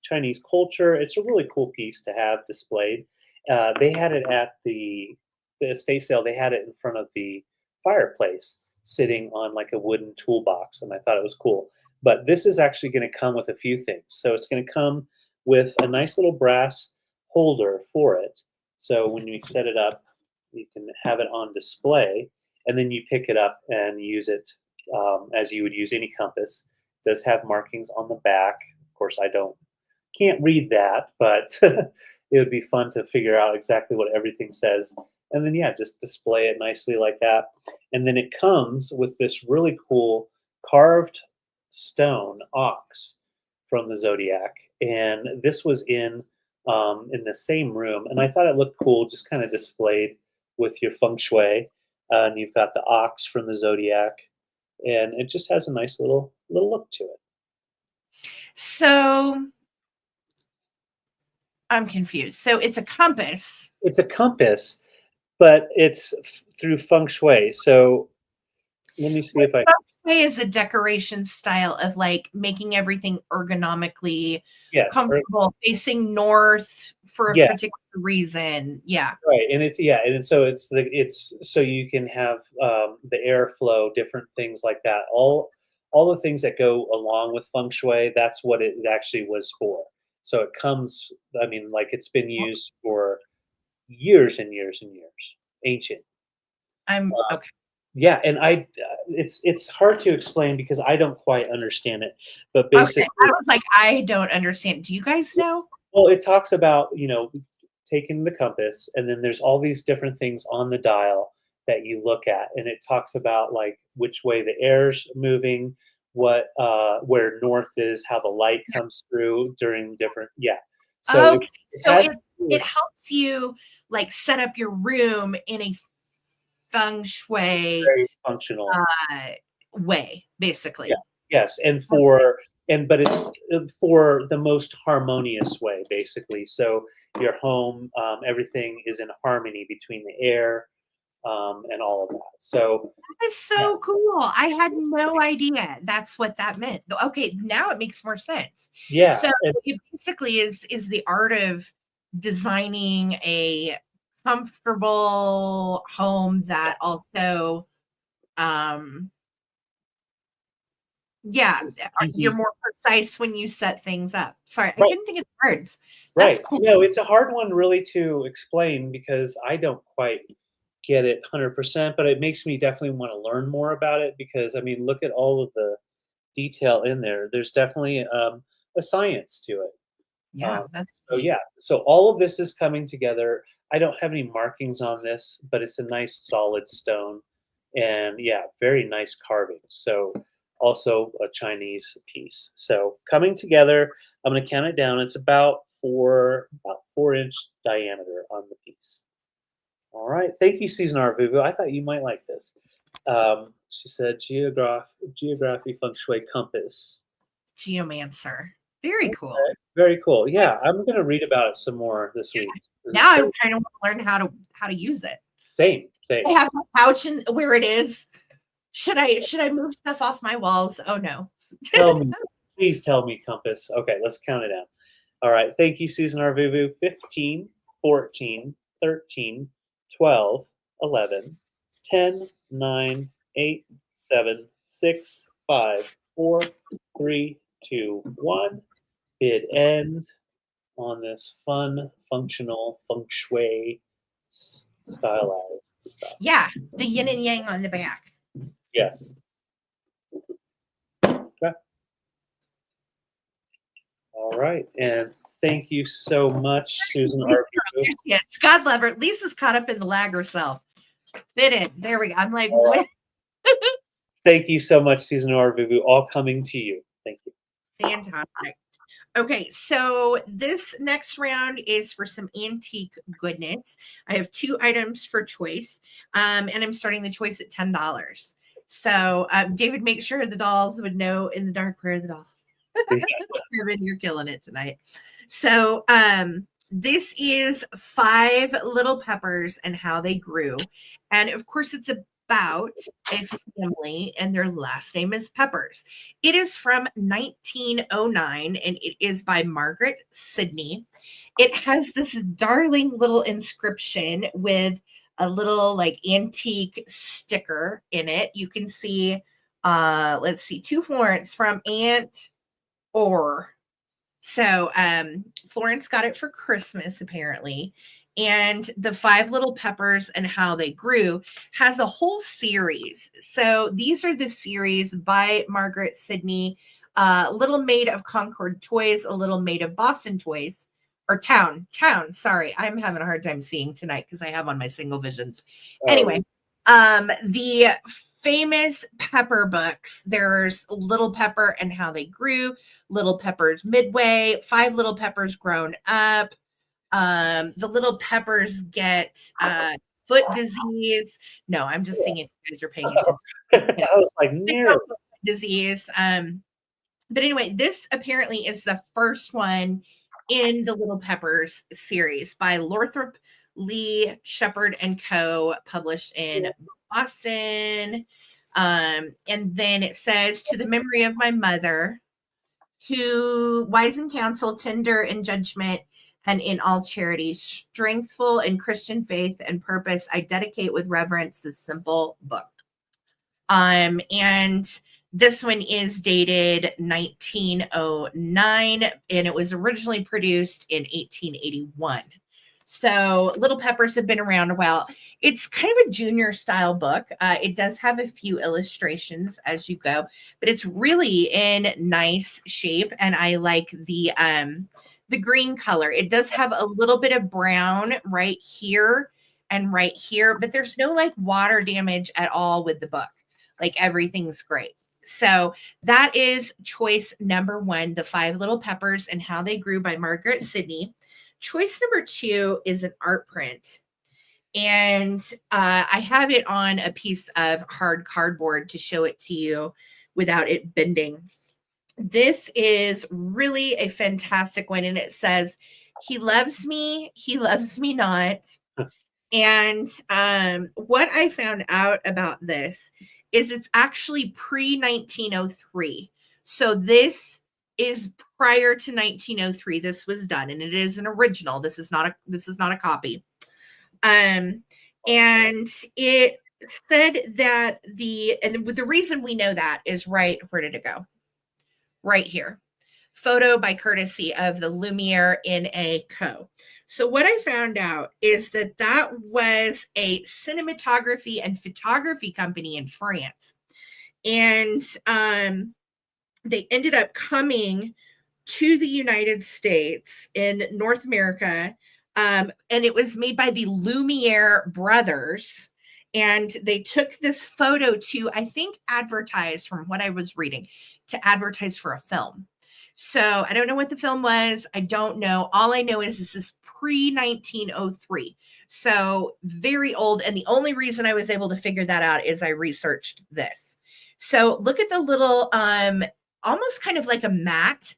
[SPEAKER 1] Chinese culture, it's a really cool piece to have displayed. They had it at the estate sale. They had it in front of the fireplace, sitting on like a wooden toolbox, and I thought it was cool. But this is actually going to come with a few things. So it's going to come with a nice little brass holder for it. So when you set it up, you can have it on display, and then you pick it up and use it as you would use any compass. It does have markings on the back. Of course, can't read that, but it would be fun to figure out exactly what everything says. And then, yeah, just display it nicely like that. And then it comes with this really cool carved stone ox from the Zodiac. And this was in the same room. And I thought it looked cool, just kind of displayed with your feng shui. And you've got the ox from the Zodiac. And it just has a nice little look to it.
[SPEAKER 2] So I'm confused. So it's a compass.
[SPEAKER 1] It's a compass, but it's through feng shui. So let me see if I.
[SPEAKER 2] Feng shui is a decoration style of like making everything ergonomically comfortable, facing north for a particular reason. Yeah.
[SPEAKER 1] Right, and it's so you can have the airflow, different things like that. All the things that go along with feng shui. That's what it actually was for. So it comes. I mean, like it's been used for years and years and years. Ancient.
[SPEAKER 2] I'm okay.
[SPEAKER 1] Yeah, and it's hard to explain because I don't quite understand it. But basically,
[SPEAKER 2] I was like, I don't understand. Do you guys know?
[SPEAKER 1] Well, it talks about taking the compass, and then there's all these different things on the dial that you look at, and it talks about like which way the air's moving, where north is, how the light comes through during different So
[SPEAKER 2] it helps you like set up your room in a feng shui
[SPEAKER 1] very functional
[SPEAKER 2] way, basically.
[SPEAKER 1] Yeah. Yes, but it's for the most harmonious way, basically. So your home, everything is in harmony between the air and all of that. So
[SPEAKER 2] that is so cool. I had no idea that's what that meant. Okay, now it makes more sense.
[SPEAKER 1] Yeah.
[SPEAKER 2] So it basically is the art of designing a comfortable home that also you're more precise when you set things up. Sorry, I couldn't think of the words. That's
[SPEAKER 1] right.
[SPEAKER 2] Cool.
[SPEAKER 1] No, it's a hard one really to explain because I don't quite get it 100%, but it makes me definitely want to learn more about it because I mean, look at all of the detail in there. There's definitely a science to it.
[SPEAKER 2] Yeah,
[SPEAKER 1] So all of this is coming together. I don't have any markings on this, but it's a nice solid stone, and very nice carving. So also a Chinese piece. So coming together, I'm going to count it down. It's about 4-inch diameter on the piece. All right. Thank you, Seasonar Vuvu. I thought you might like this. She said geography feng shui compass.
[SPEAKER 2] Geomancer. Very cool.
[SPEAKER 1] Okay, very cool. Yeah, I'm going to read about it some more this week.
[SPEAKER 2] Now I kind of want to learn how to use it.
[SPEAKER 1] Same.
[SPEAKER 2] I have my pouch where it is. Should I move stuff off my walls? Oh no.
[SPEAKER 1] Please tell me, compass. Okay, let's count it down. All right. Thank you, Susan Arvuvu. 15, 14, 13, 12, 11, 10, 9, 8, 7, 6, 5, 4, 3, 2, 1. Bid end on this fun, functional, feng shui stylized stuff.
[SPEAKER 2] Yeah, the yin and yang on the back.
[SPEAKER 1] Yes. Okay. All right, and thank you so much, Susan Arvuvu.
[SPEAKER 2] Yes, God love her. Lisa's caught up in the lag herself. Bid it. There we go. I'm like, what?
[SPEAKER 1] Thank you so much, Susan Arvuvu. All coming to you. Thank you.
[SPEAKER 2] Fantastic. Okay, so this next round is for some antique goodness. I have 2 items for choice, and I'm starting the choice at $10. So, David, make sure the dolls would know in the dark where the doll. Kevin, you're killing it tonight. So, this is 5 little peppers and how they grew, and of course, it's a about a family, and their last name is Peppers. It is from 1909, and it is by Margaret Sidney. It has this darling little inscription with a little like antique sticker in it. You can see, let's see, to Florence from Aunt Or. So Florence got it for Christmas, apparently. And the 5 Little Peppers and How They Grew has a whole series. So these are the series by Margaret Sidney, Little Maid of Concord Toys, A Little Maid of Boston Toys, or Town. Sorry, I'm having a hard time seeing tonight because I have on my single visions. Anyway, the famous pepper books. There's Little Pepper and How They Grew, Little Peppers Midway, 5 Little Peppers Grown Up. The Little Peppers Get Foot Disease. No, I'm just seeing if you guys are paying attention.
[SPEAKER 1] I was like, no.
[SPEAKER 2] Disease. But anyway, this apparently is the first one in the Little Peppers series by Lothrop Lee Shepherd and Co., published in Boston. And then it says, to the memory of my mother, who wise in counsel, tender in judgment, and in all charity, strengthful in Christian faith and purpose, I dedicate with reverence this simple book. And this one is dated 1909, and it was originally produced in 1881. So Little Peppers have been around a while. It's kind of a junior style book. It does have a few illustrations as you go, but it's really in nice shape. And I like the green color. It does have a little bit of brown right here and right here, but there's no like water damage at all with the book. Like everything's great. So that is choice number 1, The 5 Little Peppers and How They Grew by Margaret Sidney. Choice number 2 is an art print. And I have it on a piece of hard cardboard to show it to you without it bending. This is really a fantastic one. And it says, he loves me not. And what I found out about this is it's actually pre-1903. So this is prior to 1903. This was done, and it is an original. This is not a copy. And it said that the reason we know that is right. Where did it go? Right here. Photo by courtesy of the Lumiere N.A. Co. So what I found out is that was a cinematography and photography company in France. And they ended up coming to the United States in North America. And it was made by the Lumiere brothers. And they took this photo to, I think, advertise, from what I was reading, to advertise for a film. So I don't know what the film was. I don't know. All I know is this is pre-1903. So very old. And the only reason I was able to figure that out is I researched this. So look at the little, almost kind of like a mat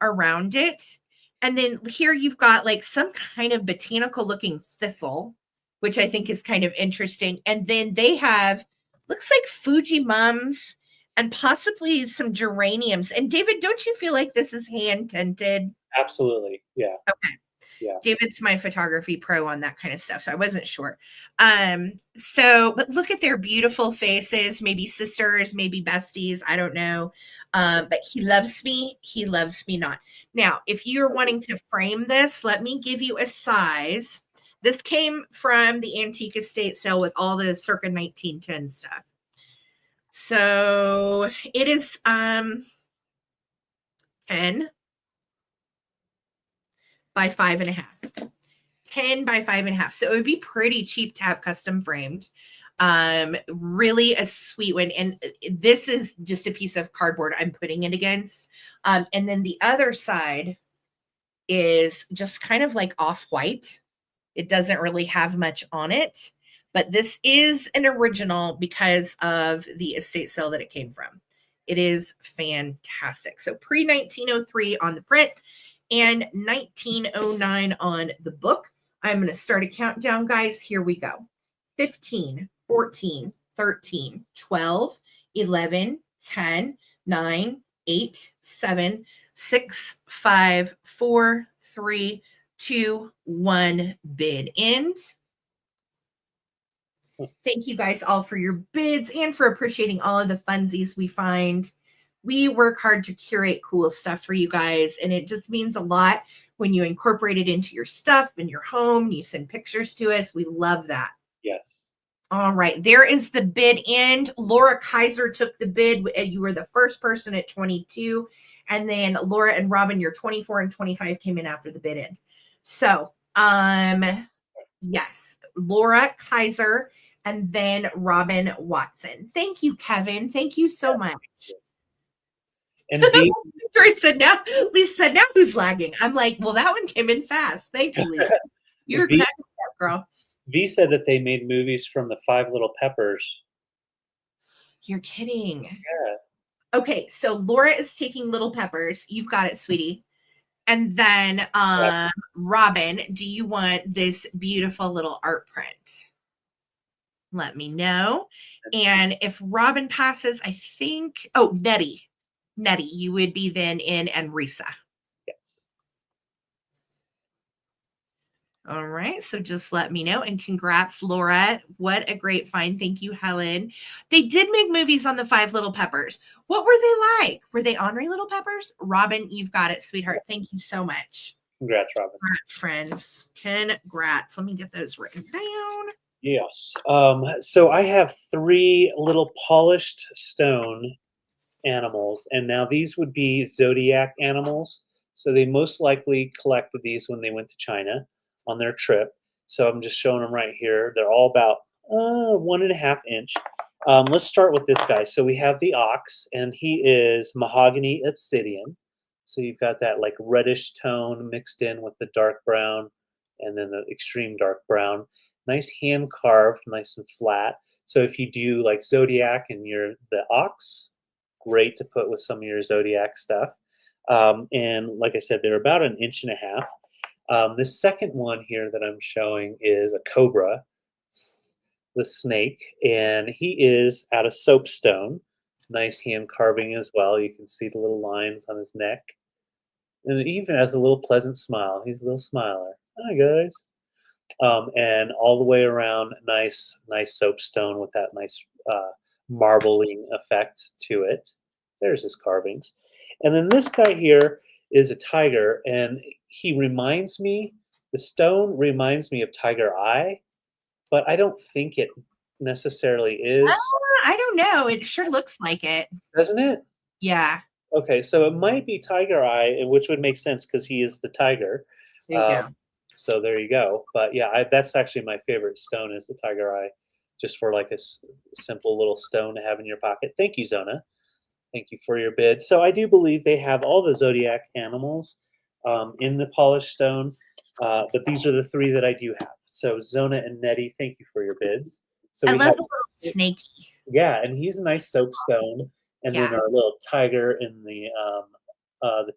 [SPEAKER 2] around it. And then here you've got like some kind of botanical looking thistle, which I think is kind of interesting. And then they have, looks like Fuji mums and possibly some geraniums. And David, don't you feel like this is hand tinted?
[SPEAKER 1] Absolutely. Yeah.
[SPEAKER 2] Okay.
[SPEAKER 1] Yeah.
[SPEAKER 2] David's my photography pro on that kind of stuff, so I wasn't sure. But look at their beautiful faces, maybe sisters, maybe besties, I don't know. But he loves me not. Now, if you're wanting to frame this, let me give you a size. This came from the antique estate sale with all the circa 1910 stuff. So it is 10 by 5.5. 10 by 5.5. So it would be pretty cheap to have custom framed. Really a sweet one. And this is just a piece of cardboard I'm putting it against. And then the other side is just kind of like off-white. It doesn't really have much on it, but this is an original because of the estate sale that it came from. It is fantastic. So pre-1903 on the print and 1909 on the book. I'm going to start a countdown, guys. Here we go. 15, 14, 13, 12, 11, 10, 9, 8, 7, 6, 5, 4, 3, 2, 1. Bid end. Thank you guys all for your bids and for appreciating all of the funsies we find. We work hard to curate cool stuff for you guys, and it just means a lot when you incorporate it into your stuff in your home. You send pictures to us. We love that.
[SPEAKER 1] Yes.
[SPEAKER 2] All right. There is the bid end. Laura Kaiser took the bid. You were the first person at 22. And then Laura and Robin, your 24 and 25 came in after the bid end. So, yes, Laura Kaiser and then Robin Watson. Thank you, Kevin. Thank you so much.
[SPEAKER 1] And
[SPEAKER 2] Victoria said, Lisa said, now who's lagging? I'm like, well, that one came in fast. Thank you, Lisa. You're cracking up, girl.
[SPEAKER 1] V said that they made movies from the Five Little Peppers.
[SPEAKER 2] You're kidding.
[SPEAKER 1] Yeah.
[SPEAKER 2] Okay, so Laura is taking Little Peppers. You've got it, sweetie. And then Robin, do you want this beautiful little art print? Let me know. And if Robin passes, I think, Nettie, you would be then in and Risa.
[SPEAKER 1] Yes.
[SPEAKER 2] All right. So just let me know. And congrats, Laura. What a great find. Thank you, Helen. They did make movies on the Five Little Peppers. What were they like? Were they ornery little peppers? Robin, you've got it, sweetheart. Thank you so much.
[SPEAKER 1] Congrats, Robin.
[SPEAKER 2] Congrats, friends. Congrats. Let me get those written down.
[SPEAKER 1] Yes. So I have 3 little polished stone animals, and now these would be Zodiac animals. So they most likely collected these when they went to China on their trip. So I'm just showing them right here. They're all about 1.5 inch. Let's start with this guy. So we have the ox, and he is mahogany obsidian. So you've got that like reddish tone mixed in with the dark brown and then the extreme dark brown. Nice hand carved, nice and flat. So if you do like Zodiac and you're the ox, great to put with some of your Zodiac stuff. And like I said, they're about 1.5 inches. The second one here that I'm showing is a cobra, the snake, and he is out of soapstone. Nice hand carving as well. You can see the little lines on his neck. And he even has a little pleasant smile. He's a little smiler. Hi, guys. And all the way around, nice soapstone with that nice marbling effect to it. There's his carvings. And then this guy here is a tiger, and he reminds me, the stone reminds me of Tiger Eye, but I don't think it necessarily is.
[SPEAKER 2] I don't know. It sure looks like it.
[SPEAKER 1] Doesn't it?
[SPEAKER 2] Yeah.
[SPEAKER 1] Okay, so it might be Tiger Eye, which would make sense because he is the tiger.
[SPEAKER 2] There you go.
[SPEAKER 1] So there you go. But yeah, that's actually my favorite stone is the Tiger Eye, just for like a simple little stone to have in your pocket. Thank you, Zona. Thank you for your bid. So I do believe they have all the Zodiac animals in the polished stone, but these are the 3 that I do have. So Zona and Nettie, thank you for your bids. So
[SPEAKER 2] I
[SPEAKER 1] we
[SPEAKER 2] love
[SPEAKER 1] have
[SPEAKER 2] the little snaky.
[SPEAKER 1] Yeah, and he's a nice soapstone, and then our little tiger in the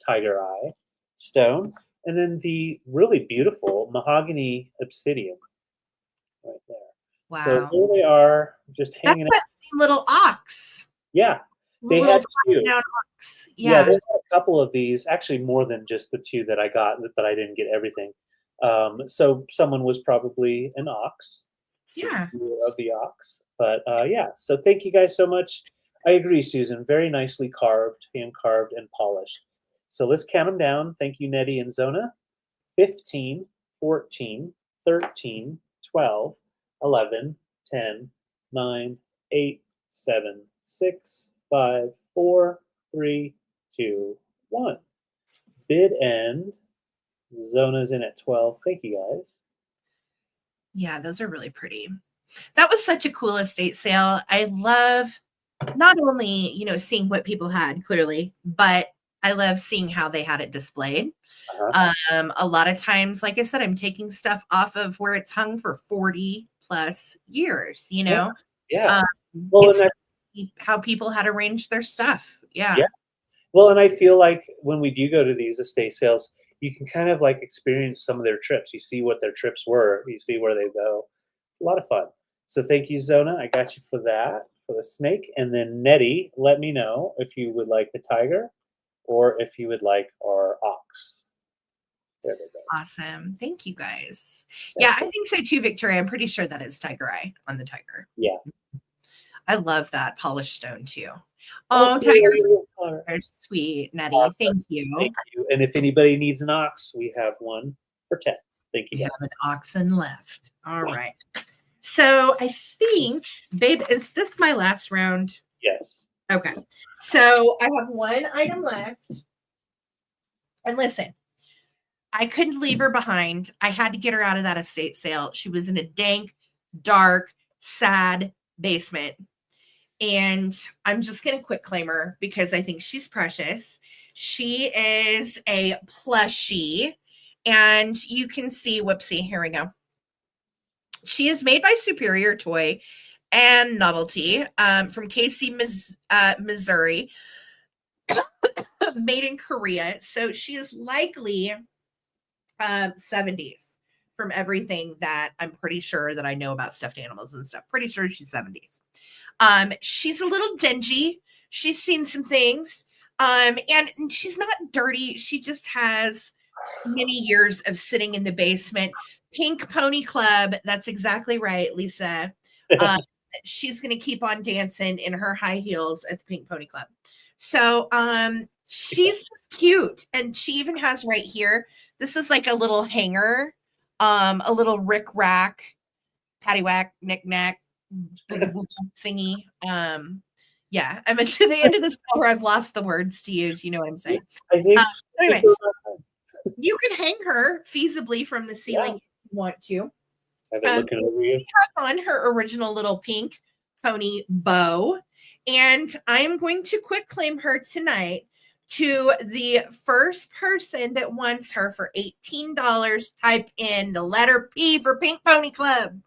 [SPEAKER 1] Tiger Eye stone. And then the really beautiful mahogany obsidian right there.
[SPEAKER 2] Wow.
[SPEAKER 1] So there they are, just hanging out.
[SPEAKER 2] That's that same little ox.
[SPEAKER 1] Yeah. They had 2.
[SPEAKER 2] Ox.
[SPEAKER 1] Yeah, they had a couple of these, actually more than just the 2 that I got, but I didn't get everything. So someone was probably an ox.
[SPEAKER 2] Yeah.
[SPEAKER 1] Of the ox. But yeah, so thank you guys so much. I agree, Susan. Very nicely carved, hand carved, and polished. So let's count them down. Thank you, Nettie and Zona. 15, 14, 13, 12, 11, 10, 9, 8, 7, 6, 5, 4, 3, 2, 1. Bid end. Zona's in at 12. Thank you, guys.
[SPEAKER 2] Yeah, those are really pretty. That was such a cool estate sale. I love not only, seeing what people had clearly, but I love seeing how they had it displayed. A lot of times, like I said, I'm taking stuff off of where it's hung for 40 plus years,
[SPEAKER 1] Yeah.
[SPEAKER 2] Well, and how people had arranged their stuff. Yeah.
[SPEAKER 1] Well, and I feel like when we do go to these estate sales, you can kind of like experience some of their trips. You see what their trips were. You see where they go. A lot of fun. So thank you, Zona. I got you for that, for the snake. And then Nettie, let me know if you would like the tiger or if you would like our ox. There they go.
[SPEAKER 2] Awesome. Thank you guys.
[SPEAKER 1] That's
[SPEAKER 2] Yeah, I think so too, Victoria. I'm pretty sure that is tiger eye on the tiger.
[SPEAKER 1] Yeah.
[SPEAKER 2] I love that polished stone too.
[SPEAKER 1] Oh,
[SPEAKER 2] Oh, tigers
[SPEAKER 1] color.
[SPEAKER 2] are sweet, Nettie.
[SPEAKER 1] Awesome.
[SPEAKER 2] Thank you.
[SPEAKER 1] Thank you. And if anybody needs an ox, we have one for 10. Thank you,
[SPEAKER 2] We
[SPEAKER 1] guys.
[SPEAKER 2] have an oxen left. All right. So I think, babe, is this my last round?
[SPEAKER 1] Yes.
[SPEAKER 2] Okay. So I have one item left. And listen, I couldn't leave her behind. I had to get her out of that estate sale. She was in a dank, dark, sad basement. And I'm just going to quit claim her because I think she's precious. She is a plushie. And you can see, whoopsie, here we go. She is made by Superior Toy and Novelty from Casey, Missouri, made in Korea. So she is likely 70s from everything that I'm pretty sure that I know about stuffed animals and stuff. Pretty sure she's 70s. She's a little dingy. She's seen some things. And she's not dirty. She just has many years of sitting in the basement. Pink Pony Club. That's exactly right, Lisa. She's going to keep on dancing in her high heels at the Pink Pony Club. So she's just cute. And she even has right here, this is like a little hanger, a little rick-rack, paddywhack, knick-knack, thingy. Yeah, I'm to the end of the store. I've lost the words to use. You know what I'm saying?
[SPEAKER 1] I think
[SPEAKER 2] anyway, you can hang her feasibly from the ceiling if you want to.
[SPEAKER 1] Are they looking over you?
[SPEAKER 2] She has on her original little pink pony bow, and I am going to quick claim her tonight to the first person that wants her for $18. Type in the letter P for Pink Pony Club.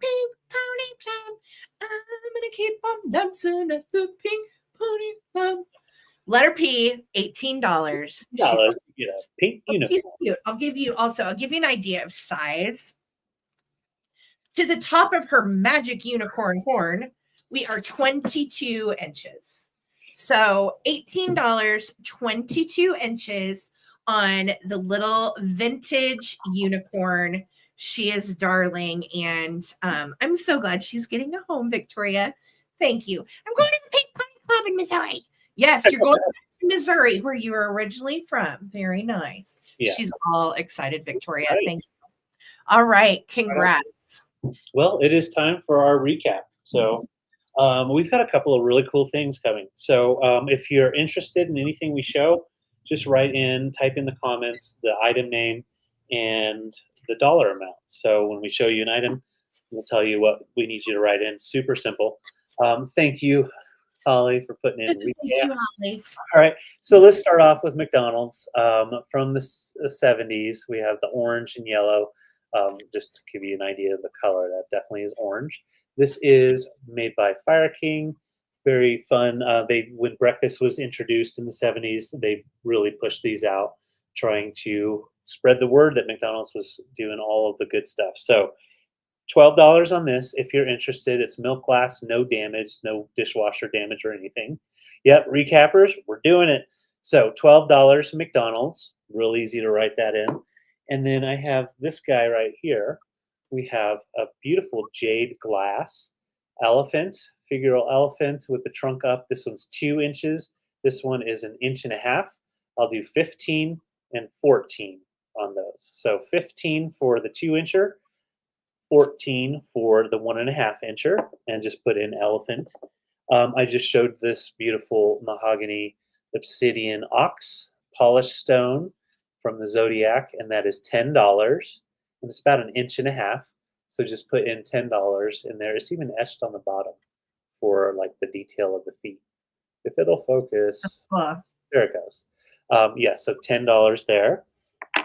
[SPEAKER 2] Pink Pony Club. I'm gonna keep on dancing at the Pink Pony Club. Letter P, $18.
[SPEAKER 1] Yeah, let's get a pink uniform.
[SPEAKER 2] She's cute. I'll give you an idea of size. To the top of her magic unicorn horn, we are 22 inches. So $18, 22 inches on the little vintage unicorn. She is darling, and I'm so glad she's getting a home, Victoria. Thank you. I'm going to the Pink Pony Club in Missouri. Yes, you're going to Missouri, where you were originally from. Very nice. Yeah. She's all excited, Victoria. Right. Thank you. All right. Congrats.
[SPEAKER 1] Well, it is time for our recap. So we've got a couple of really cool things coming. So if you're interested in anything we show, just type in the comments, the item name and the dollar amount. So when we show you an item, we'll tell you what we need you to write in. Super simple. Thank you, Holly, for putting in.
[SPEAKER 2] Thank you, Holly.
[SPEAKER 1] All right, so let's start off with McDonald's. From the 70s, we have the orange and yellow. Just to give you an idea of the color, that definitely is orange. This is made by Fire King. Very fun. When breakfast was introduced in the 70s, they really pushed these out, trying to spread the word that McDonald's was doing all of the good stuff. So $12 on this if you're interested. It's milk glass, no damage, no dishwasher damage or anything. Yep, recappers, we're doing it. So $12 McDonald's, real easy to write that in. And then I have this guy right here. We have a beautiful jade glass elephant, figural elephant with the trunk up. This one's 2 inches. This one is 1.5 inches. I'll do 15 and 14 on those. So 15 for the 2-incher, 14 for the 1.5 incher, and just put in elephant. I just showed this beautiful mahogany obsidian ox polished stone from the Zodiac, and that is $10. And it's about 1.5 inches. So just put in $10 in there. It's even etched on the bottom for like the detail of the feet. If it'll focus, there it goes. Yeah, so $10 there.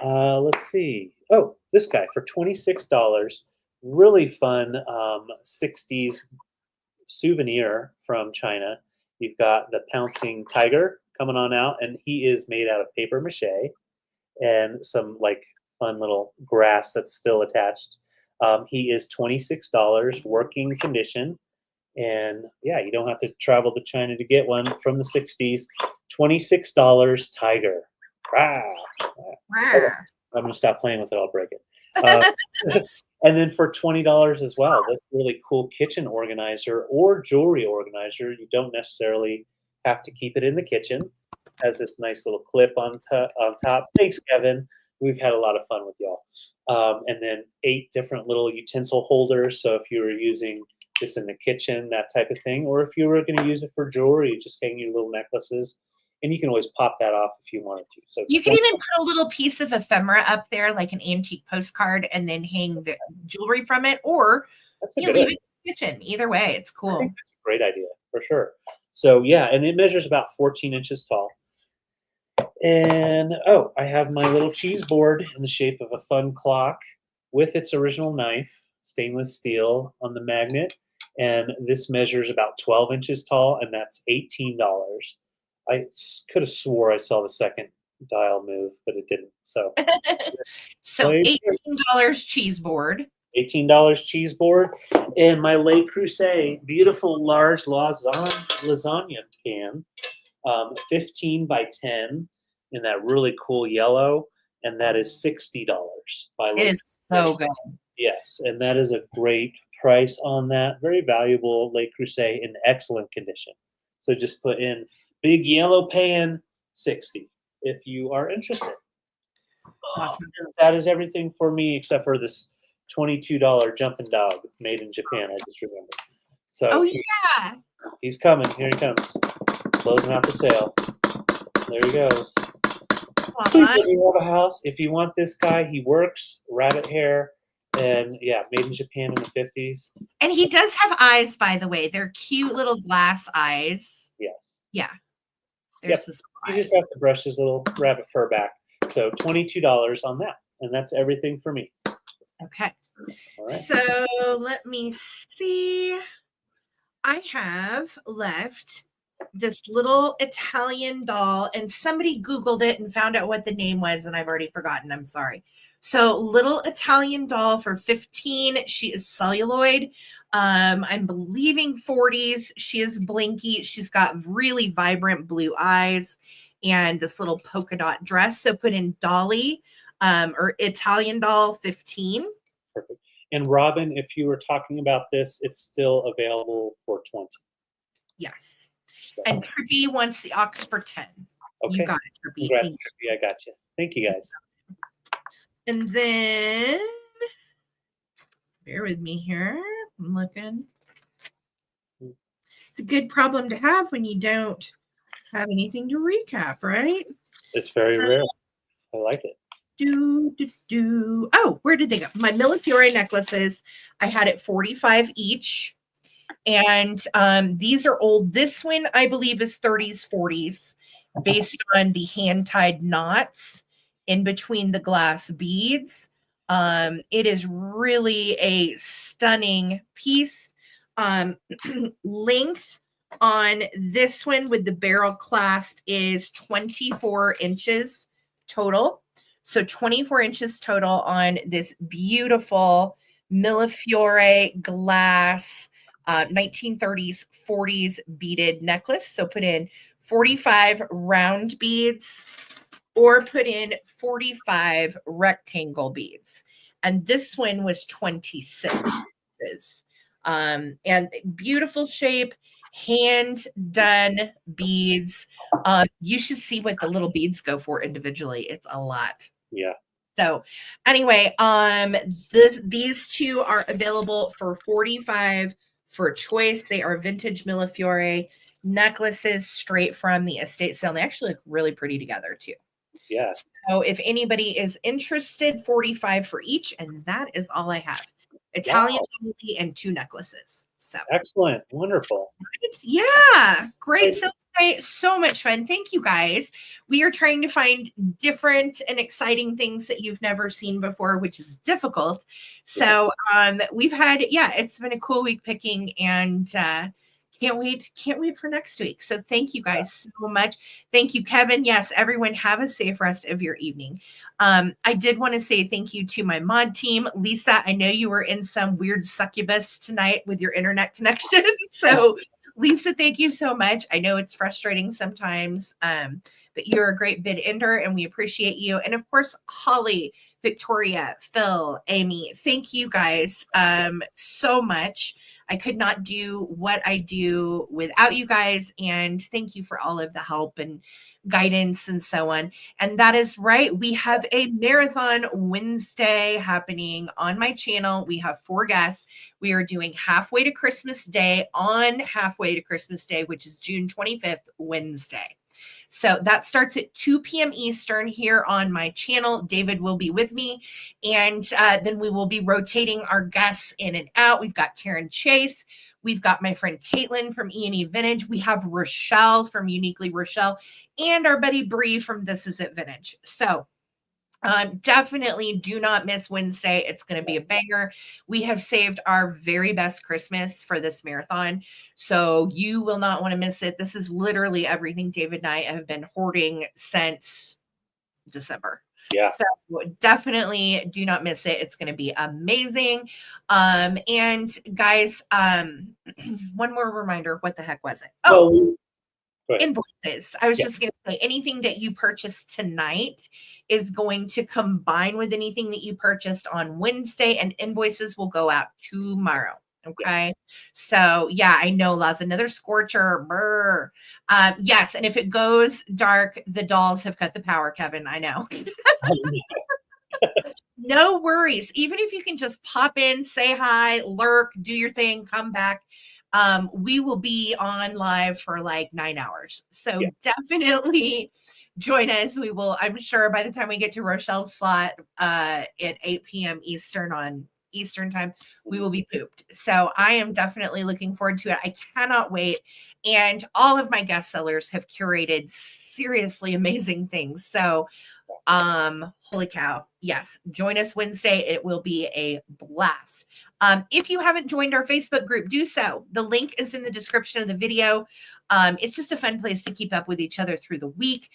[SPEAKER 1] Let's see. Oh, this guy for $26. Really fun 60s souvenir from China. You've got the pouncing tiger coming on out, and he is made out of paper mache and some like fun little grass that's still attached. He is $26, working condition. And yeah, you don't have to travel to China to get one from the 60s. $26, Tiger. Rah. Okay, I'm going to stop playing with it. I'll break it. And then for $20 as well, this really cool kitchen organizer or jewelry organizer. You don't necessarily have to keep it in the kitchen. Has this nice little clip on top. Thanks, Kevin. We've had a lot of fun with y'all. And then 8 different little utensil holders. So if you were using this in the kitchen, that type of thing, or if you were going to use it for jewelry, just hang your little necklaces. And you can always pop that off if you wanted to. So
[SPEAKER 2] you can even put a little piece of ephemera up there, like an antique postcard, and then hang the jewelry from it, or you leave it in the kitchen. Either way, it's cool.
[SPEAKER 1] I think that's a great idea, for sure. So yeah, and it measures about 14 inches tall. And oh, I have my little cheese board in the shape of a fun clock with its original knife, stainless steel on the magnet. And this measures about 12 inches tall, and that's $18. I could have swore I saw the second dial move, but it didn't. So,
[SPEAKER 2] so $18 cheese board.
[SPEAKER 1] $18 cheese board. And my Le Creuset, beautiful large lasagna can, 15 by 10 in that really cool yellow. And that is $60 by Le
[SPEAKER 2] It is so good.
[SPEAKER 1] Yes, and that is a great price on that. Very valuable Le Creuset in excellent condition. So just put in big yellow pan, 60 if you are interested.
[SPEAKER 2] Awesome.
[SPEAKER 1] That is everything for me except for this $22 jumping dog made in Japan. I just remembered. So
[SPEAKER 2] oh yeah,
[SPEAKER 1] he's coming. Here he comes, closing out the sale. There he goes. Please let me have a house. If you want this guy, he works rabbit hair. And yeah, made in Japan in the 50s.
[SPEAKER 2] And he does have eyes, by the way. They're cute little glass eyes.
[SPEAKER 1] Yes.
[SPEAKER 2] Yeah. There's this
[SPEAKER 1] you just have to brush his little rabbit fur back. So $22 on that. And that's everything for me.
[SPEAKER 2] Okay.
[SPEAKER 1] All right.
[SPEAKER 2] So let me see. I have left this little Italian doll, and somebody Googled it and found out what the name was, and I've already forgotten. I'm sorry. So little Italian doll for $15. She is celluloid. I'm believing 40s. She is blinky. She's got really vibrant blue eyes and this little polka dot dress. So put in Dolly or Italian doll 15.
[SPEAKER 1] Perfect. And Robin, if you were talking about this, it's still available for 20.
[SPEAKER 2] Yes. So. And Trippy wants the ox for 10.
[SPEAKER 1] Okay.
[SPEAKER 2] You got it, Trippy.
[SPEAKER 1] Congrats, Trippy. I got you. Thank you, guys.
[SPEAKER 2] And then, bear with me here. I'm looking. It's a good problem to have when you don't have anything to recap, right?
[SPEAKER 1] It's very rare. I like it.
[SPEAKER 2] Oh, where did they go? My Millefiore necklaces. I had it 45 each. And these are old. This one, I believe, is 30s, 40s, based on the hand-tied knots in between the glass beads. It is really a stunning piece. Length on this one with the barrel clasp is 24 inches total. So 24 inches total on this beautiful Millefiore glass 1930s, 40s beaded necklace. So put in 45 round beads or put in 45 rectangle beads. And this one was 26 inches. And beautiful shape, hand done beads. You should see what the little beads go for individually. It's a lot.
[SPEAKER 1] Yeah.
[SPEAKER 2] So anyway, these two are available for 45 for choice. They are vintage Millefiore necklaces straight from the estate sale. They actually look really pretty together too.
[SPEAKER 1] Yeah.
[SPEAKER 2] So if anybody is interested, 45 for each, and that is all I have. Italian only and 2 necklaces. So
[SPEAKER 1] excellent. Wonderful.
[SPEAKER 2] Yeah. Great. So tonight, so much fun. Thank you guys. We are trying to find different and exciting things that you've never seen before, which is difficult. So we've had, it's been a cool week picking, and Can't wait for next week. So thank you guys so much. Thank you, Kevin. Yes, everyone have a safe rest of your evening. I did want to say thank you to my mod team. Lisa, I know you were in some weird succubus tonight with your internet connection. So Lisa, thank you so much. I know it's frustrating sometimes, but you're a great bid ender and we appreciate you. And of course, Holly, Victoria, Phil, Amy, thank you guys so much. I could not do what I do without you guys. And thank you for all of the help and guidance and so on. And that is right. We have a marathon Wednesday happening on my channel. We have 4 guests. We are doing Halfway to Christmas Day on Halfway to Christmas Day, which is June 25th, Wednesday. So that starts at 2 p.m. Eastern here on my channel. David will be with me. And then we will be rotating our guests in and out. We've got Karen Chase. We've got my friend Caitlin from E&E Vintage. We have Rochelle from Uniquely Rochelle and our buddy Bree from This Is It Vintage. So definitely do not miss Wednesday. It's going to be a banger. We have saved our very best Christmas for this marathon, so you will not want to miss it. This is literally everything David and I have been hoarding since December.
[SPEAKER 1] Yeah.
[SPEAKER 2] So definitely do not miss it. It's going to be amazing. And guys, one more reminder. What the heck was it? Oh, invoices. I was just going to say anything that you purchased tonight is going to combine with anything that you purchased on Wednesday, and invoices will go out tomorrow. Okay. So yeah, I know, Laz, another scorcher. Brr. Yes. And if it goes dark, the dolls have cut the power, Kevin. I know. No worries. Even if you can just pop in, say hi, lurk, do your thing, come back. We will be on live for like 9 hours. So definitely join us. We will, I'm sure by the time we get to Rochelle's slot at 8 p.m. Eastern on Eastern time, we will be pooped. So I am definitely looking forward to it. I cannot wait. And all of my guest sellers have curated seriously amazing things. So holy cow. Yes. Join us Wednesday. It will be a blast. If you haven't joined our Facebook group, do so. The link is in the description of the video. It's just a fun place to keep up with each other through the week.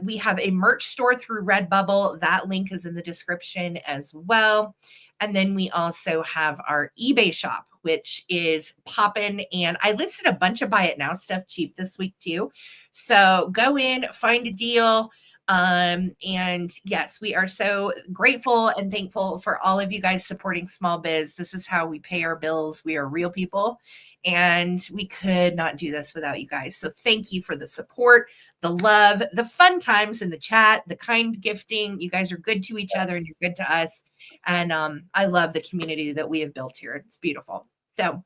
[SPEAKER 2] We have a merch store through Redbubble. That link is in the description as well. And then we also have our eBay shop, which is popping. And I listed a bunch of buy it now stuff cheap this week too. So go in, find a deal. And yes, we are so grateful and thankful for all of you guys supporting small biz. This is how we pay our bills. We are real people and we could not do this without you guys. So thank you for the support, the love, the fun times in the chat, the kind gifting. You guys are good to each other and you're good to us. And I love the community that we have built here. It's beautiful. So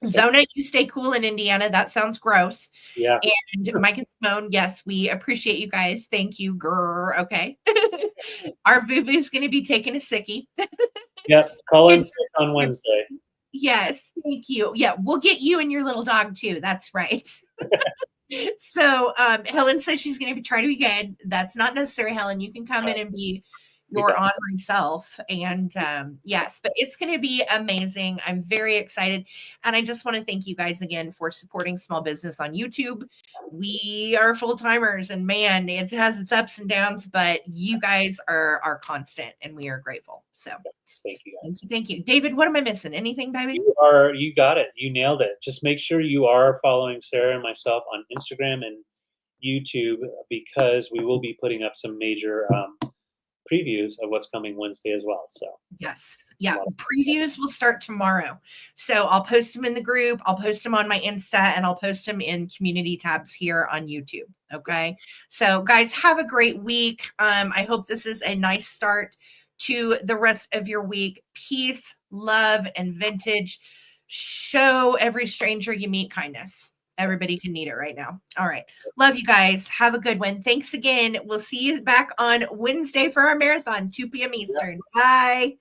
[SPEAKER 2] Zona, you stay cool in Indiana. That sounds gross.
[SPEAKER 1] Yeah.
[SPEAKER 2] And Mike and Simone, yes, we appreciate you guys. Thank you, grr. Okay. Our Vuvu is going to be taking a sickie.
[SPEAKER 1] Yep. Colin's sick on Wednesday.
[SPEAKER 2] Yes. Thank you. Yeah. We'll get you and your little dog too. That's right. So Helen says she's going to try to be good. That's not necessary, Helen. You can come in and be your honoring self. And yes, but it's going to be amazing. I'm very excited. And I just want to thank you guys again for supporting small business on YouTube. We are full timers and man, it has its ups and downs, but you guys are constant and we are grateful. So
[SPEAKER 1] thank you.
[SPEAKER 2] Thank you. Thank you. David, what am I missing? Anything, baby?
[SPEAKER 1] You got it. You nailed it. Just make sure you are following Sarah and myself on Instagram and YouTube because we will be putting up some major previews of what's coming Wednesday as well. So
[SPEAKER 2] yes, yeah, previews will start tomorrow. So I'll post them in the group, I'll post them on my Insta, and I'll post them in community tabs here on YouTube. Okay, so guys, have a great week. I hope this is a nice start to the rest of your week. Peace, love, and vintage. Show every stranger you meet kindness. Everybody can need it right now. All right. Love you guys. Have a good one. Thanks again. We'll see you back on Wednesday for our marathon, 2 p.m. Eastern. Bye.